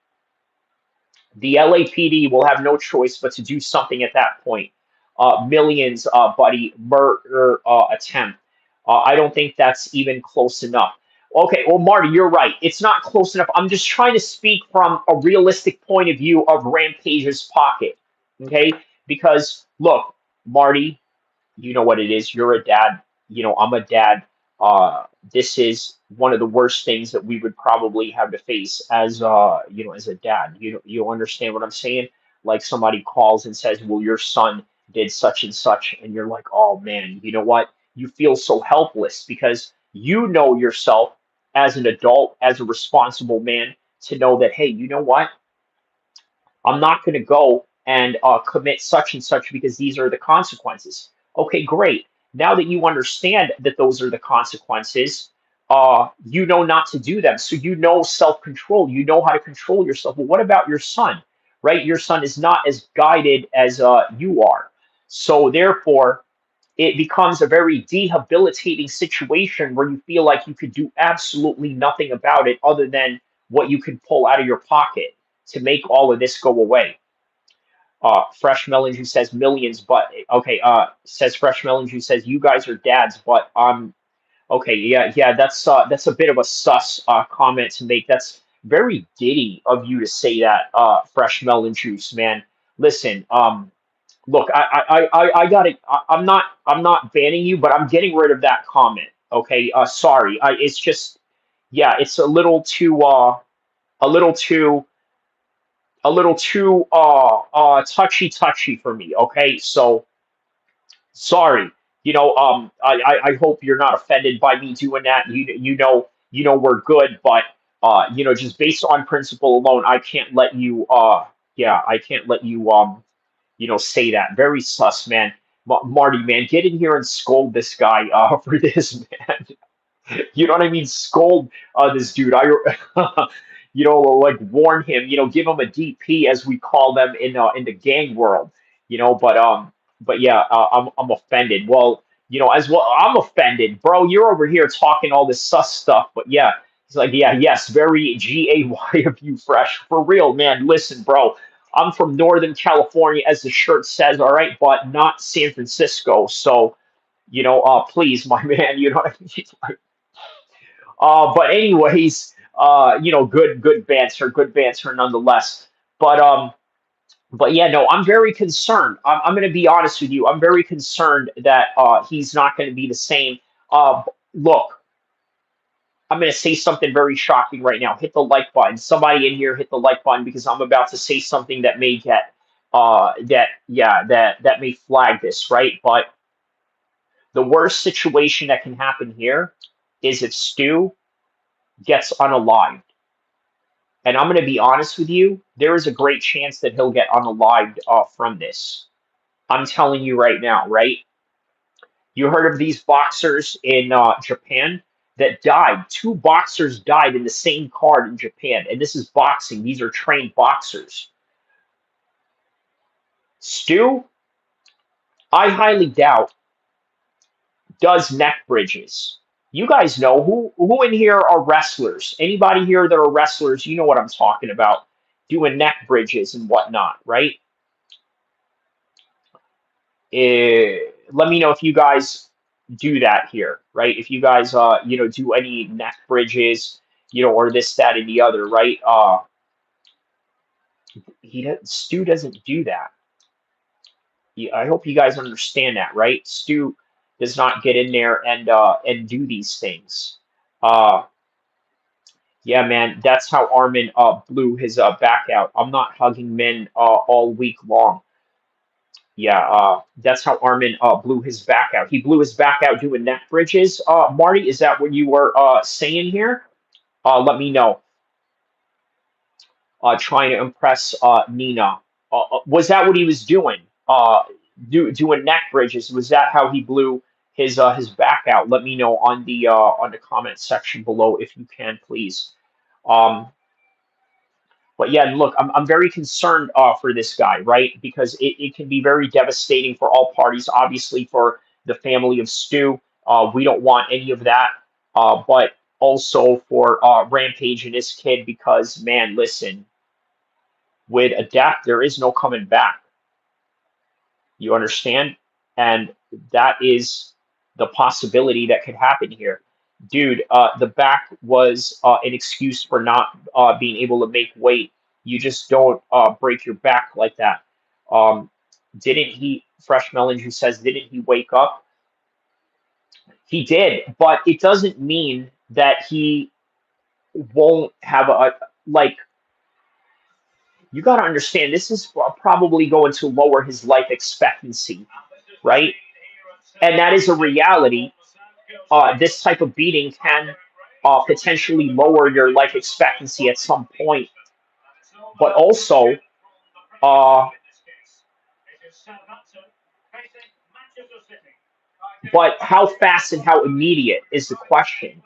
Speaker 1: The LAPD will have no choice but to do something at that point. Millions, buddy, murder attempt. I don't think that's even close enough. Okay, well, Marty, you're right. It's not close enough. I'm just trying to speak from a realistic point of view of Rampage's pocket. Okay, because look, Marty, you know what it is. You're a dad. I'm a dad. This is one of the worst things that we would probably have to face as as a dad. You understand what I'm saying? Like somebody calls and says, "Well, your son did such and such," and you're like, "Oh man, you know what?" You feel so helpless because you know yourself as an adult, as a responsible man, to know that, hey, you know what? I'm not going to go and commit such and such because these are the consequences. Okay, great. Now that you understand that those are the consequences, you know not to do them. So you know self control. You know how to control yourself. But what about your son? right? Your son is not as guided as you are. So therefore, it becomes a very debilitating situation where you feel like you could do absolutely nothing about it other than what you could pull out of your pocket to make all of this go away. Fresh Melon who says millions, but okay. Says Fresh Melon who says you guys are dads, but okay, yeah, yeah. That's a bit of a sus comment to make. That's very giddy of you to say that, Fresh Melon Juice, man. Listen, look, I got it. I'm not banning you, but I'm getting rid of that comment. Okay, sorry. It's just, yeah, it's a little too, touchy for me. Okay, so sorry. I hope you're not offended by me doing that. We're good, but just based on principle alone, I can't let you. Yeah, I can't let you. Say that. Very sus, man. Marty, man, get in here and scold this guy for this, man. You know what I mean? Scold this dude. Like warn him. Give him a DP as we call them in the gang world. But yeah, I'm offended. Well, as well, I'm offended, bro. You're over here talking all this sus stuff, but yeah, he's like, yeah, yes, very GAY of you, Fresh, for real, man. Listen, bro. I'm from Northern California, as the shirt says, all right, but not San Francisco. So, please, my man, you know what I mean? But anyways, good banter nonetheless. But but yeah, no, I'm very concerned. I'm going to be honest with you. I'm very concerned that he's not going to be the same. Look, I'm going to say something very shocking right now. Hit the like button. Somebody in here hit the like button because I'm about to say something that may get that may flag this, right? But the worst situation that can happen here is if Stu gets unalived. And I'm going to be honest with you, there is a great chance that he'll get unalived from this. I'm telling you right now, right? You heard of these boxers in Japan that died? Two boxers died in the same card in Japan. And this is boxing. These are trained boxers. Stu, I highly doubt, does neck bridges. You guys know who in here are wrestlers? Anybody here that are wrestlers, you know what I'm talking about. Doing neck bridges and whatnot, right? Let me know if you guys do that here, right? If you guys, do any neck bridges, or this, that, and the other, right? Stu doesn't do that. I hope you guys understand that, right? Stu does not get in there and do these things. Uh, yeah, man, that's how Armin blew his back out. I'm not hugging men all week long. Yeah, that's how Armin blew his back out. He blew his back out doing neck bridges. Marty, is that what you were saying here? Let me know. Trying to impress Nina. Was that what he was doing? Doing neck bridges. Was that how he blew his back out? Let me know on the comment section below if you can, please. Um, But yeah, look, I'm very concerned for this guy, right? Because it can be very devastating for all parties. Obviously, for the family of Stu, we don't want any of that. But also for Rampage and his kid, because man, listen, with a death, there is no coming back. You understand? And that is the possibility that could happen here. Dude, the back was an excuse for not being able to make weight. You just don't break your back like that. Um, didn't he, Fresh Melon, who says, didn't he wake up? He did, but it doesn't mean that he won't have like, you got to understand, this is probably going to lower his life expectancy, right? And that is a reality. This type of beating can potentially lower your life expectancy at some point, but also, uh, but how fast and how immediate is the question.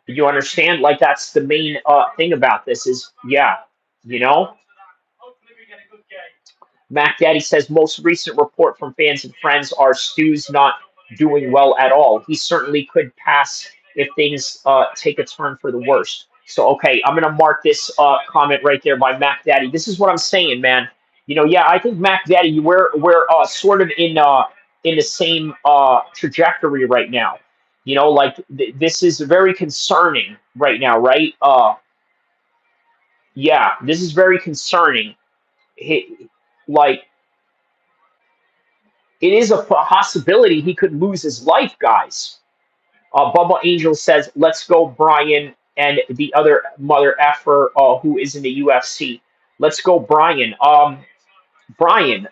Speaker 1: You understand? Like that's the main thing about this is, yeah, you know. Mac Daddy says most recent report from fans and friends are Stu's not doing well at all. He certainly could pass if things take a turn for the worst. So okay, I'm gonna mark this comment right there by Mac Daddy. This is what I'm saying, man. Yeah, I think Mac Daddy, we're sort of in the same trajectory right now. Like this is very concerning right now, right? Yeah, this is very concerning. Like it is a possibility he could lose his life, guys. Bubba Angel says, "Let's go, Brian, and the other mother effer who is in the UFC. Let's go, Brian." Brian,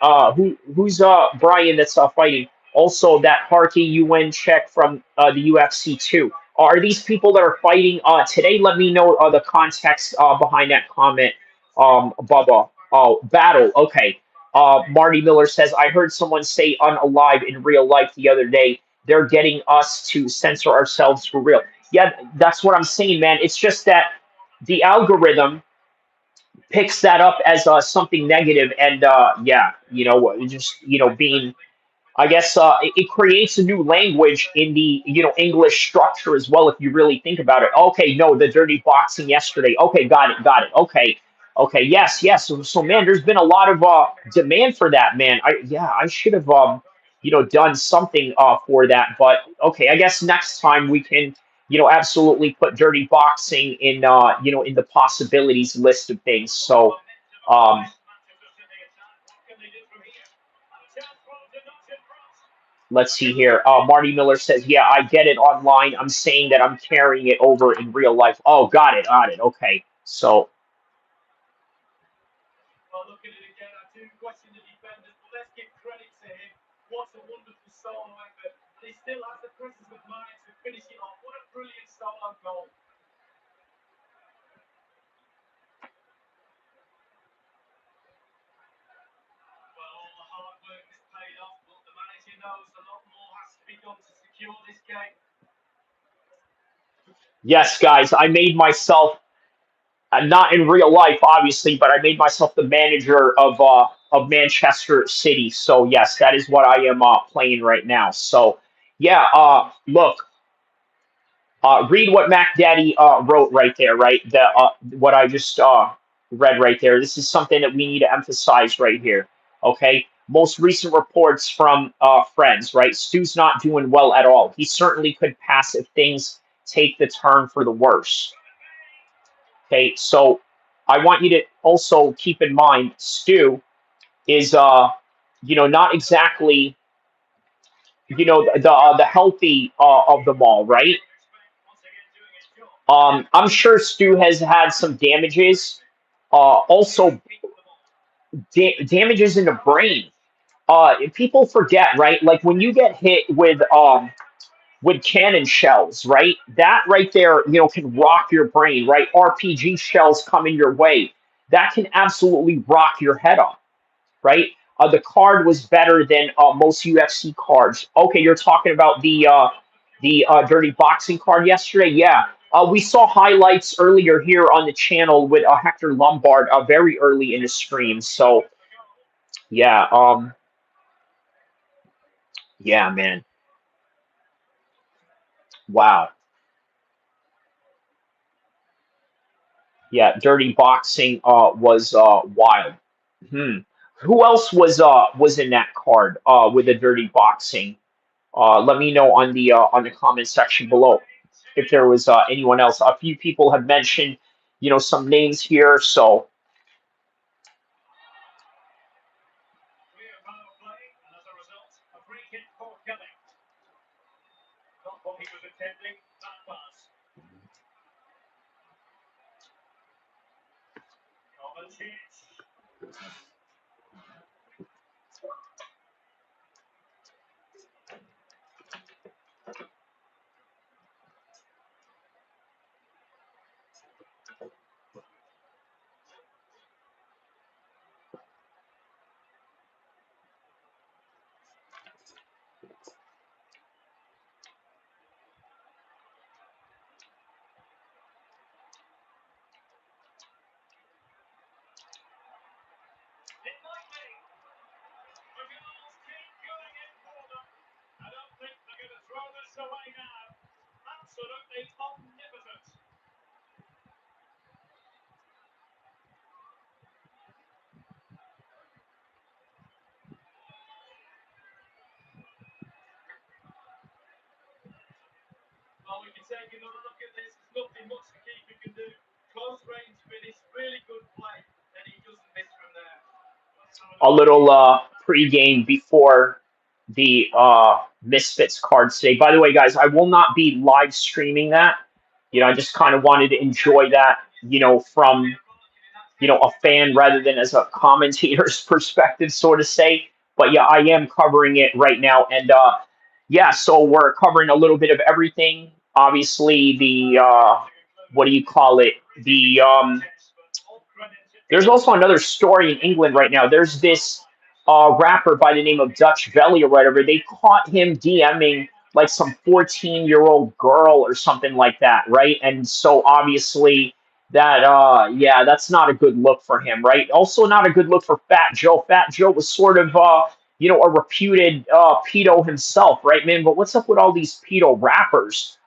Speaker 1: who's Brian that's fighting? Also, that Harky UN check from the UFC too. Are these people that are fighting today? Let me know the context behind that comment, Bubba. Oh, battle. Okay. Marty Miller says, I heard someone say unalive in real life the other day. They're getting us to censor ourselves for real. Yeah, that's what I'm saying, man. It's just that the algorithm picks that up as something negative, and yeah, just being, I guess it creates a new language in the English structure as well. If you really think about it, okay, no, the dirty boxing yesterday. Okay, got it. Okay, okay, yes. So man, there's been a lot of demand for that, man. I should have done something for that, but okay, I guess next time we can absolutely put dirty boxing in in the possibilities list of things. So um, let's see here. Marty Miller says, "Yeah, I get it online. I'm saying that I'm carrying it over in real life." Oh, got it. Okay, so yes, guys, I made myself not in real life, obviously, but I made myself the manager of Manchester City. So yes, that is what I am playing right now. So yeah, look, read what Mac Daddy wrote right there, right? What I just read right there. This is something that we need to emphasize right here. Okay. Most recent reports from friends, right? Stu's not doing well at all. He certainly could pass if things take the turn for the worse. Okay. So I want you to also keep in mind, Stu is, not exactly, the healthy of them all, right? I'm sure Stu has had some damages. Also, damages in the brain. People forget, right? Like when you get hit with cannon shells, right? That right there, can rock your brain, right? RPG shells coming your way. That can absolutely rock your head off, right? The card was better than most UFC cards. Okay, you're talking about the dirty boxing card yesterday. Yeah, we saw highlights earlier here on the channel with Hector Lombard very early in the stream. So yeah, yeah, man, wow, yeah, dirty boxing was wild. Hmm. Who else was in that card with the dirty boxing? Let me know on the comment section below if there was anyone else. A few people have mentioned, some names here. So
Speaker 2: Oh, we can take another look at this. There's nothing much the keeper can do. Close range finish, really good play, and he doesn't miss from there.
Speaker 1: A little pregame before the Misfits cards today. By the way, guys, I will not be live streaming that. I just kind of wanted to enjoy that, from a fan rather than as a commentator's perspective, so to say. But yeah, I am covering it right now, and yeah, so we're covering a little bit of everything. Obviously, the what do you call it? The There's also another story in England right now. There's this rapper by the name of Dutch Velly or whatever. They caught him DMing like some 14-year-old girl or something like that, right? And so obviously that yeah, that's not a good look for him, right? Also not a good look for Fat Joe. Fat Joe was sort of a reputed pedo himself, right, man? But what's up with all these pedo rappers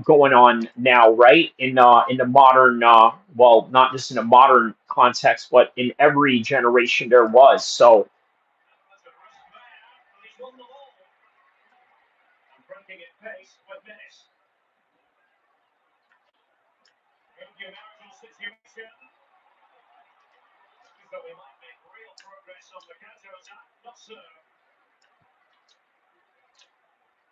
Speaker 1: going on now, right? In the modern well, not just in a modern context, but in every generation there was. So
Speaker 2: Breaking at pace with Dennis. Numerical situation. So we might make real progress on the counter attack. Not so.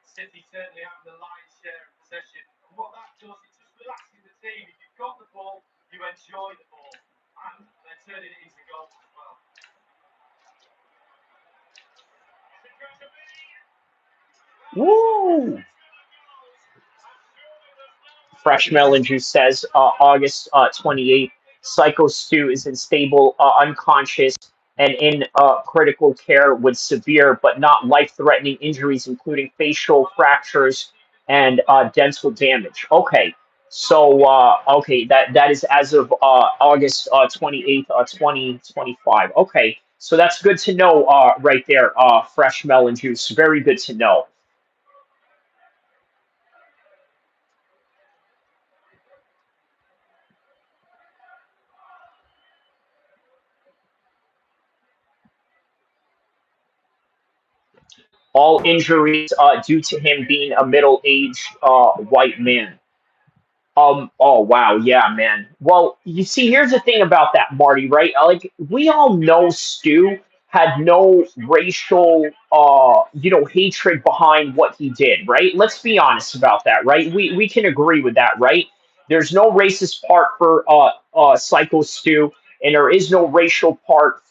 Speaker 2: City certainly having the lion's share of possession. And what that does, it just relaxes the team. If you've got the ball, you enjoy the ball. And they're turning it into goals as well. Is it going to be?
Speaker 1: woo. Fresh Melon Juice says August 28th, Psycho Stu is in stable, unconscious, and in critical care with severe but not life-threatening injuries, including facial fractures and dental damage. Okay, so okay, that is as of August 28th, 2025. Okay, so that's good to know right there, Fresh Melon Juice. Very good to know. All injuries due to him being a middle-aged white man. Oh wow, yeah, man. Well, you see, here's the thing about that, Marty, right? Like we all know Stu had no racial hatred behind what he did, right? Let's be honest about that, right? We can agree with that, right? There's no racist part for Psycho Stu, and there is no racial part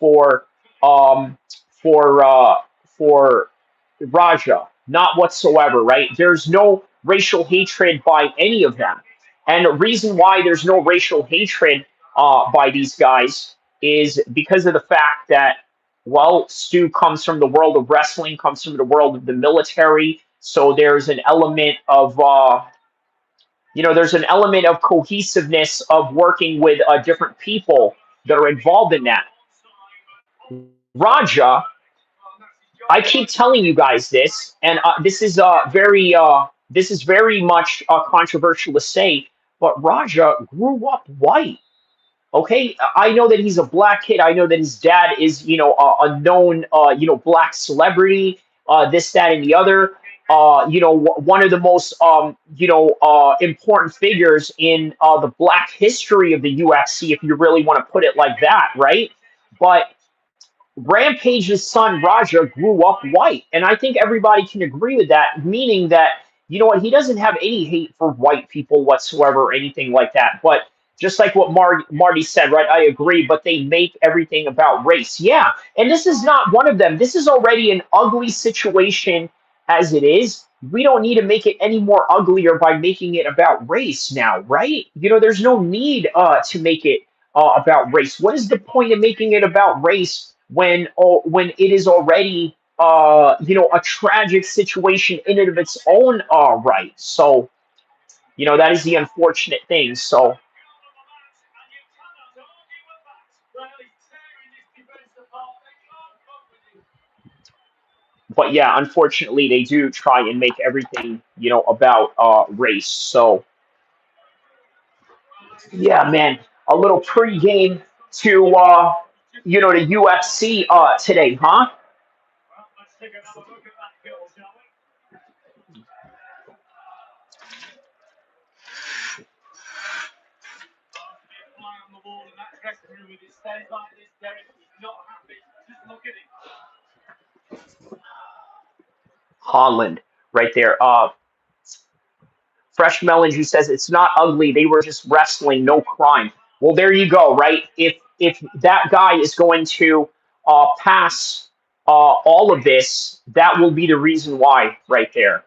Speaker 1: um for for Raja, not whatsoever, right? There's no racial hatred by any of them. And the reason why there's no racial hatred by these guys is because of the fact that, well, Stu comes from the world of wrestling, comes from the world of the military. So there's an element of, there's an element of cohesiveness of working with different people that are involved in that. Raja, I keep telling you guys this, and this is very much controversial to say, but Raja grew up white. Okay, I know that he's a black kid. I know that his dad is, a known, black celebrity. This, that, and the other. One of the most, important figures in the black history of the UFC, if you really want to put it like that, right? But Rampage's son Raja grew up white, and I think everybody can agree with that. Meaning that he doesn't have any hate for white people whatsoever or anything like that. But just like what Marty said, right? I agree. But they make everything about race. Yeah, and this is not one of them. This is already an ugly situation as it is. We don't need to make it any more uglier by making it about race now, right? There's no need to make it about race. What is the point of making it about race when it is already a tragic situation in and of its own right? So that is the unfortunate thing. So, but yeah, unfortunately, they do try and make everything about race. So yeah, man, a little pregame to the UFC today, huh?
Speaker 2: Let's take another look at that goal, shall we?
Speaker 6: dressing room with his stairs like this, Darren. He's not happy. Just look at him.
Speaker 1: Holland, right there. Fresh Melon who says it's not ugly. They were just wrestling, no crime. Well, there you go, right? If that guy is going to pass all of this, that will be the reason why, right there.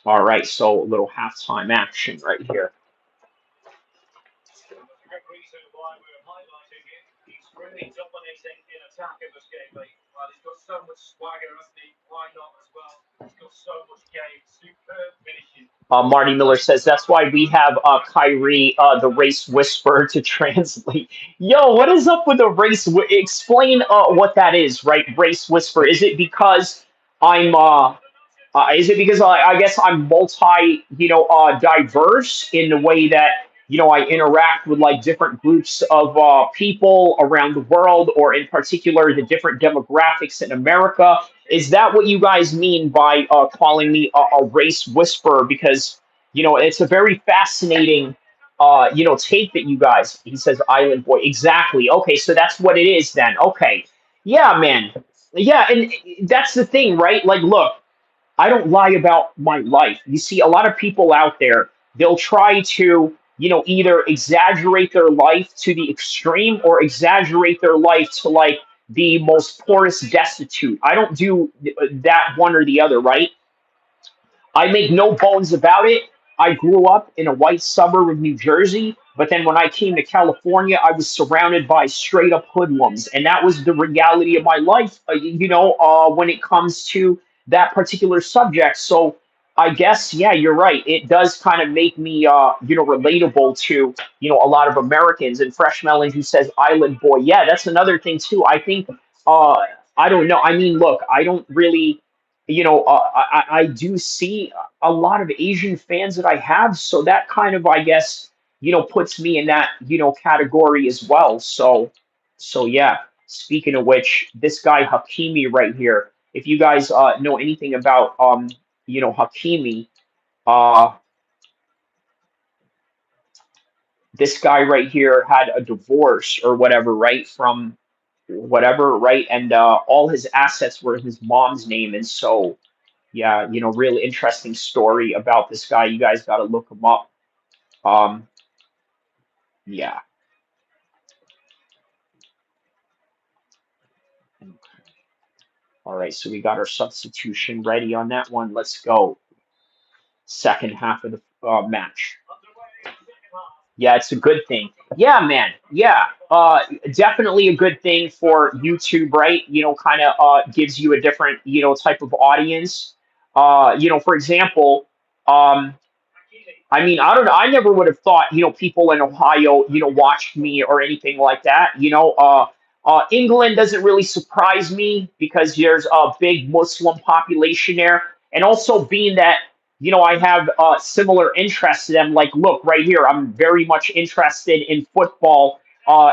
Speaker 1: All right, so a little halftime action right here.
Speaker 6: Why we're highlighting him. He's really dominating in attack in this game, mate. Well, he's got so much swagger, hasn't he? Why not as well? He's got so much game. Superb finishing.
Speaker 1: Marty Miller says that's why we have Kyrie, the race whisperer, to translate. Yo, what is up with the race? Explain what that is, right? Race whisper. Is it because I'm is it because I guess I'm multi, diverse in the way that I interact with like different groups of people around the world, or in particular the different demographics in America? Is that what you guys mean by calling me a race whisperer? Because it's a very fascinating take that you guys. He says, "Island boy." Exactly. Okay, so that's what it is then. Okay, yeah, man. Yeah, and that's the thing, right? Like, look. I don't lie about my life. You see, a lot of people out there, they'll try to, either exaggerate their life to the extreme or exaggerate their life to like the most poorest destitute. I don't do that one or the other, right? I make no bones about it. I grew up in a white suburb of New Jersey, but then when I came to California, I was surrounded by straight up hoodlums, and that was the reality of my life. When it comes to that particular subject. So I guess, yeah, you're right. It does kind of make me, relatable to a lot of Americans. And Fresh Melon who says Island Boy, yeah, that's another thing too. I think, uh, I don't know. I mean, look, I don't really I do see a lot of Asian fans that I have, so that kind of, I guess, puts me in that, category as well. So yeah. Speaking of which, this guy Hakimi right here. If you guys know anything about Hakimi, uh, this guy right here had a divorce or whatever, right? From whatever, right? And all his assets were in his mom's name, and so yeah, real interesting story about this guy. You guys got to look him up. Um, yeah. All right, so we got our substitution ready on that one. Let's go. Second half of the match. Yeah, it's a good thing. Yeah, man. Yeah, definitely a good thing for YouTube, right? Kind of gives you a different, type of audience. For example, um, I mean, I don't know. I never would have thought, people in Ohio, watched me or anything like that. England doesn't really surprise me because there's a big Muslim population there, and also being that, I have similar interests to them. Like, look right here, I'm very much interested in football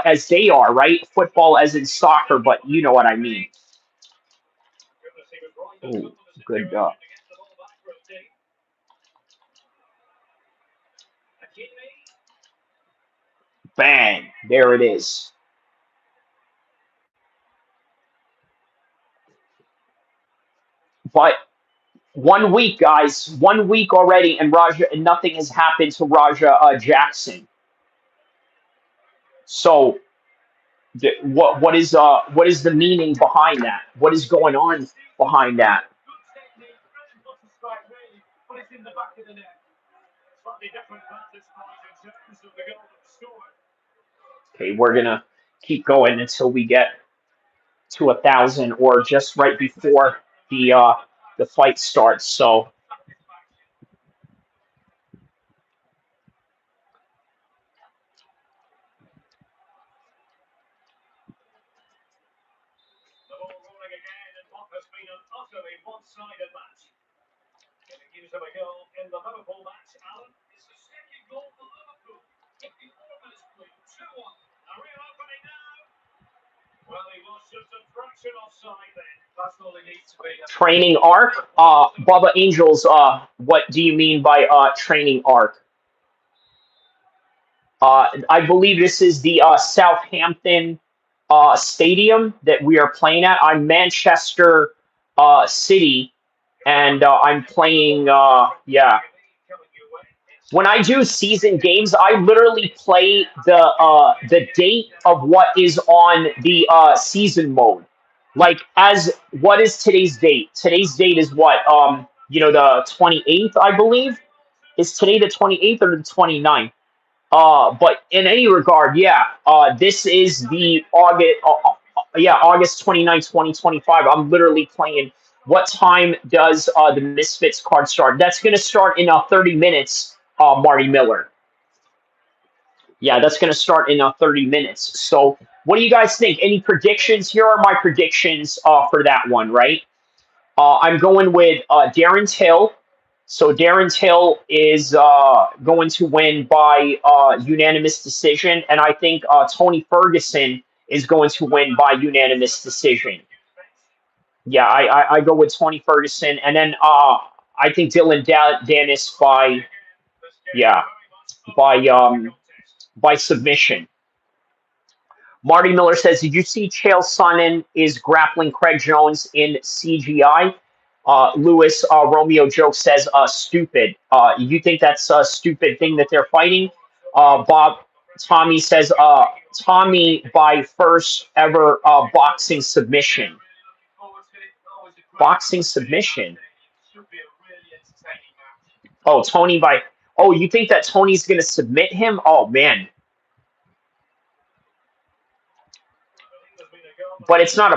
Speaker 1: as they are, right? Football as in soccer, but you know what I mean. Oh, good. Bang! There it is. But 1 week, guys, 1 week already, and nothing has happened to Raja Jackson. So, what is the meaning behind that? What is going on behind that?
Speaker 6: But it's in the back of the net. Slightly different vantage point in terms of the goal that was scored.
Speaker 1: Okay, we're gonna keep going until we get to 1,000, or just right before the fight starts. So.
Speaker 6: The ball rolling again in what has been an utterly one-sided match. Getting news of a goal in the Liverpool match, Alan. It's the second goal for Liverpool. 54 minutes played, 2-1. A real opening now. Well, he was just a fraction offside then. That's all he needs to be.
Speaker 1: Training arc. Bubba Angels What do you mean by training arc? I believe this is the Southampton stadium that we are playing at. I'm Manchester City, and I'm playing. Yeah, when I do season games, I literally play the date of what is on the season mode. Like, as what is today's date? Today's date is what? The 28th, I believe. Is today the 28th or the 29th? But in any regard, yeah, this is the August 29th, 2025. I'm literally playing. What time does the Misfits card start? That's going to start in 30 minutes, Marty Miller. Yeah, that's going to start in 30 minutes. So, what do you guys think? Any predictions? Here are my predictions for that one, right? I'm going with Darren Till. So Darren Till is going to win by unanimous decision, and I think Tony Ferguson is going to win by unanimous decision. Yeah, I go with Tony Ferguson, and then I think Dylan Dennis by yeah by by submission. Marty Miller says, "Did you see Chael Sonnen is grappling Craig Jones in CGI?" Lewis Romeo Joke says, "Stupid." You think that's a stupid thing that they're fighting? Bob Tommy says, "Tommy by first ever boxing submission." Boxing submission. Oh, Tony by. Oh, you think that Tony's gonna submit him? Oh man. But it's not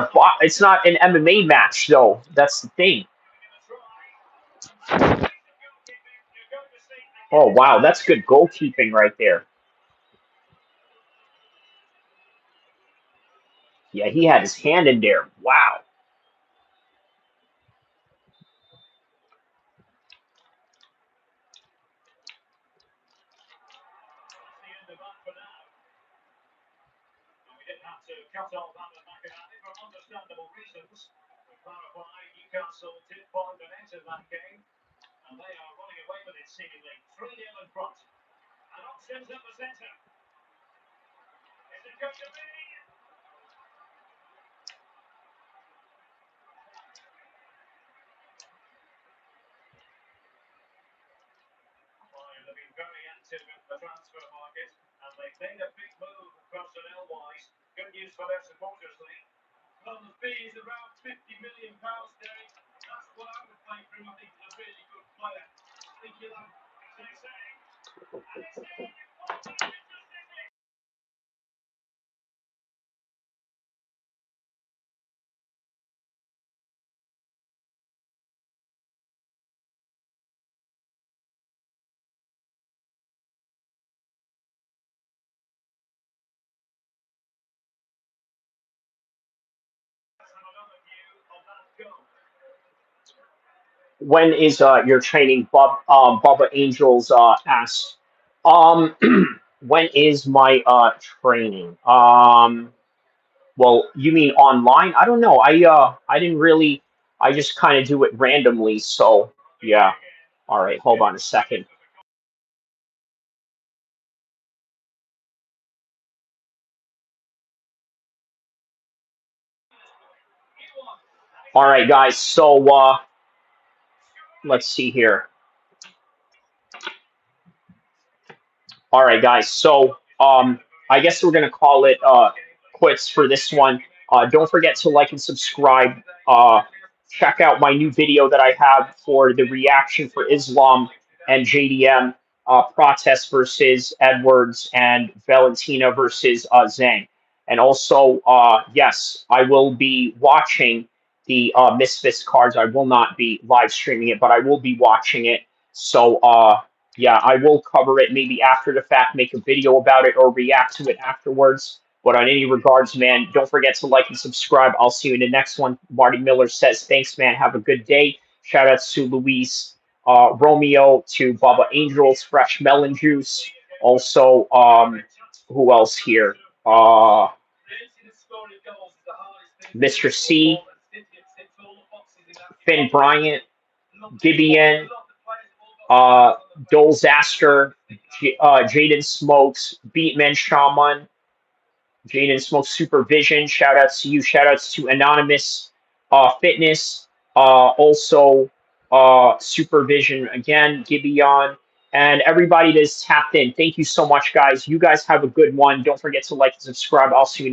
Speaker 1: an MMA match though. That's the thing. Oh wow, that's good goalkeeping right there. Yeah, he had his hand in there. Wow.
Speaker 6: We didn't have to cut off Alan McInerney for understandable reasons. To clarify, Newcastle did find an end in that game, and they are running away with it seemingly. 3-0 in front. And options at the centre. Is it going to be? Bayern have been very active in the transfer market, and they've made a big move personnel-wise. Good news for their supporters, Lee. Well, the fee is around £50 million, Derek. That's what I would play for him. I think he's a really good player. I think he'll have, as they say, and it's there.
Speaker 1: When is your training? Bubba Angels asked. Um, when is my training? Well, you mean online? I don't know. I didn't really. I just kind of do it randomly. So yeah. All right. Hold on a second. All right, guys. So let's see here. All right, guys. So I guess we're gonna call it quits for this one. Don't forget to like and subscribe. Check out my new video that I have for the reaction for Islam and JDM protest versus Edwards and Valentina versus Zhang. And also, yes, I will be watching the Misfits cards. I will not be live streaming it, but I will be watching it. So, yeah, I will cover it maybe after the fact, make a video about it, or react to it afterwards. But on any regards, man, don't forget to like and subscribe. I'll see you in the next one. Marty Miller says, thanks, man. Have a good day. Shout outs to Luis Romeo, to Baba Angels, Fresh Melon Juice. Also, who else here? Mr. C, Finn Bryant, Gibeon, Dolzaster, Jaden Smokes, Beatman Shaman, Jaden Smokes Supervision. Shout outs to you. Shout outs to Anonymous Fitness. Also, Supervision again, Gibeon, and everybody that's tapped in. Thank you so much, guys. You guys have a good one. Don't forget to like and subscribe. I'll see you.